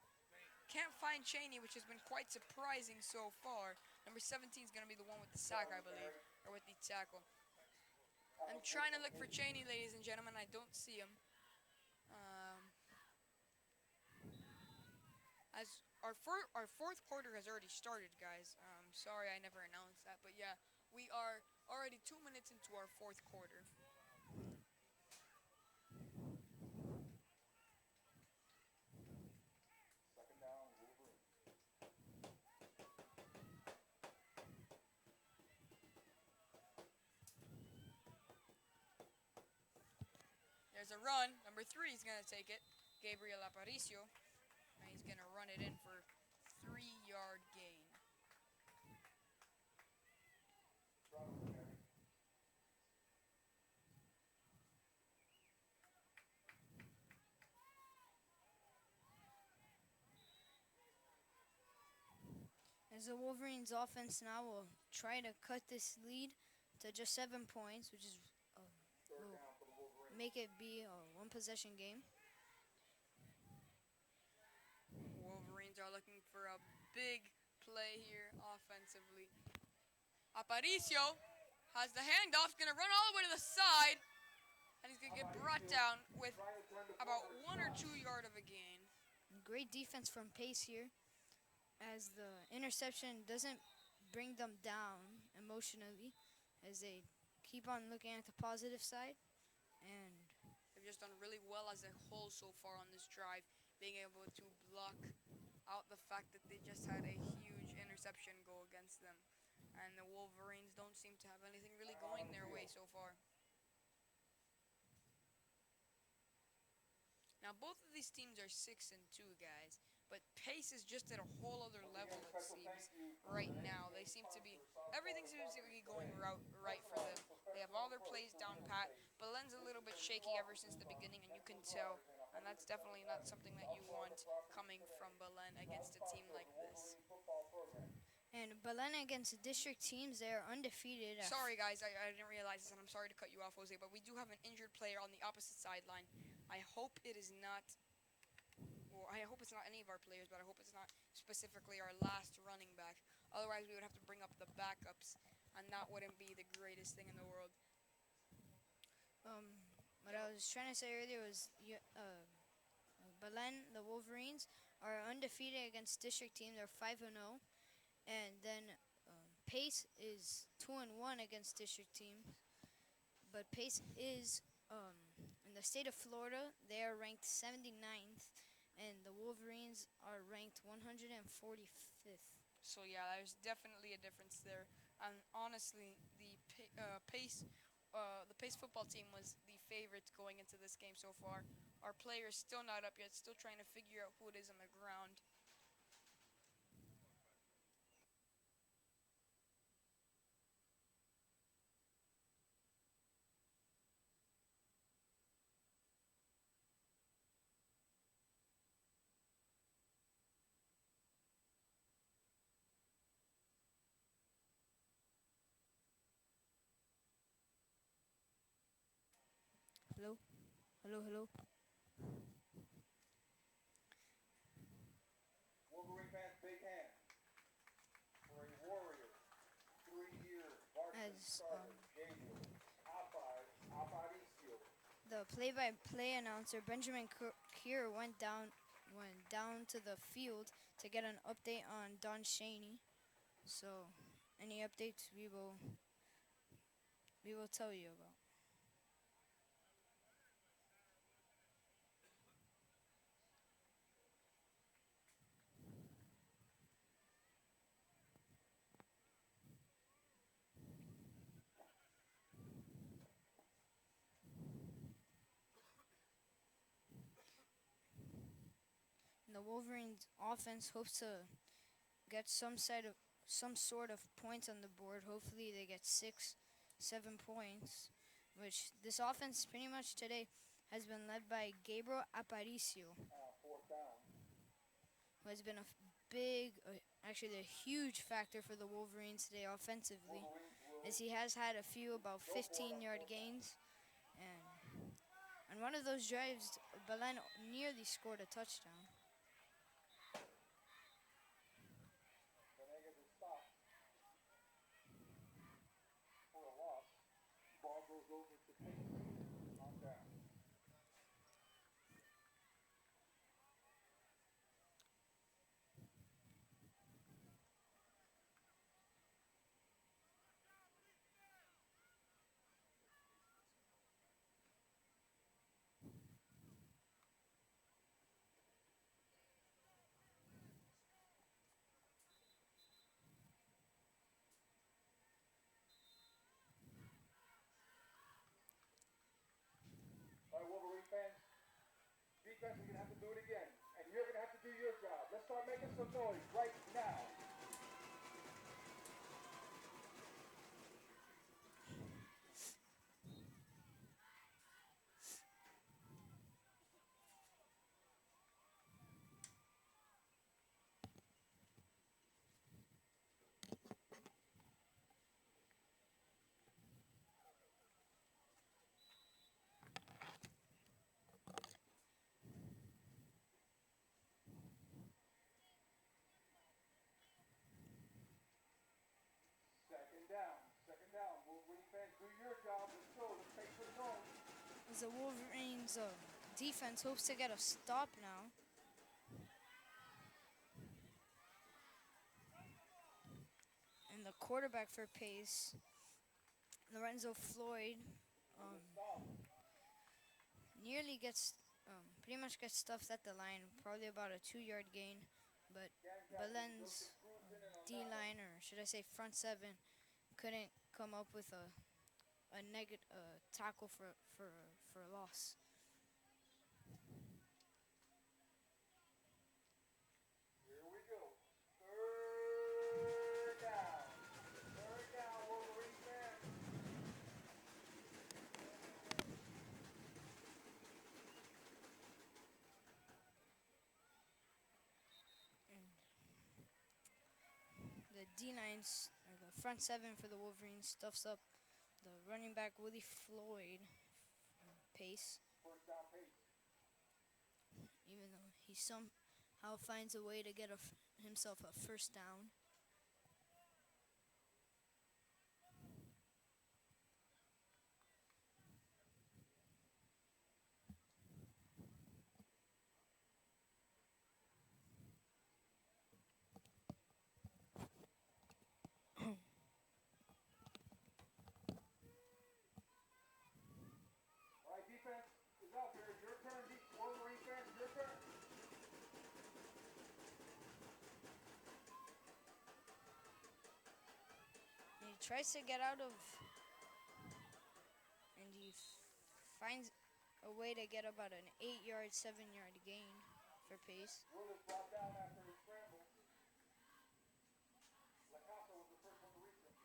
Speaker 1: Can't find Cheney, which has been quite surprising so far. Number 17 is going to be the one with the sack, I believe, or with the tackle. I'm trying to look for Cheney, ladies and gentlemen. I don't see him. As our fourth quarter has already started, guys. Sorry I never announced that, but yeah, we are already 2 minutes into our fourth quarter.
Speaker 3: Second down, Wolverine.
Speaker 1: There's a run. Number 3 is going to take it. Gabriel Aparicio. And he's going to run it in for 3-yard gain.
Speaker 3: Try
Speaker 2: As the Wolverines' offense now will try to cut this lead to just 7 points, which is
Speaker 3: Third
Speaker 2: will
Speaker 3: down for the Wolverines.
Speaker 2: make it be a one possession game.
Speaker 1: Wolverines are looking for a big play here offensively. Aparicio has the handoff, gonna run all the way to the side, and he's gonna get brought
Speaker 3: Aparicio
Speaker 1: down with
Speaker 3: trying to turn the
Speaker 1: about
Speaker 3: corner.
Speaker 1: 1 or 2 yard of a gain.
Speaker 2: Great defense from Pace here, as the interception doesn't bring them down emotionally, as they keep on looking at the positive side. And
Speaker 1: They've just done really well as a whole so far on this drive, being able to block out the fact that they just had a huge interception go against them. And the Wolverines don't seem to have anything really
Speaker 3: Out on
Speaker 1: going
Speaker 3: the
Speaker 1: their way
Speaker 3: field.
Speaker 1: so far. Now both of these teams are 6-2, guys, but pace is just at a whole other
Speaker 3: Once
Speaker 1: level.
Speaker 3: again,
Speaker 1: It
Speaker 3: special thank
Speaker 1: seems
Speaker 3: you for
Speaker 1: right
Speaker 3: today's
Speaker 1: now they
Speaker 3: game
Speaker 1: seem to be
Speaker 3: sponsor, South
Speaker 1: everything
Speaker 3: Florida
Speaker 1: seems to be
Speaker 3: Vitamins
Speaker 1: going
Speaker 3: today.
Speaker 1: right for them.
Speaker 3: Customized
Speaker 1: They have
Speaker 3: professional
Speaker 1: all their
Speaker 3: approach
Speaker 1: plays
Speaker 3: to
Speaker 1: down
Speaker 3: real
Speaker 1: pat.
Speaker 3: estate.
Speaker 1: Belen's a
Speaker 3: This
Speaker 1: little
Speaker 3: is
Speaker 1: bit
Speaker 3: their new
Speaker 1: shaky ever
Speaker 3: office
Speaker 1: since the
Speaker 3: in
Speaker 1: beginning, and you can
Speaker 3: Metro
Speaker 1: tell.
Speaker 3: Drive in
Speaker 1: And that's
Speaker 3: 107th
Speaker 1: definitely not
Speaker 3: Avenue,
Speaker 1: something that
Speaker 3: South
Speaker 1: you
Speaker 3: Florida
Speaker 1: want
Speaker 3: properties
Speaker 1: coming
Speaker 3: today.
Speaker 1: from Belen
Speaker 3: Proud
Speaker 1: against a team
Speaker 3: sponsor of
Speaker 1: like
Speaker 3: the
Speaker 1: this.
Speaker 3: Wolverine football program.
Speaker 2: and Belen against district teams, they are undefeated.
Speaker 1: Sorry, guys, I didn't realize this, and I'm sorry to cut you off, Jose, but we do have an injured player on the opposite sideline. I hope it is not. Well, I hope it's not any of our players, but I hope it's not specifically our last running back. Otherwise, we would have to bring up the backups, and that wouldn't be the greatest thing in the world.
Speaker 2: Um, what I was trying to say earlier was Belen, the Wolverines, are undefeated against district teams. They're 5-0, and then Pace is 2-1 against district teams. But Pace is in the state of Florida. They are ranked 79th, and the Wolverines are ranked 145th.
Speaker 1: So yeah, there's definitely a difference there. And honestly, the Pace football team was the favorite going into this game so far. Our players still not up yet, still trying to figure out who it is on the ground.
Speaker 2: Hello, hello, hello.
Speaker 3: Wolverine fans, big hand for a Warrior 3-year varsity
Speaker 2: As
Speaker 3: starter, Gabriel Aparicio.
Speaker 2: the play-by-play announcer Benjamin Kier went down to the field to get an update on Don Shaney. So, any updates we will tell you about. And the Wolverines offense hopes to get some sort of points on the board. Hopefully they get 7 points, which this offense pretty much today has been led by Gabriel Aparicio,
Speaker 3: Fourth down.
Speaker 2: who has been a big, actually a huge factor for the Wolverines today offensively,
Speaker 3: Wolverines will
Speaker 2: as he has had a few about
Speaker 3: go for it on
Speaker 2: 15-yard
Speaker 3: fourth down.
Speaker 2: gains. And on one of those drives, Belen nearly scored a touchdown.
Speaker 3: Venegas is stopped for a loss. Ball goes over to Pace on down. All right, Wolverine fans, defense is going to have to do it again. And you're going to have to do your job. Let's start making some noise right now.
Speaker 2: as the Wolverines' defense hopes to get a stop now. And the quarterback for Pace, Lorenzo Floyd,
Speaker 3: And
Speaker 2: um,
Speaker 3: the stop.
Speaker 2: nearly gets pretty much gets stuffed at the line, probably about a 2 yard gain. But
Speaker 3: Again, Captain,
Speaker 2: Belen's
Speaker 3: looking cruising in on
Speaker 2: D
Speaker 3: that one.
Speaker 2: line, or should I say front seven, couldn't come up with a negative tackle for a loss.
Speaker 3: Here we go. Third down. Third down, Wolverine fans.
Speaker 2: And the D9s, or the front seven for the Wolverines, stuffs up the running back Willie Floyd Pace,
Speaker 3: First down pace.
Speaker 2: even though he somehow finds a way to get himself a first down.
Speaker 3: All right, defense is out there. Your turn, Wolverine fans. Your turn.
Speaker 2: And he tries to get out of, and he finds a way to get about an 8 yard, 7 yard gain for Pace.
Speaker 3: Will is brought down after his scramble. Lacasa was the first one to reach him.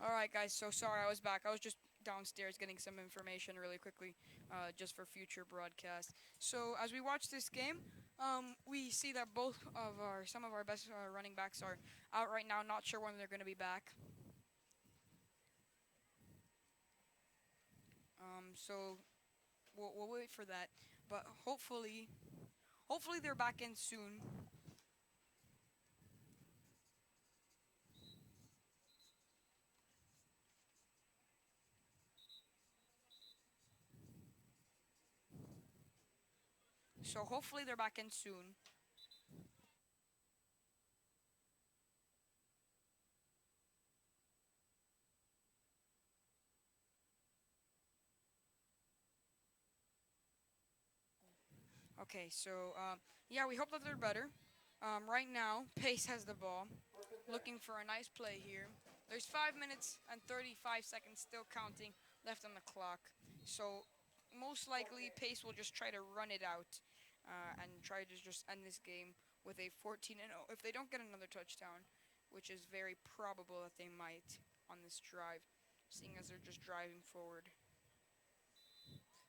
Speaker 1: All right, guys. So sorry, I was back. I was just downstairs getting some information really quickly, just for future broadcast. So as we watch this game, we see that both of our some of our best running backs are out right now. Not sure when they're going to be back. So we'll wait for that. But hopefully they're back in soon. So hopefully they're back in soon. Okay, so yeah, we hope that they're better. Right now, Pace has the ball,
Speaker 3: First and 10.
Speaker 1: looking for a nice play here. There's 5 minutes and 35 seconds still counting left on the clock. So most likely, Pace will just try to run it out and try to just end this game with a 14-0. If they don't get another touchdown, which is very probable that they might on this drive, seeing as they're just driving forward.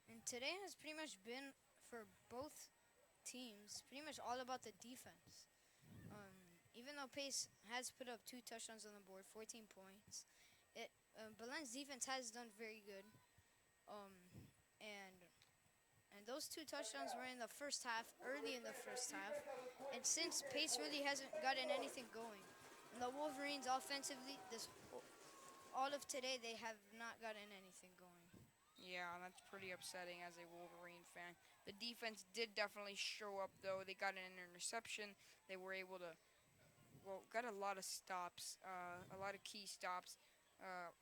Speaker 2: And today has pretty much been for both teams pretty much all about the defense. Even though Pace has put up 2 touchdowns on the board, 14 points, Belen's defense has done very good. Um, and and those 2 touchdowns were in the first half, early in the first half. And since Pace really hasn't gotten anything going, And the Wolverines offensively, all of today, they have not gotten anything going.
Speaker 1: Yeah, that's pretty upsetting as a Wolverine fan. The defense did definitely show up though. They got an interception. They were able to got a lot of stops, a lot of key stops.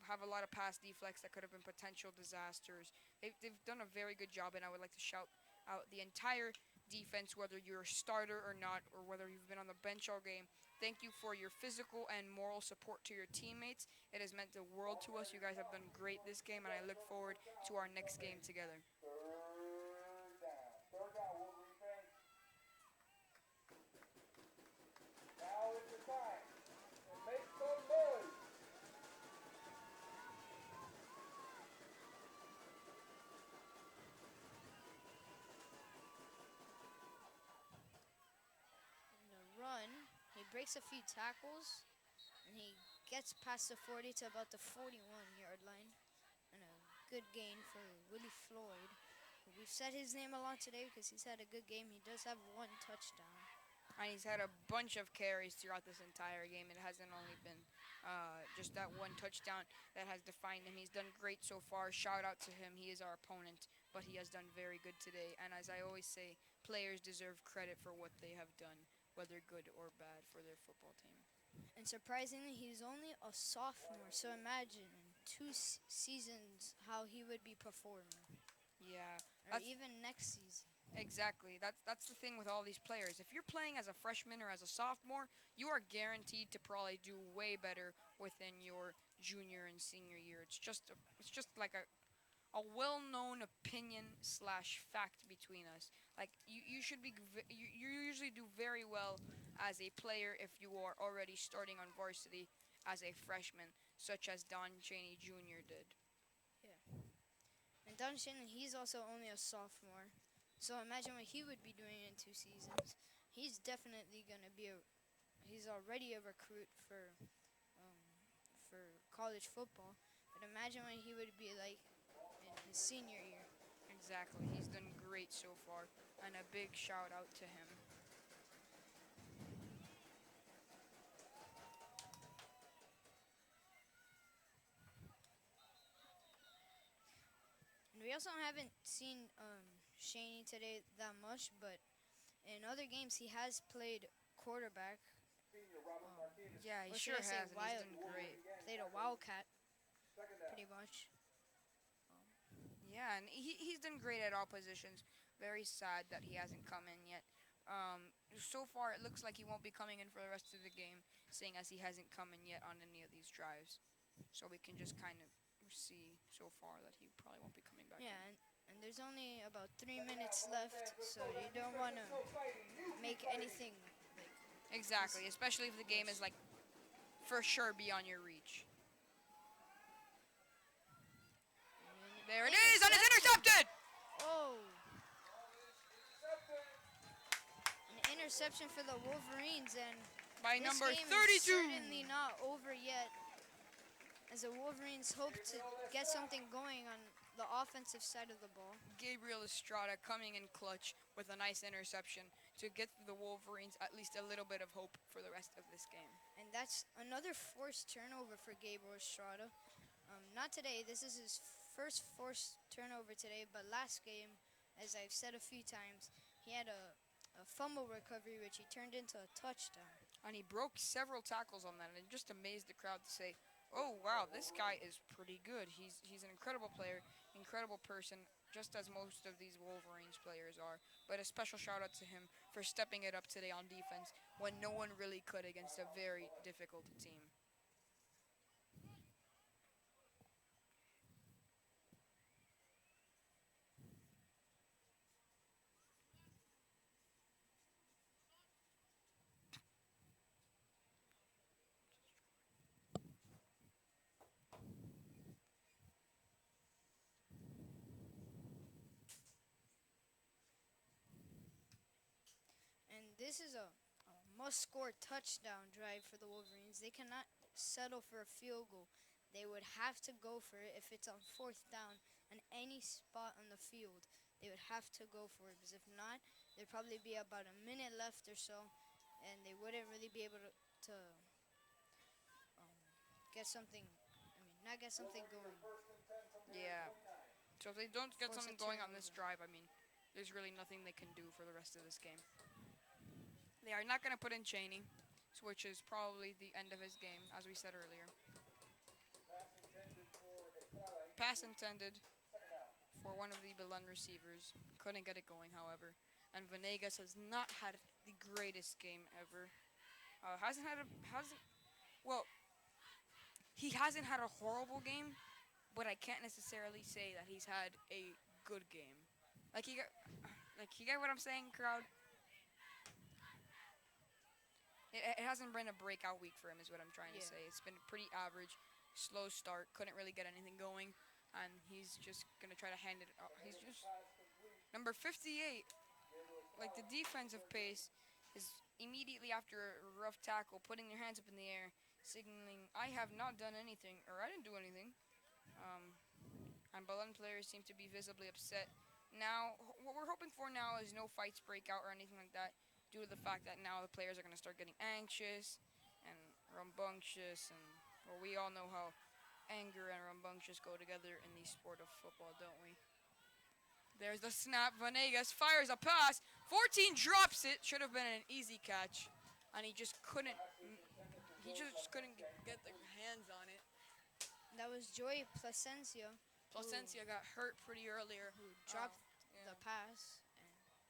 Speaker 1: Have a lot of pass deflects that could have been potential disasters. They've done a very good job, and I would like to shout out the entire defense, whether you're a starter or not, or whether you've been on the bench all game. Thank you for your physical and moral support to your teammates. It has meant the world to us. You guys have done great this game, and I look forward to our next game together.
Speaker 3: Third down. Third down, Wolverine fans. Now is the time. And make some noise.
Speaker 2: In the run, he breaks a few tackles and he gets past the 40 to about the 41-yard line. And a good gain for Willie Floyd. We've said his name a lot today because he's had a good game. He does have one touchdown.
Speaker 1: And he's had a bunch of carries throughout this entire game. It hasn't only been just that one touchdown that has defined him. He's done great so far. Shout out to him. He is our opponent, but he has done very good today. And as I always say, players deserve credit for what they have done, whether good or bad, for their football team.
Speaker 2: And surprisingly, he's only a sophomore. So imagine in two seasons how he would be performing.
Speaker 1: Yeah,
Speaker 2: Or
Speaker 1: that's
Speaker 2: even next season.
Speaker 1: exactly. That's the thing with all these players. If you're playing as a freshman or as a sophomore, you are guaranteed to probably do way better within your junior and senior year. It's just like a well-known opinion slash fact between us. Like you should be you usually do very well as a player if you are already starting on varsity as a freshman, such as Don Cheney Jr. did.
Speaker 2: Yeah. And Don Shannon, he's also only a sophomore. So imagine what he would be doing in two seasons. He's definitely gonna be a. He's already a recruit um, for college football. But imagine what he would be like in his senior year.
Speaker 1: Exactly. He's done great so far, and a big shout out to him.
Speaker 2: And we also haven't seen Shaney today that much, but in other games he has played quarterback.
Speaker 3: Senior Robert
Speaker 2: Um,
Speaker 3: Martinez.
Speaker 1: Yeah, he
Speaker 2: or should
Speaker 1: sure
Speaker 2: I say
Speaker 1: has, and he's done great.
Speaker 2: played a wildcat
Speaker 3: Second down.
Speaker 2: pretty much.
Speaker 1: Yeah, and he's done great at all positions. Very sad that he hasn't come in yet. So far, it looks like he won't be coming in for the rest of the game, seeing as he hasn't come in yet on any of these drives. So we can just kind of see so far that he probably won't be coming back
Speaker 2: Yeah,
Speaker 1: in.
Speaker 2: and there's only about 3 minutes
Speaker 3: Wolverine fans,
Speaker 2: left,
Speaker 3: let's
Speaker 2: so
Speaker 3: go.
Speaker 2: you
Speaker 3: That
Speaker 2: don't
Speaker 3: defense
Speaker 2: want
Speaker 3: is
Speaker 2: to
Speaker 3: still fighting. You keep
Speaker 2: make
Speaker 3: fighting.
Speaker 2: anything like
Speaker 1: Exactly, especially if the game is like for sure beyond your reach. There it is, and it's intercepted
Speaker 2: Oh,
Speaker 3: Intercepted.
Speaker 2: an interception for the Wolverines, and
Speaker 1: by
Speaker 2: this
Speaker 1: number
Speaker 2: game is
Speaker 1: 32.
Speaker 2: certainly not over yet. As the Wolverines hope to get something going on the offensive side of the ball.
Speaker 1: Gabriel Estrada coming in clutch with a nice interception to get the Wolverines at least a little bit of hope for the rest of this game.
Speaker 2: And that's another forced turnover for Gabriel Estrada. Not today. This is his first forced turnover today, but last game, as I've said a few times, he had a fumble recovery which he turned into a touchdown.
Speaker 1: And he broke several tackles on that, and it just amazed the crowd to say, "Oh wow, this guy is pretty good. He's an incredible player, incredible person, just as most of these Wolverines players are." But a special shout out to him for stepping it up today on defense when no one really could against a very difficult team.
Speaker 2: And this is a must-score touchdown drive for the Wolverines. They cannot settle for a field goal. They would have to go for it if it's on fourth down on any spot on the field. They would have to go for it because if not, there'd probably be about a minute left or so, and they wouldn't really be able to get something. I mean, not get
Speaker 3: They'll
Speaker 2: something
Speaker 3: bring
Speaker 2: going.
Speaker 3: their first and 10 from their
Speaker 1: Yeah.
Speaker 3: 29.
Speaker 1: So if they don't get
Speaker 2: Force a
Speaker 1: something going on this
Speaker 2: turnover.
Speaker 1: drive, I mean, there's really nothing they can do for the rest of this game. They are not going to put in Cheney, which is probably the end of his game, as we said earlier.
Speaker 3: Pass intended for Estrada.
Speaker 1: Pass
Speaker 3: Incomplete.
Speaker 1: intended
Speaker 3: Second down.
Speaker 1: for one of the Belen receivers. Couldn't get it going, however. And Venegas has not had the greatest game ever. Hasn't had a hasn't well. He hasn't had a horrible game, but I can't necessarily say that he's had a good game. Like he got, like you get what I'm saying, crowd. It hasn't been a breakout week for him, is what I'm trying to
Speaker 2: Yeah.
Speaker 1: say. It's been pretty average, slow start. Couldn't really get anything going, and he's just gonna try to hand it. He's
Speaker 3: Venegas
Speaker 1: just
Speaker 3: pass complete.
Speaker 1: number 58.
Speaker 3: Gabriel
Speaker 1: Like the
Speaker 3: Estrada.
Speaker 1: defensive
Speaker 3: Third down.
Speaker 1: pace is immediately after a rough tackle, putting their hands up in the air, signaling, "I have not done anything," or "I didn't do anything." Um, and Belen players seem to be visibly upset. Now, what we're hoping for now is no fights break out or anything like that, due to the fact that now the players are going to start getting anxious and rambunctious, and well, we all know how anger and rambunctious go together in the sport of football, don't we? There's the snap. Vanegas fires a pass. 14 drops it. Should have been an easy catch, and he just couldn't.
Speaker 3: Pass is intended for
Speaker 1: He
Speaker 3: Joey
Speaker 1: just couldn't
Speaker 3: Placencia.
Speaker 1: get their
Speaker 3: Incomplete.
Speaker 1: hands on it.
Speaker 2: That was Joy Placencia
Speaker 1: Placencia got hurt pretty earlier.
Speaker 2: who
Speaker 1: Uh,
Speaker 2: dropped
Speaker 1: yeah.
Speaker 2: the pass,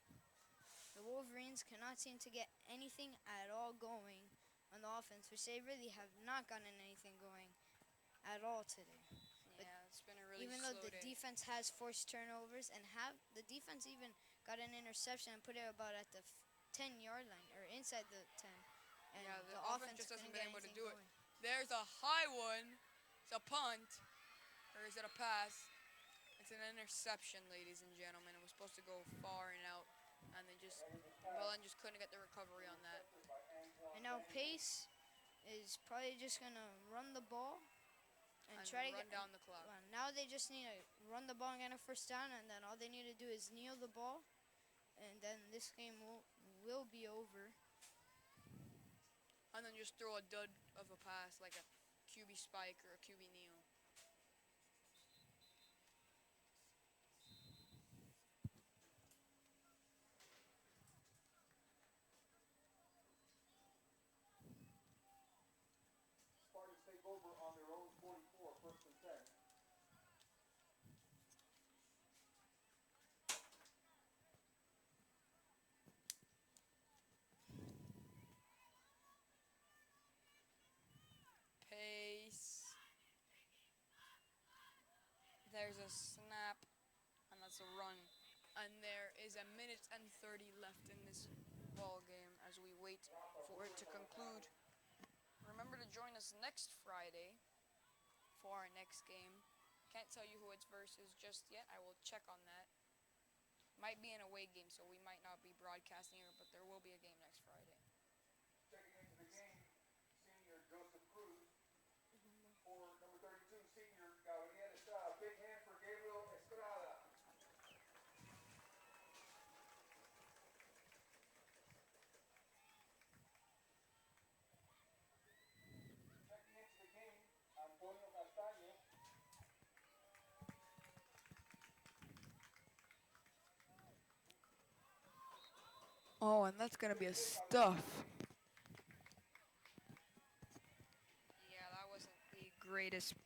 Speaker 2: and the Wolverines cannot seem to get anything at all going on the offense, which they really have not gotten anything going at all today. But
Speaker 1: Yeah, it's been a really
Speaker 2: even though
Speaker 1: slow
Speaker 2: the
Speaker 1: day.
Speaker 2: defense has forced turnovers and have the defense even got an interception and put it about at the 10-yard line or inside the 10, and
Speaker 1: Yeah, the
Speaker 2: the
Speaker 1: offense
Speaker 2: offense
Speaker 1: just hasn't
Speaker 2: couldn't
Speaker 1: been
Speaker 2: get
Speaker 1: able to
Speaker 2: anything
Speaker 1: do it.
Speaker 2: going.
Speaker 1: There's a high one. It's a punt. Or is it a pass? It's an interception, ladies and gentlemen. It was supposed to go far and out. And they just,
Speaker 3: Venegas pass
Speaker 1: Belen just couldn't get the recovery on that.
Speaker 3: intercepted by Antoine
Speaker 2: And now
Speaker 3: Daniel.
Speaker 2: Pace is probably just gonna run the ball and
Speaker 1: And
Speaker 2: try to
Speaker 1: run
Speaker 2: get.
Speaker 1: down the clock.
Speaker 2: Well, now they just need to run the ball and get a first down, and then all they need to do is kneel the ball, and then this game will be over.
Speaker 1: And then just throw a dud of a pass, like a QB spike or a QB kneel.
Speaker 3: Spartans take over on their own 44. First and 10.
Speaker 1: Pace. There's a snap. And that's a run. And there is a minute and 30 left in this ball game as we wait for it to conclude. Remember to join us next Friday for our next game. Can't tell you who it's versus just yet. I will check on that. Might be an away game, so we might not be broadcasting it, but there will be a game next Friday.
Speaker 3: Checking into the game, senior Joseph Cruz. For number 32, senior Gabriel Estrada. Big hand for Gabriel Estrada. Checking into the game, Antonio Castaño.
Speaker 1: Oh, and that's gonna be a stuff. Yeah, that wasn't the greatest play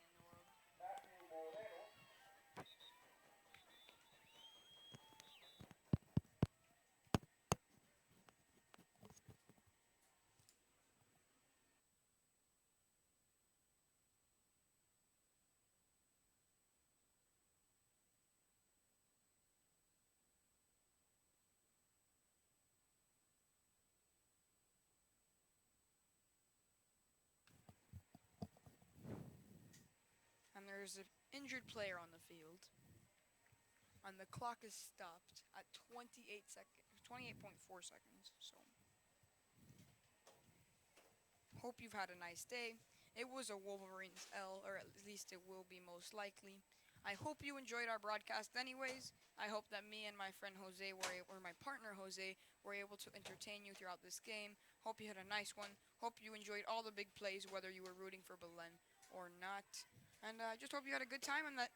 Speaker 1: in the world.
Speaker 3: Matthew Moreno.
Speaker 1: And there's an injured player on the field. And the clock is stopped at 28 seconds, 28.4 seconds. So, hope you've had a nice day. It was a Wolverines L, or at least it will be most likely. I hope you enjoyed our broadcast anyways. I hope that me and my friend Jose or my partner Jose were able to entertain you throughout this game. Hope you had a nice one. Hope you enjoyed all the big plays, whether you were rooting for Belen or not. And I just hope you had a good time and that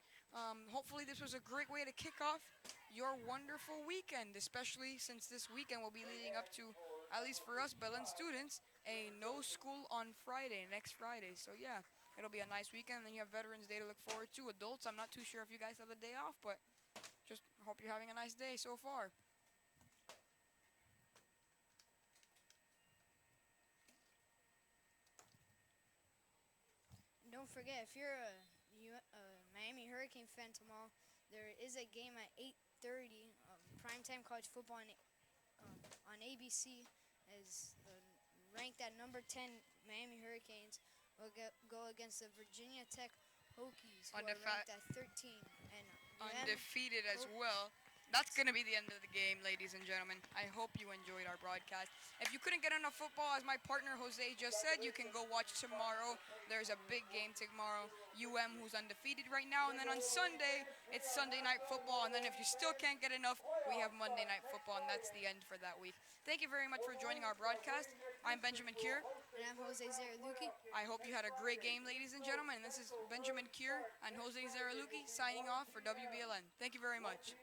Speaker 1: hopefully this was a great way to kick off your wonderful weekend, especially since this weekend will be leading up to, at least for us Belen students, a no school on Friday, next Friday. So yeah, it'll be a nice weekend. And then you have Veterans Day to look forward to. Adults, I'm not too sure if you guys have the day off, but just hope you're having a nice day so far.
Speaker 2: Don't forget, if you're a Miami Hurricane fan tomorrow, there is a game at 8:30, primetime college football on ABC, as the ranked at number 10 Miami Hurricanes will go against the Virginia Tech Hokies, who are ranked at 13. And
Speaker 1: Undefeated as
Speaker 2: Hope
Speaker 1: well. That's going to be the end of the game, ladies and gentlemen. I hope you enjoyed our broadcast. If you couldn't get enough football, as my partner Jose just said, you can go watch tomorrow. There's a big game tomorrow. who's undefeated right now. And then on Sunday, it's Sunday night football. And then if you still can't get enough, we have Monday night football. And that's the end for that week. Thank you very much for joining our broadcast. I'm Benjamin Kier.
Speaker 2: and I'm Jose Zaraluki.
Speaker 1: I hope you had a great game, ladies and gentlemen. And this is Benjamin Kier and Jose Zaraluki signing off for WBLN. Thank you very much.